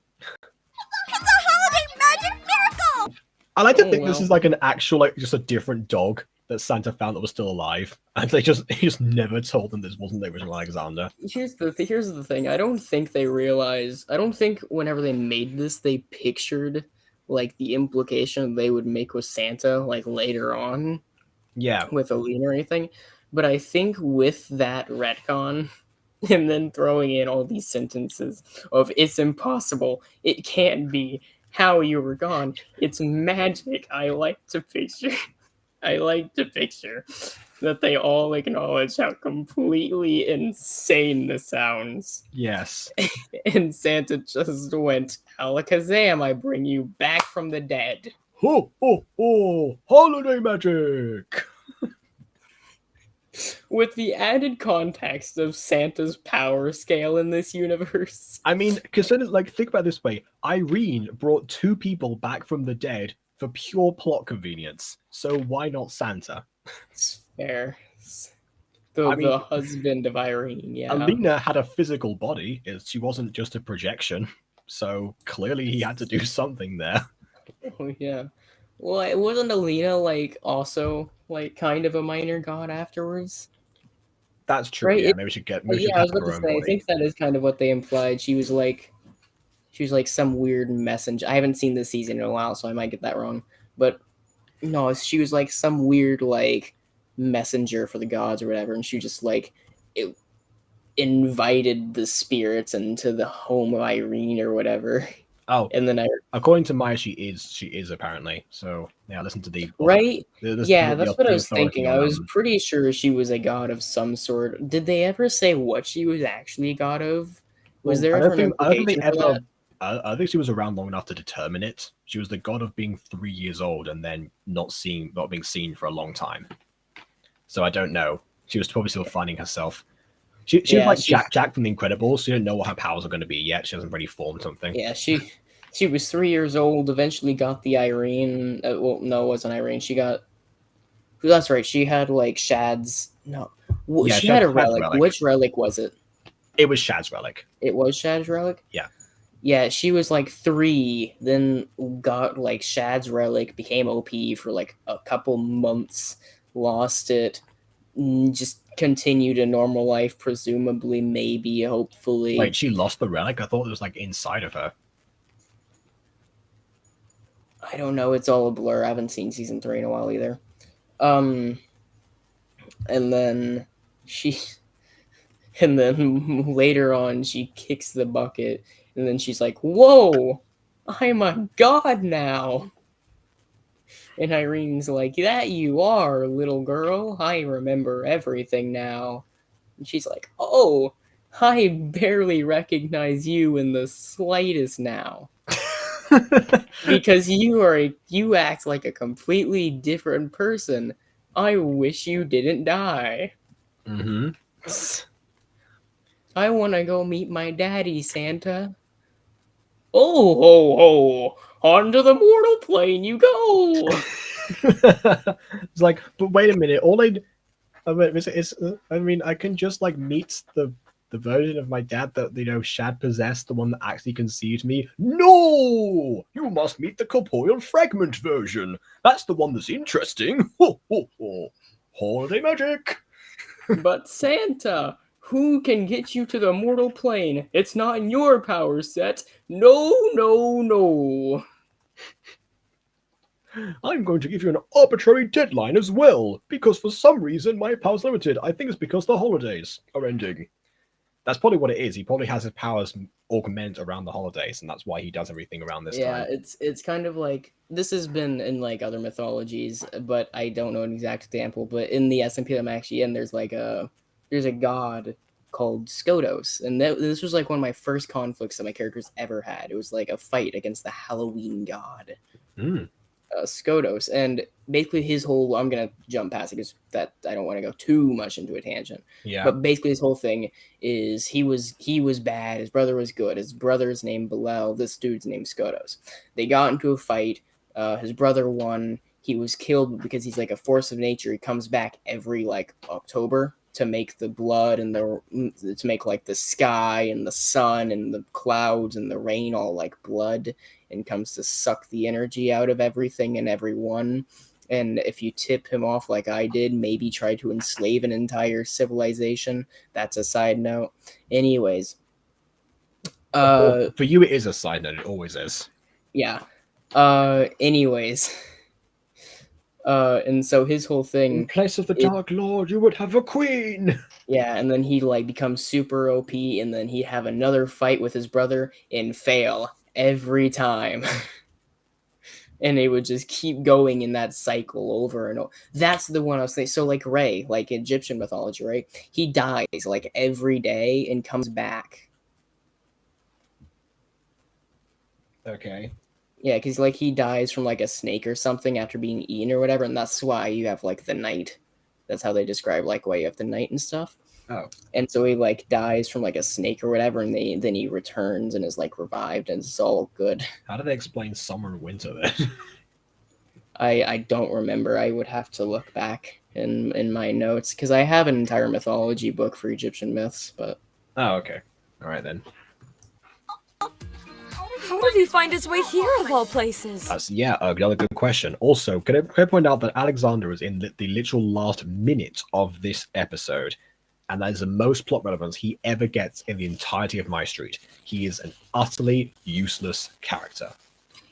It's a holiday magic miracle! I like to think this is like an actual, like, just a different dog that Santa found that was still alive, and he just never told them this wasn't the original Alexander. Here's the thing. I don't think they realize. I don't think whenever they made this, they pictured like the implication they would make with Santa like later on. Yeah. With Alina or anything, but I think with that retcon, and then throwing in all these sentences of "it's impossible," "it can't be," "how you were gone," "it's magic." I like to picture that they all acknowledge how completely insane this sounds. Yes. And Santa just went, "Alakazam, I bring you back from the dead." Ho, ho, ho! Holiday magic! With the added context of Santa's power scale in this universe. I mean, consider, like, think about it this way. Irene brought 2 people back from the dead for pure plot convenience. So why not Santa? It's fair. The husband of Irene, yeah. Alina had a physical body. She wasn't just a projection. So clearly he had to do something there. Oh, yeah. Well, it wasn't Alina, also, kind of a minor god afterwards? That's true, right? yeah. Maybe she get maybe I was her about to own say, body. I think that is kind of what they implied. She was like some weird messenger. I haven't seen this season in a while, so I might get that wrong. But no, she was like some weird messenger for the gods or whatever, and she just invited the spirits into the home of Irene or whatever. Oh, and then according to Maya, she is apparently. So yeah, listen to the right. Yeah, the that's what I was authority thinking. on I that was one. pretty sure she was a god of some sort. Did they ever say what she was actually a god of? Was there ever an I don't think they implication for ever. that? I think she was around long enough to determine it. She was the god of being 3 years old and then not being seen for a long time. So I don't know. She was probably still finding herself. She was like Jack from The Incredibles. She didn't know what her powers are going to be yet. She hasn't really formed something. Yeah, she was 3 years old. Eventually got the Irene. Well, no, it wasn't Irene. She got. That's right. She had Shad's. No, Yeah, she had a Shad's relic. relic. Which relic was it? It was Shad's relic. It was Shad's relic. Yeah. Yeah, she was 3, then got Shad's relic, became OP for a couple months, lost it, just continued a normal life, presumably, maybe, hopefully. Wait, she lost the relic? I thought it was inside of her. I don't know, it's all a blur. I haven't seen season 3 in a while either. And then later on, she kicks the bucket, and then she's like, "Whoa, I'm a god now." And Irene's like, "That you are, little girl. I remember everything now." And she's like, "Oh, I barely recognize you in the slightest now." Because you act like a completely different person. I wish you didn't die. Mm-hmm. I want to go meet my daddy, Santa. Oh, ho, ho! Onto the mortal plane you go! It's like, but wait a minute. I mean, I can just meet the version of my dad that Shad possessed, the one that actually conceived me. No, you must meet the corporeal fragment version. That's the one that's interesting. Ho, ho, ho. Holiday magic. But Santa, who can get you to the mortal plane? It's not in your power set. No, no, no. I'm going to give you an arbitrary deadline as well, because for some reason my power's limited. I think it's because the holidays are ending. That's probably what it is. He probably has his powers augment around the holidays, and that's why he does everything around this time. Yeah, it's kind of this has been in other mythologies, but I don't know an exact example. But in the SMP that I'm actually in, there's a god called Skodos, and this was one of my first conflicts that my characters ever had. It was a fight against the Halloween god. Skodos, and basically his whole, I'm gonna jump past it because that I don't want to go too much into a tangent. Yeah. But basically his whole thing is he was bad, his brother was good. His brother's named Bilal, this dude's named Skodos. They got into a fight. His brother won. He was killed because he's a force of nature. He comes back every October to make the blood and to make like the sky and the sun and the clouds and the rain all like blood, and comes to suck the energy out of everything and everyone. And if you tip him off like I did, maybe try to enslave an entire civilization. That's a side note. Anyways. For you, it is a side note. It always is. Yeah. Anyways. And so his whole thing. In place of the Dark Lord, you would have a queen. Yeah, and then he like becomes super OP, and then he'd have another fight with his brother and fail every time. And it would just keep going in that cycle over and over. That's the one I was thinking. So like Ray, like Egyptian mythology, right? He dies like every day and comes back. Okay. Yeah, because like he dies from like a snake or something after being eaten or whatever, and that's why you have like the night. That's how they describe like why you have the night and stuff. Oh. And so he like dies from like a snake or whatever, and then he returns and is like revived, and it's all good. How do they explain summer and winter then? I don't remember. I would have to look back in my notes because I have an entire mythology book for Egyptian myths, but oh, okay. All right then. How did he find his way here, of all places? Another good question. Also, can I point out that Alexander is in the literal last minute of this episode, and that is the most plot relevance he ever gets in the entirety of MyStreet. He is an utterly useless character.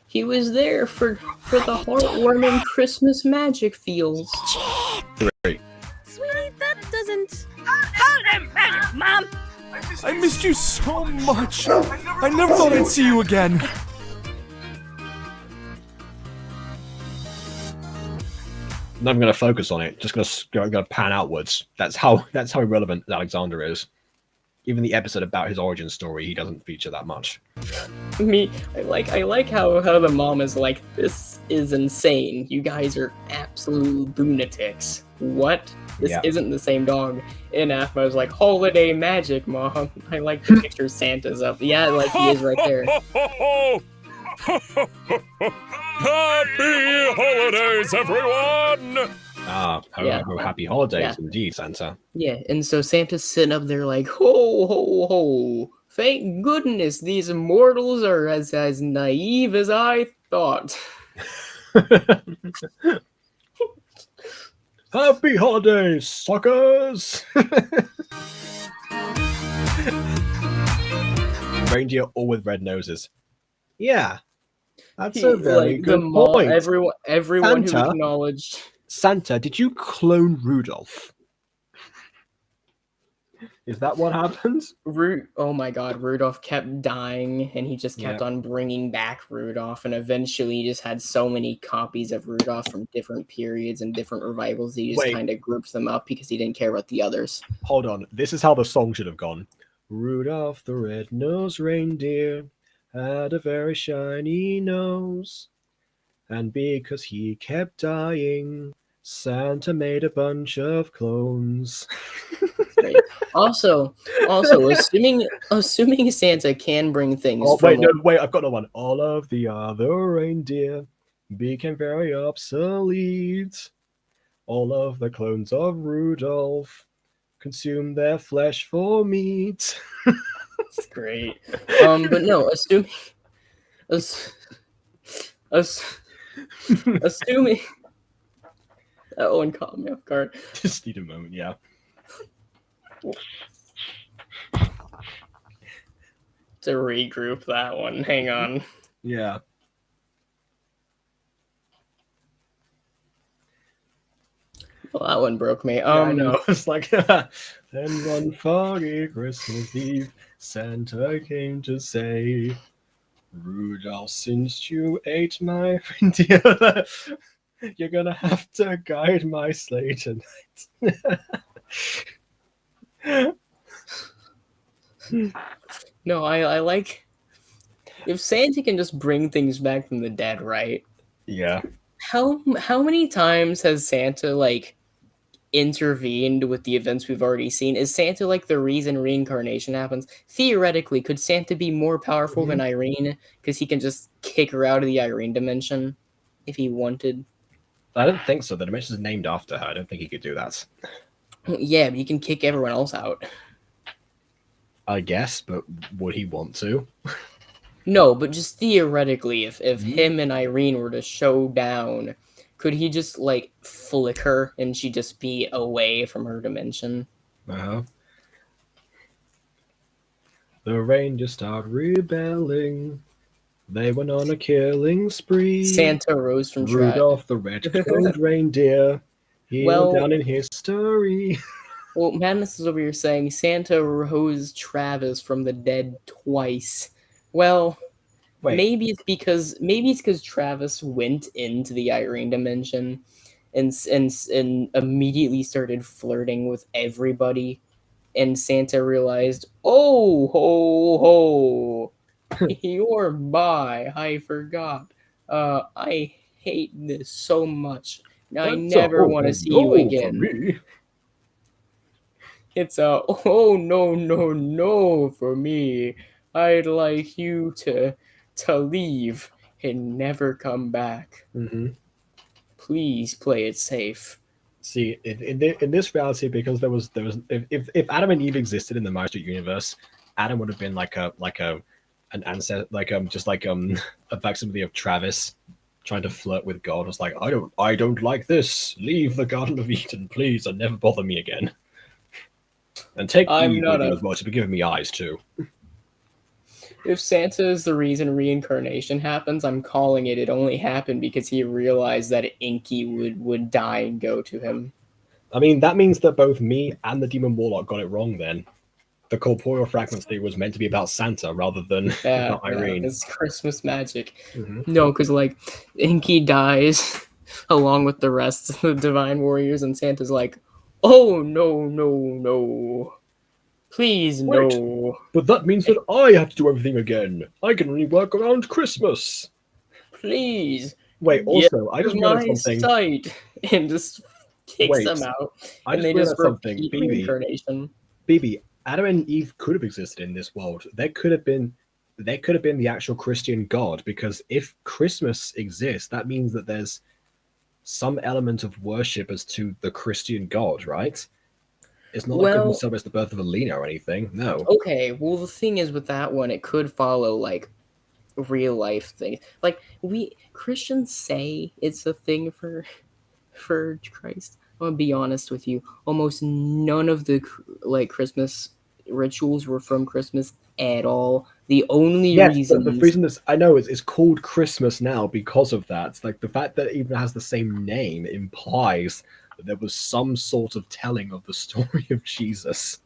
He was there for the heartwarming Christmas magic feels. Great. Sweetie, that doesn't... Hold them magic, Mom! I missed you so much. I never thought I'd see you again. Not even going to focus on it. Just going to pan outwards. That's how irrelevant Alexander is. Even the episode about his origin story, he doesn't feature that much. I like how the mom is like, this is insane. You guys are absolute lunatics. What? This isn't the same dog. And Aphma was like, holiday magic, Mom. I like to picture Santa's up. Yeah, like he is right there. Happy holidays, everyone! Happy holidays indeed, Santa. Yeah, and so Santa's sitting up there like, ho, ho, ho. Thank goodness these mortals are as naive as I thought. Happy holidays, suckers! Reindeer all with red noses. Yeah, that's a very good point. Everyone Santa, who acknowledged... Santa, did you clone Rudolph? Is that what happened? Oh my god, Rudolph kept dying, and he just kept on bringing back Rudolph, and eventually he just had so many copies of Rudolph from different periods and different revivals, he just kind of groups them up because he didn't care about the others. Hold on, this is how the song should have gone. Rudolph the red-nosed reindeer had a very shiny nose, and because he kept dying, Santa made a bunch of clones. Also, assuming Santa can bring things. Oh, wait, I've got another one. All of the other reindeer became very obsolete. All of the clones of Rudolph consumed their flesh for meat. That's great. But no, assuming that one caught me off guard. Just need a moment, yeah. To regroup that one. Hang on. Yeah. Well, that one broke me. I know. It's like, then one foggy Christmas Eve, Santa came to say, Rudolph, since you ate my reindeer, you're gonna have to guide my sleigh tonight. No, I like if Santa can just bring things back from the dead, right? Yeah. How many times has Santa like intervened with the events we've already seen? Is Santa like the reason reincarnation happens? Theoretically, could Santa be more powerful than Irene because he can just kick her out of the Irene dimension if he wanted? I don't think so. The dimension is named after her. I don't think he could do that. Yeah, but you can kick everyone else out. I guess, but would he want to? No, but just theoretically, if Mm-hmm. him and Irene were to show down, could he just like flick her and she just be away from her dimension? Uh-huh. The Rangers start rebelling. They went on a killing spree. Santa rose from Rudolph the red-toned reindeer. He went Well- down in history. Well, Madness is over here saying Santa rose Travis from the dead twice. Well, Wait. maybe it's because Travis went into the Irene dimension and immediately started flirting with everybody, and Santa realized, oh ho ho, you're bi. I forgot. I hate this so much. I That's never want to see you no again. for me. It's a oh no for me. I'd like you to leave and never come back. Mm-hmm. Please play it safe. See, in this reality, because there was if Adam and Eve existed in the MyStreet universe, Adam would have been like an ancestor, just like a facsimile of Travis trying to flirt with God. Was like, I don't like this. Leave the Garden of Eden, please, and never bother me again. And take I'm Eve not with you a- as well. She'll be giving me eyes too. If Santa is the reason reincarnation happens, I'm calling it. It only happened because he realized that Inky would die and go to him. I mean, that means that both me and the Demon Warlock got it wrong then. The corporeal fragmency was meant to be about Santa rather than about Irene. It's Christmas magic. Mhm. No, because like Inky dies along with the rest of the Divine Warriors, and Santa's like, "Oh no, please Wait, no." but that means that I have to do everything again. I can only work around Christmas. Please. Wait, also, I just realized my something. sight, and just kicks Wait, them out, I and just they realized just something. repeat BB, reincarnation. BB, Adam and Eve could have existed in this world. There could have been the actual Christian God, because if Christmas exists, that means that there's some element of worship as to the Christian God, right? It's not like Well- it celebrates the birth of Alina or anything. No. Okay, well the thing is with that one, it could follow like real life things. Like we Christians say it's a thing for Christ. I'm gonna be honest with you. Almost none of the like Christmas rituals were from Christmas at all. The only Yes, reason the reason this I know it's called Christmas now because of that. Like the fact that it even has the same name implies that there was some sort of telling of the story of Jesus.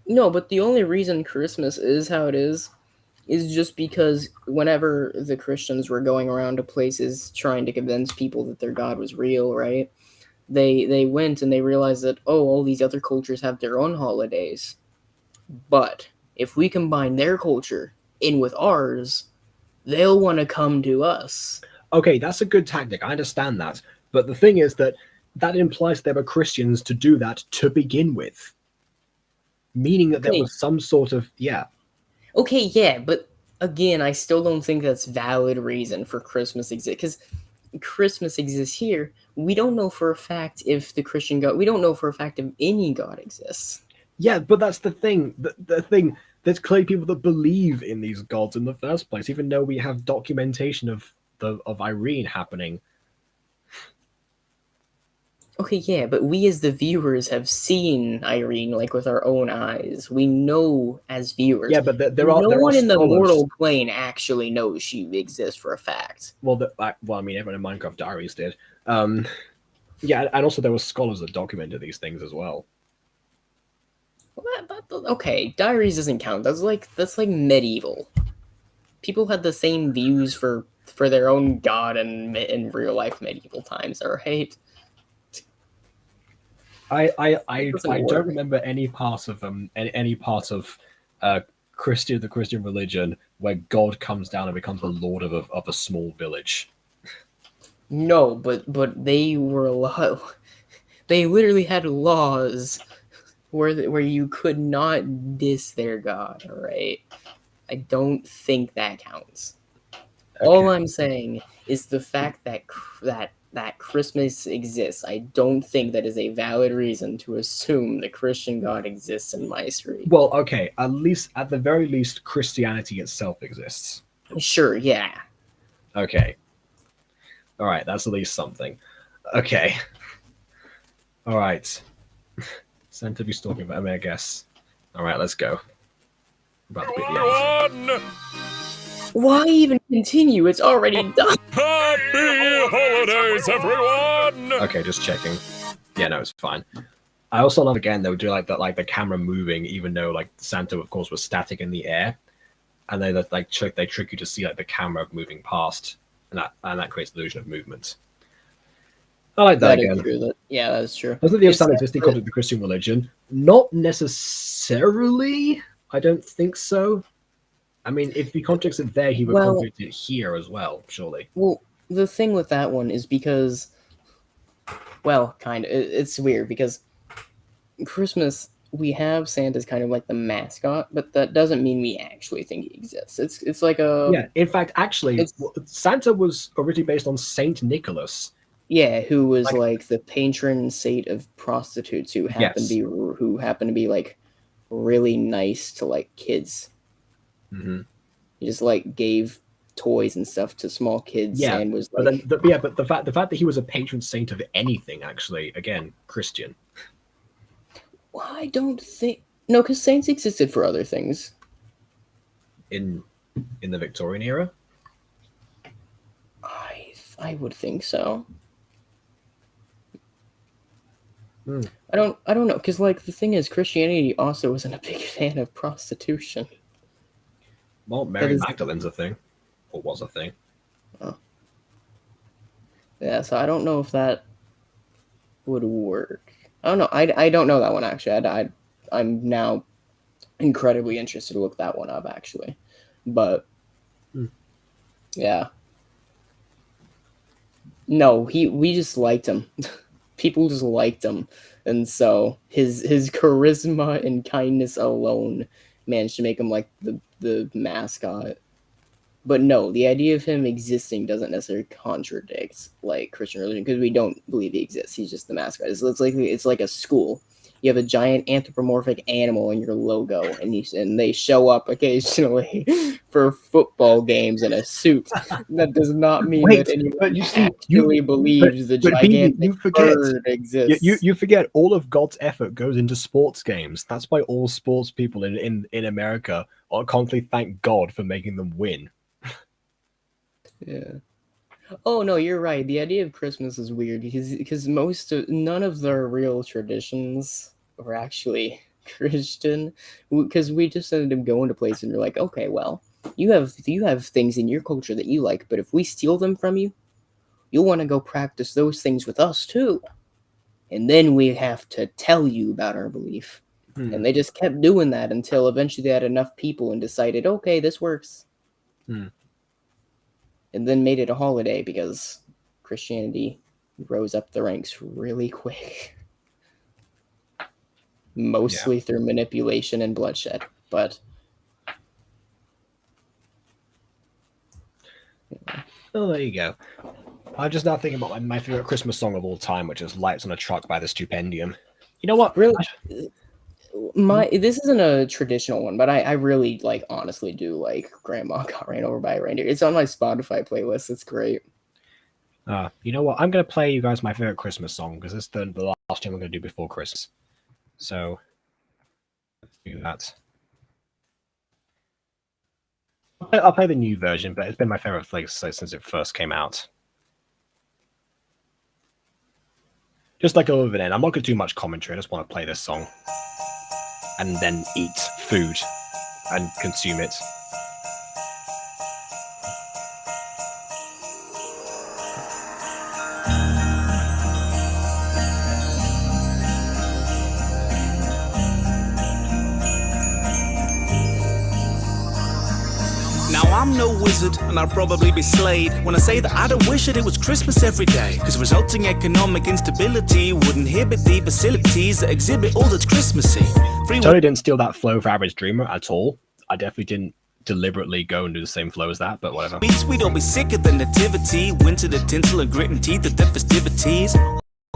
No, but the only reason Christmas is how it is just because whenever the Christians were going around to places trying to convince people that their God was real, right? They went and they realized that all these other cultures have their own holidays. But if we combine their culture in with ours, they'll want to come to us. Okay, that's a good tactic. I understand that. But the thing is that implies there were Christians to do that to begin with. Meaning that there Okay. was some sort of Okay, yeah, but again, I still don't think that's valid reason for Christmas exist because Christmas exists here. We don't know for a fact if the Christian God. We don't know for a fact if any God exists. Yeah, but that's the thing. The thing, there's clearly people that believe in these gods in the first place, even though we have documentation of Irene happening. Okay, yeah, but we as the viewers have seen Irene like with our own eyes. We know as viewers. Yeah, but there no are one in the scholars. mortal plane actually knows she exists for a fact. Well, I mean, everyone in Minecraft Diaries did. Yeah, and also there were scholars that documented these things as well. Okay, diaries doesn't count. That's like medieval. People had the same views for their own god in real life medieval times. All right. I don't remember any part of any part of the Christian religion where God comes down and becomes the lord of a small village. No, but they were they literally had laws where you could not diss their god. All right. I don't think that counts. Okay. All I'm saying is the fact that that Christmas exists. I don't think that is a valid reason to assume the Christian God exists in MyStreet. Well, okay, at the very least, Christianity itself exists. Sure, yeah. Okay. All right, that's at least something. Okay. All right. Santa be talking about me, I guess. All right, let's go. About to be the end. Why even continue? It's already done. Happy holidays, everyone! Okay, just checking. Yeah, no, it's fine. I also love again though, do like that, like the camera moving, even though like Santa, of course, was static in the air, and they trick you to see like the camera moving past, and that creates the illusion of movement. I like that again. Is true. That is true. Doesn't the Santa existing concept of the Christian religion? Not necessarily. I don't think so. I mean, if he contradicts it there, he would contradict it here as well, surely. Well, the thing with that one is because, well, kind of, it's weird because Christmas, we have Santa's kind of like the mascot, but that doesn't mean we actually think he exists. It's like a... Yeah, in fact, actually, Santa was originally based on Saint Nicholas. Yeah, who was like the patron saint of prostitutes who happened to be like really nice to like kids. Mm-hmm. He just like gave toys and stuff to small kids and was like... but the fact that he was a patron saint of anything, actually, again, Christian. Well, I don't think... No, because saints existed for other things. In the Victorian era? I would think so. Hmm. I don't know, because like the thing is, Christianity also wasn't a big fan of prostitution. Well, Mary Magdalene's a thing, or was a thing. Oh. Yeah, so I don't know if that would work. I don't know. I don't know that one actually. I'm now incredibly interested to look that one up actually, but yeah. No, we just liked him. People just liked him, and so his charisma and kindness alone managed to make him like the mascot. But no, the idea of him existing doesn't necessarily contradict like Christian religion because we don't believe he exists. He's just the mascot. It's like a school. You have a giant anthropomorphic animal in your logo, and they show up occasionally for football games in a suit. That does not mean that anyone actually believes the gigantic bird exists. You forget all of God's effort goes into sports games. That's why all sports people in America are constantly thank God for making them win. Yeah. Oh no, you're right. The idea of Christmas is weird because none of their real traditions were actually Christian. Because we just ended up going to places and you're like, okay, well, you have things in your culture that you like, but if we steal them from you, you'll want to go practice those things with us too. And then we have to tell you about our belief. And they just kept doing that until eventually they had enough people and decided, okay, this works. And then made it a holiday because Christianity rose up the ranks really quick. Mostly through manipulation and bloodshed, but... Oh, there you go. I'm just now thinking about my favorite Christmas song of all time, which is Lights on a Truck by the Stupendium. You know what? Really? This isn't a traditional one, but I really honestly do like Grandma Got Ran Over by a Reindeer. It's on my Spotify playlist. It's great. You know what? I'm going to play you guys my favorite Christmas song because it's the last thing we're going to do before Christmas. So, let's do that. I'll play the new version, but it's been my favorite since it first came out. Just like over then, I'm not going to do much commentary. I just want to play this song. And then eat food and consume it. Now I'm no wizard, and I'll probably be slayed when I say that I don't wish that it was Christmas every day. Cause resulting economic instability would inhibit the facilities that exhibit all that's Christmassy. Totally didn't steal that flow for Average Dreamer at all. I definitely didn't deliberately go and do the same flow as that, but whatever. Beats we'd all be sick of the nativity. Winter, the tinsel and grit and teeth of the festivities.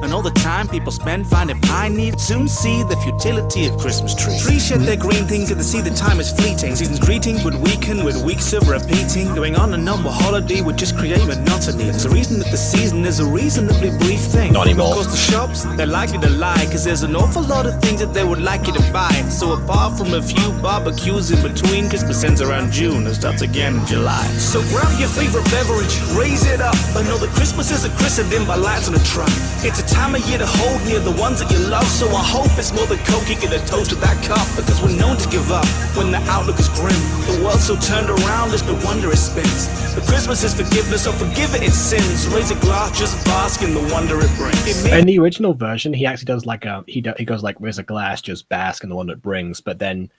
And all the time people spend finding pine needles soon see the futility of Christmas trees. Trees shed their green things and they see the time is fleeting. Season's greetings would weaken with weeks of repeating. Going on and on with holiday would just create monotony. There's a reason that the season is a reasonably brief thing. Not anymore. Of course the shops, they're likely to lie, cause there's an awful lot of things that they would like you to buy. So apart from a few barbecues in between, Christmas ends around June and starts again in July. So grab your favorite beverage, raise it up. I know that Christmas isn't christened in by lights on a truck. It's a time of year to hold near the ones that you love. So I hope it's more than coke you get a toast with that cup. Because we're known to give up when the outlook is grim. The world's so turned around, it's no wonder it spins. But Christmas is forgiveness, so forgive it its sins. Raise a glass, just bask in the wonder it brings. In the original version, he actually does like he goes like, raise a glass, just bask in the wonder it brings. But then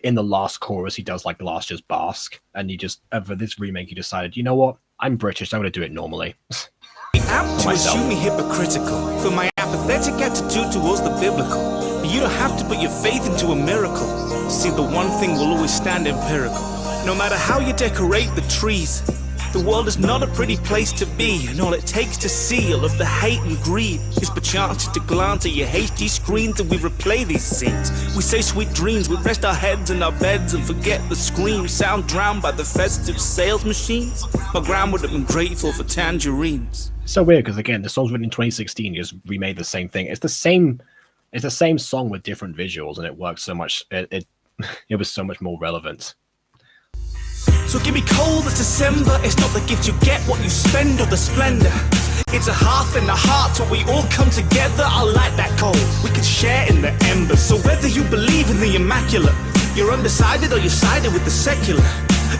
in the last chorus, he does like glass, just bask. And he just, for this remake, he decided, you know what? I'm British, I'm going to do it normally. Apt to assume me hypocritical for my apathetic attitude towards the biblical. But you don't have to put your faith into a miracle. See, the one thing will always stand empirical. No matter how you decorate the trees, the world is not a pretty place to be. And all it takes to see all of the hate and greed is perchance to glance at your HD screens and we replay these scenes. We say sweet dreams, we rest our heads in our beds and forget the screams, sound drowned by the festive sales machines. My ground would have been grateful for tangerines. So weird, because again, the song's written in 2016, you just remade the same thing. It's the same song with different visuals, and it works so much. It was so much more relevant. So give me cold as December. It's not the gift you get, what you spend, or the splendor. It's a hearth and a heart where we all come together. I'll light that coal, we can share in the embers. So whether you believe in the immaculate, you're undecided or you're sided with the secular.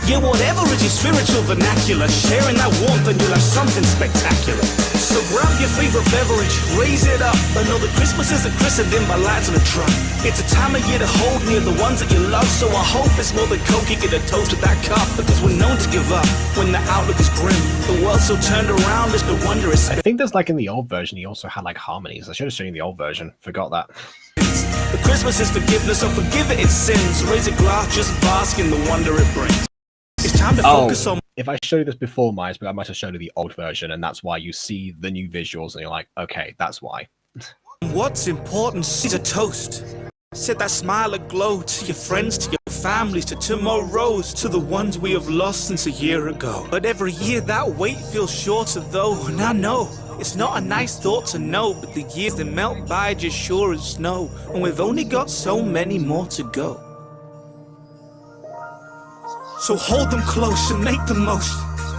Yeah, whatever is your spiritual vernacular, sharing that warmth and you'll have something spectacular. So grab your favorite beverage, raise it up. I know that Christmas isn't christened in by lights on a truck. It's a time of year to hold near the ones that you love. So I hope it's more than coke, you get a toast with that cup. Because we're known to give up when the outlook is grim. The world's so turned around, it's no wonder it's... I think there's like in the old version, he also had like harmonies. I should have shown you the old version, forgot that. But Christmas is forgiveness, so forgive it its sins. Raise a glass, just bask in the wonder it brings. It's time to focus on... If I showed you this before, but I might have shown you the old version, and that's why you see the new visuals, and you're like, okay, that's why. What's important is a toast. Set that smile aglow to your friends, to your families, to tomorrows, to the ones we have lost since a year ago. But every year that wait feels shorter though, and I know it's not a nice thought to know, but the years that melt by just sure as snow, and we've only got so many more to go. So hold them close and make the most.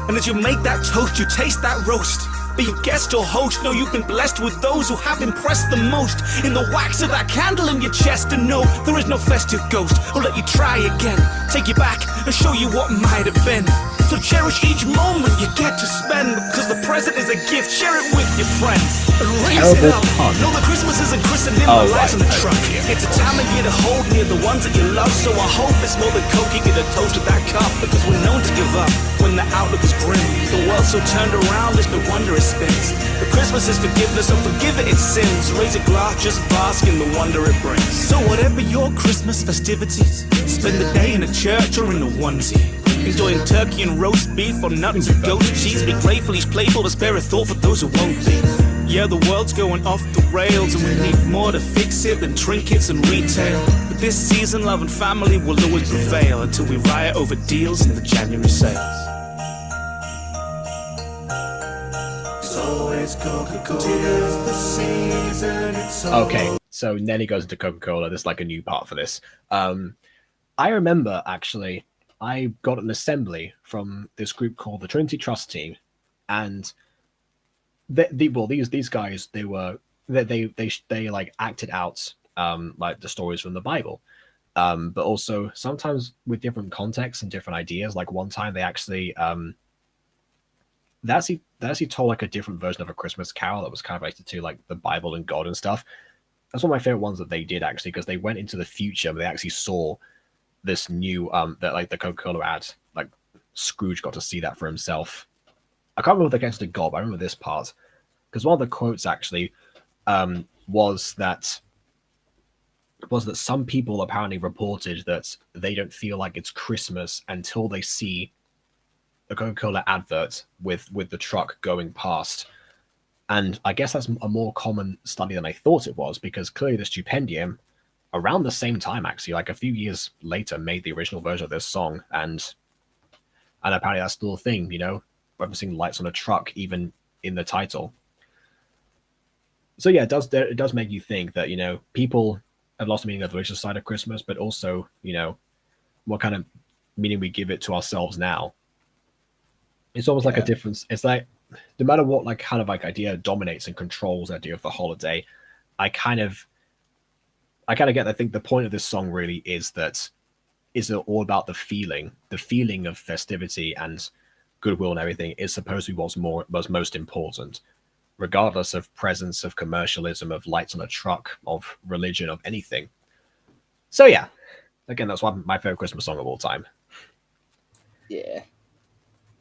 And as you make that toast, you taste that roast. Be you guest or host, know you've been blessed with those who have impressed the most. In the wax of that candle in your chest, and no, there is no festive ghost who'll let you try again. Take you back and show you what might have been. So cherish each moment you get to spend, because the present is a gift, share it with your friends. And raise it up. Know that Christmas isn't christened in my lives on the truck. It's a time of year to hold near the ones that you love. So I hope it's more than coke, you get a toast with that cup. Because we're known to give up when the outlook is grim. The world's so turned around, it's no wonder it spins. But Christmas is forgiveness, so forgive it its sins. Raise a glass, just bask in the wonder it brings. So whatever your Christmas festivities, spend the day in a church or in a onesie. Enjoying turkey and roast beef or nuts and goat cheese. Be grateful each playful, but spare a thought for those who won't be. Yeah, the world's going off the rails, and we need more to fix it than trinkets and retail. But this season, love and family will always prevail until we riot over deals in the January sales. Okay, so Nelly goes into Coca-Cola. There's like a new part for this. I remember actually, I got an assembly from this group called the Trinity Trust Team, and these guys, they like acted out like the stories from the Bible, but also sometimes with different contexts and different ideas. Like one time they actually they actually told like a different version of a Christmas Carol that was kind of related to like the Bible and God and stuff. That's one of my favorite ones that they did actually, because they went into the future, but they actually saw this new that like the Coca-Cola ad, like Scrooge got to see that for himself. I can't remember what they gets to God, but I remember this part because one of the quotes actually was that was that some people apparently reported that they don't feel like it's Christmas until they see the Coca-Cola advert with the truck going past. And I guess that's a more common study than I thought it was, because clearly the Stupendium, around the same time, actually, like a few years later, made the original version of this song, and apparently that's still a thing, referencing lights on a truck, even in the title. So yeah, it does make you think that people have lost the meaning of the religious side of Christmas, but also what kind of meaning we give it to ourselves now. It's almost like a difference. It's like no matter what kind of idea dominates and controls the idea of the holiday, I kind of get. I think the point of this song really is that is all about the feeling of festivity and goodwill and everything is supposed to be what's most important, regardless of presence, of commercialism, of lights on a truck, of religion, of anything. So yeah, again, that's my favorite Christmas song of all time. Yeah.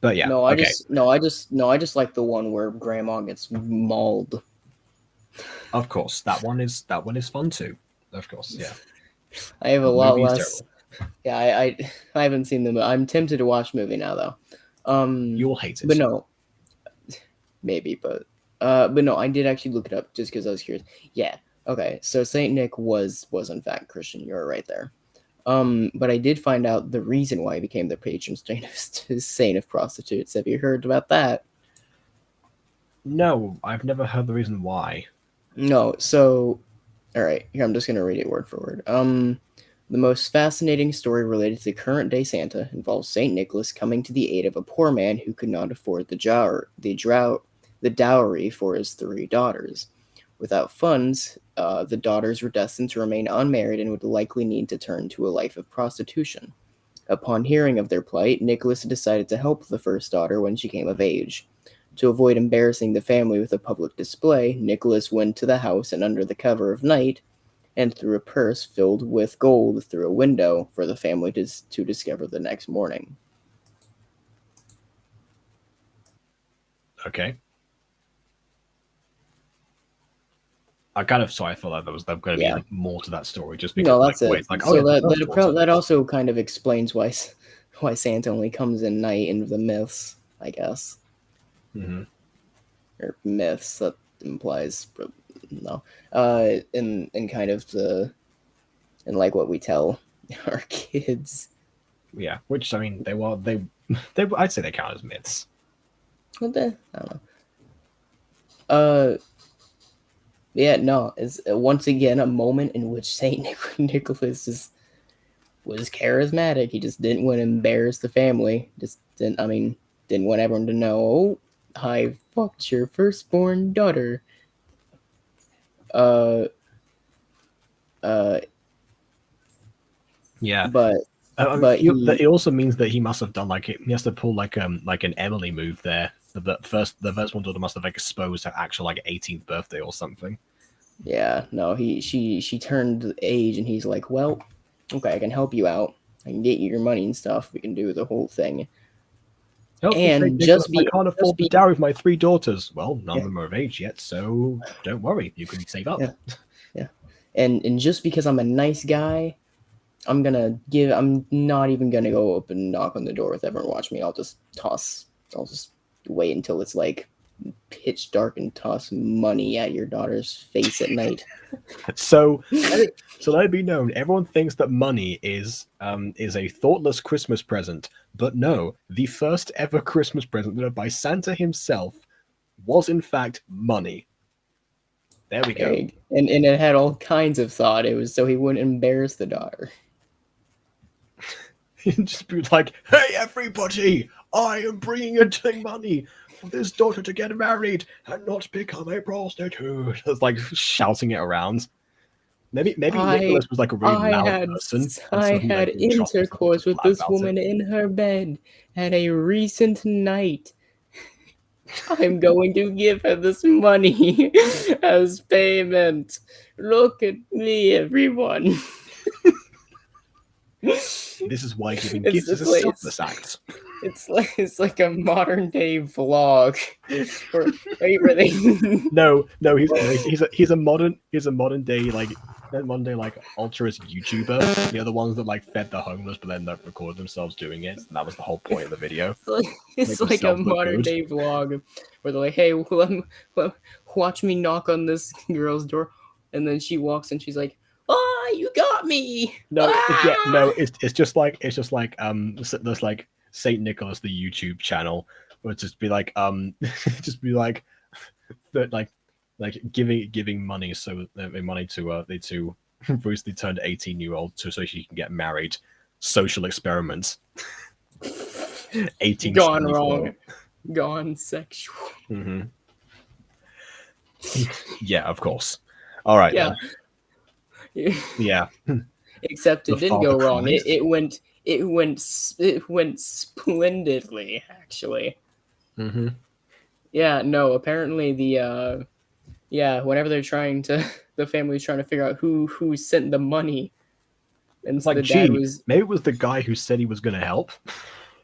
But yeah, I okay. just like the one where Grandma gets mauled. Of course, that one is fun too. Of course, yeah. I have a lot less. Yeah, I haven't seen the movie. I'm tempted to watch the movie now though. You'll hate it. But no, maybe, but no, I did actually look it up just because I was curious. Yeah, okay. So Saint Nick was in fact Christian. You were right there. But I did find out the reason why he became the patron saint of prostitutes. Have you heard about that? No, I've never heard the reason why. No, so all right, here I'm just gonna read it word for word. The most fascinating story related to the current day Santa involves Saint Nicholas coming to the aid of a poor man who could not afford the dowry for his 3 daughters. Without funds, the daughters were destined to remain unmarried and would likely need to turn to a life of prostitution. Upon hearing of their plight, Nicholas decided to help the first daughter when she came of age. To avoid embarrassing the family with a public display, Nicholas went to the house and under the cover of night and threw a purse filled with gold through a window for the family to discover the next morning. Okay. I thought that there was going to be more to that story, just because. No, that's it. It's like, so that also kind of explains why Santa only comes in night in the myths, I guess. Mm-hmm. Or myths, that implies no. In kind of in like what we tell our kids. Yeah, which I mean, they I'd say they count as myths. What I don't know. Yeah, no, it's once again a moment in which Saint Nicholas was charismatic. He just didn't want to embarrass the family. Just didn't want everyone to know, oh, I fucked your firstborn daughter. Yeah, but it also means that he must have done he has to pull like an Emily move there. The first one daughter must have exposed her actual 18th birthday or something. Yeah, no, she turned age and he's like, well, okay, I can help you out. I can get you your money and stuff. We can do the whole thing. And I can't afford the dowry of my 3 daughters. Well, none of them are of age yet, so don't worry. You can save up. Yeah. And just because I'm a nice guy, I'm not even gonna go up and knock on the door with everyone watch me. I'll just wait until it's like pitch dark and toss money at your daughter's face at night. So let it be known, everyone thinks that money is a thoughtless Christmas present, but no, the first ever Christmas present delivered by Santa himself was in fact money. There we go. And it had all kinds of thought. It was so he wouldn't embarrass the daughter. He'd just be like, hey everybody, I am bringing you money for this daughter to get married and not become a prostitute. It's like shouting it around. Maybe Nicholas was like a really loud person. I had intercourse with this woman in her bed at a recent night. I'm going to give her this money as payment. Look at me, everyone. This is why giving gifts is a selfless act. It's like a modern day vlog. Where they... No, he's a modern day then one day like altruist YouTuber, the other ones that like fed the homeless but then like, recorded themselves doing it. And that was the whole point of the video. It's Make like a themselves look modern good. day vlog where they're like, "Hey, watch me knock on this girl's door," and then she walks and she's like, "Ah, you got me!" No, Ah! no, it's just like there's like Saint Nicholas the YouTube channel would just be like just be like that like giving money so money to they to recently turned 18-year-old so she can get married. Social experiment. 18 Gone wrong, gone sexual. Mm-hmm. Yeah, of course. All right. Yeah. Then. Yeah. Except it The didn't father go wrong. cries. It went splendidly, actually. Mm-hmm. Yeah. No. Apparently the whenever they're trying to, the family's trying to figure out who sent the money, and so Like, the dad was maybe it was the guy who said he was going to help.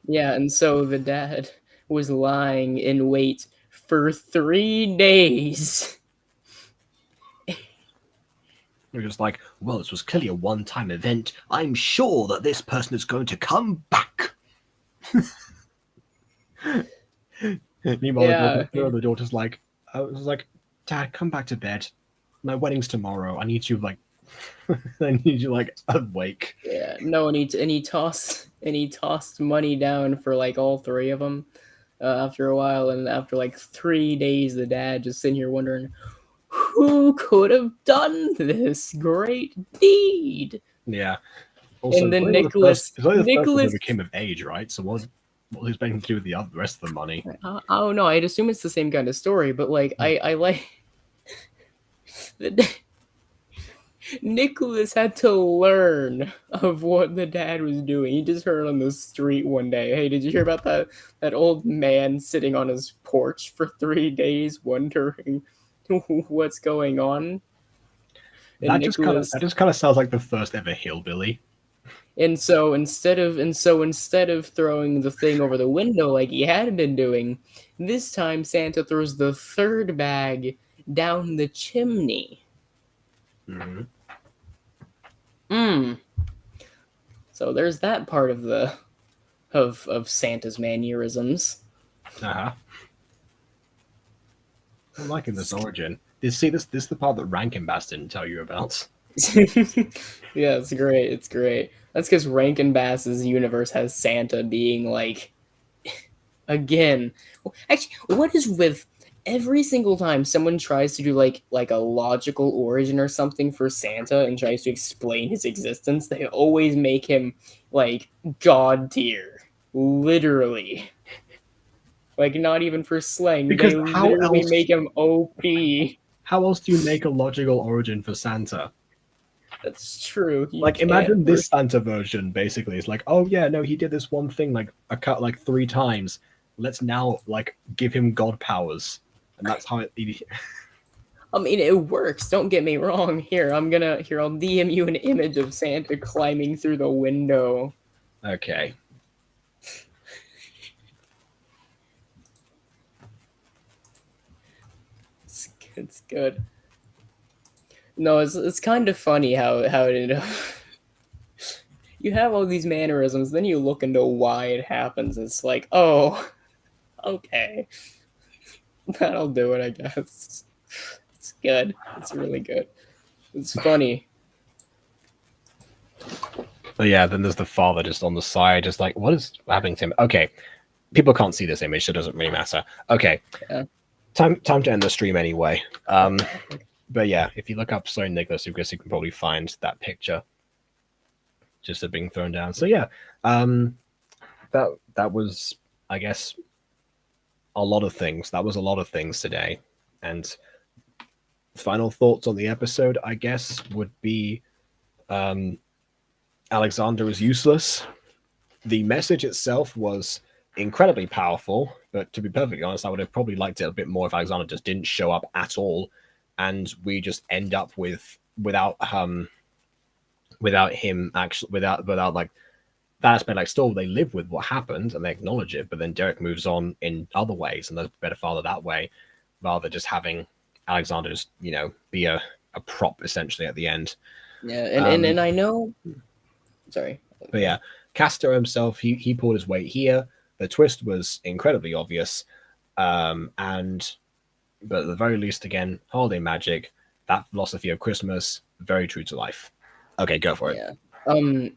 Yeah, and so the dad was lying in wait for 3 days. You're just like, well, this was clearly a one-time event. I'm sure that this person is going to come back. Meanwhile, the daughter's like, I was like, Dad, come back to bed. My wedding's tomorrow. I need you awake. Yeah, no, and he tossed money down for like all three of them after a while, and after like 3 days, the dad just sitting here wondering, who could have done this great deed? Yeah. Also, and then Nicholas Nicholas became of age, right? So what was he expecting to do with the rest of the money? I don't know. I'd assume it's the same kind of story, but like I like Nicholas had to learn of what the dad was doing. He just heard on the street one day, "Hey, did you hear about that old man sitting on his porch for 3 days wondering what's going on?" And That just kind of sounds like the first ever hillbilly. And so instead of throwing the thing over the window like he had been doing, this time Santa throws the third bag down the chimney. Mm-hmm. So there's that part of the of Santa's mannerisms. Uh-huh. I'm liking this origin. This is the part that Rankin Bass didn't tell you about. Yeah, it's great. It's great. That's because Rankin Bass's universe has Santa being like, again. Actually, what is with every single time someone tries to do like a logical origin or something for Santa and tries to explain his existence, they always make him like god tier, literally. Like not even for slang. Because they how literally else make him OP. How else do you make a logical origin for Santa? That's true. Like, imagine this Santa version. Basically, it's like, oh yeah, no, he did this one thing like 3 times. Let's now like give him god powers, and that's how it. I mean, it works. Don't get me wrong. Here, I'll DM you an image of Santa climbing through the window. Okay. It's good. No, it's kind of funny how it you have all these mannerisms, then you look into why it happens. It's like, oh, okay, that'll do it, I guess. It's good. It's really good. It's funny. But yeah, then there's the father just on the side, just like, what is happening to him? Okay, people can't see this image, so it doesn't really matter. Okay, yeah. Time to end the stream anyway. But yeah, if you look up Saint Nicholas, you can probably find that picture just being thrown down. So yeah, that was, I guess, a lot of things. That was a lot of things today. And final thoughts on the episode, I guess, would be Alexander is useless. The message itself was incredibly powerful, but to be perfectly honest, I would have probably liked it a bit more if Alexander just didn't show up at all, and we just end up without him actually without like that aspect. Like, still they live with what happened and they acknowledge it, but then Derek moves on in other ways and there's a better father that way, rather just having Alexander just be a a prop essentially at the end. Yeah, and I know. Sorry. But yeah, Castor himself, he pulled his weight here. The twist was incredibly obvious, and but at the very least, again, holiday magic, that philosophy of Christmas, very true to life. Okay, go for it. Yeah.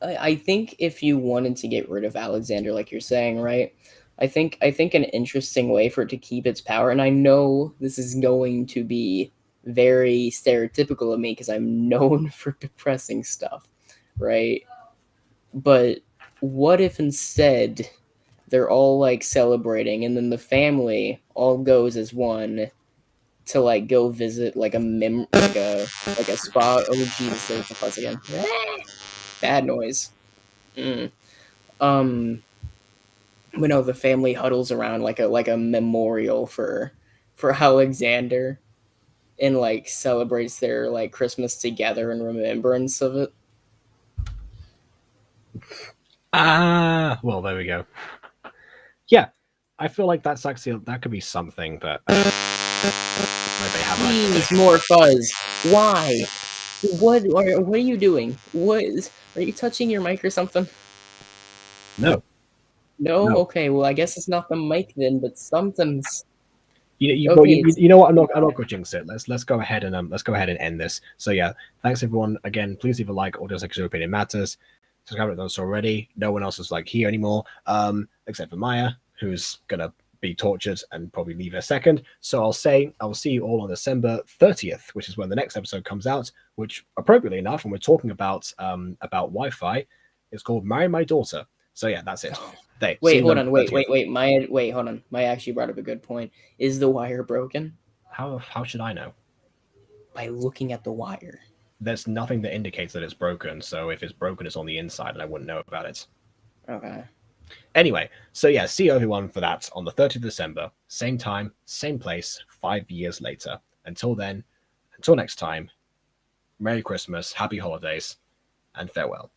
I think if you wanted to get rid of Alexander, like you're saying, right? I think an interesting way for it to keep its power, and I know this is going to be very stereotypical of me because I'm known for depressing stuff, right? But what if instead they're all like celebrating, and then the family all goes as one to like go visit like like a spa? Oh Jesus, there's the fuzz again. Bad noise. But no, the family huddles around like a memorial for Alexander, and like celebrates their like Christmas together in remembrance of it. Well, there we go. Yeah, I feel like that's actually that could be something that they have. Please, more fuzz. Why? What are you doing? Are you touching your mic or something? No. No? Okay, well I guess it's not the mic then, but something's. You Okay, know what? I'm not going to jinx it. Let's go ahead and end this. So yeah, thanks everyone again. Please leave a like or dislike, your opinion matters. Subscribe if not already. No one else is like here anymore, except for Maya, who's gonna be tortured and probably leave in a second. So I will see you all on December 30th, which is when the next episode comes out. Which, appropriately enough, when we're talking about Wi-Fi, it's called "Marry My Daughter." So yeah, that's it. Wait, hold on. Wait. Maya, wait, hold on. Maya actually brought up a good point. Is the wire broken? How should I know? By looking at the wire. There's nothing that indicates that it's broken. So if it's broken, it's on the inside, and I wouldn't know about it. Okay. Anyway, so yeah, see everyone for that on the 30th of December. Same time, same place, 5 years later. Until then, until next time, Merry Christmas, Happy Holidays, and farewell.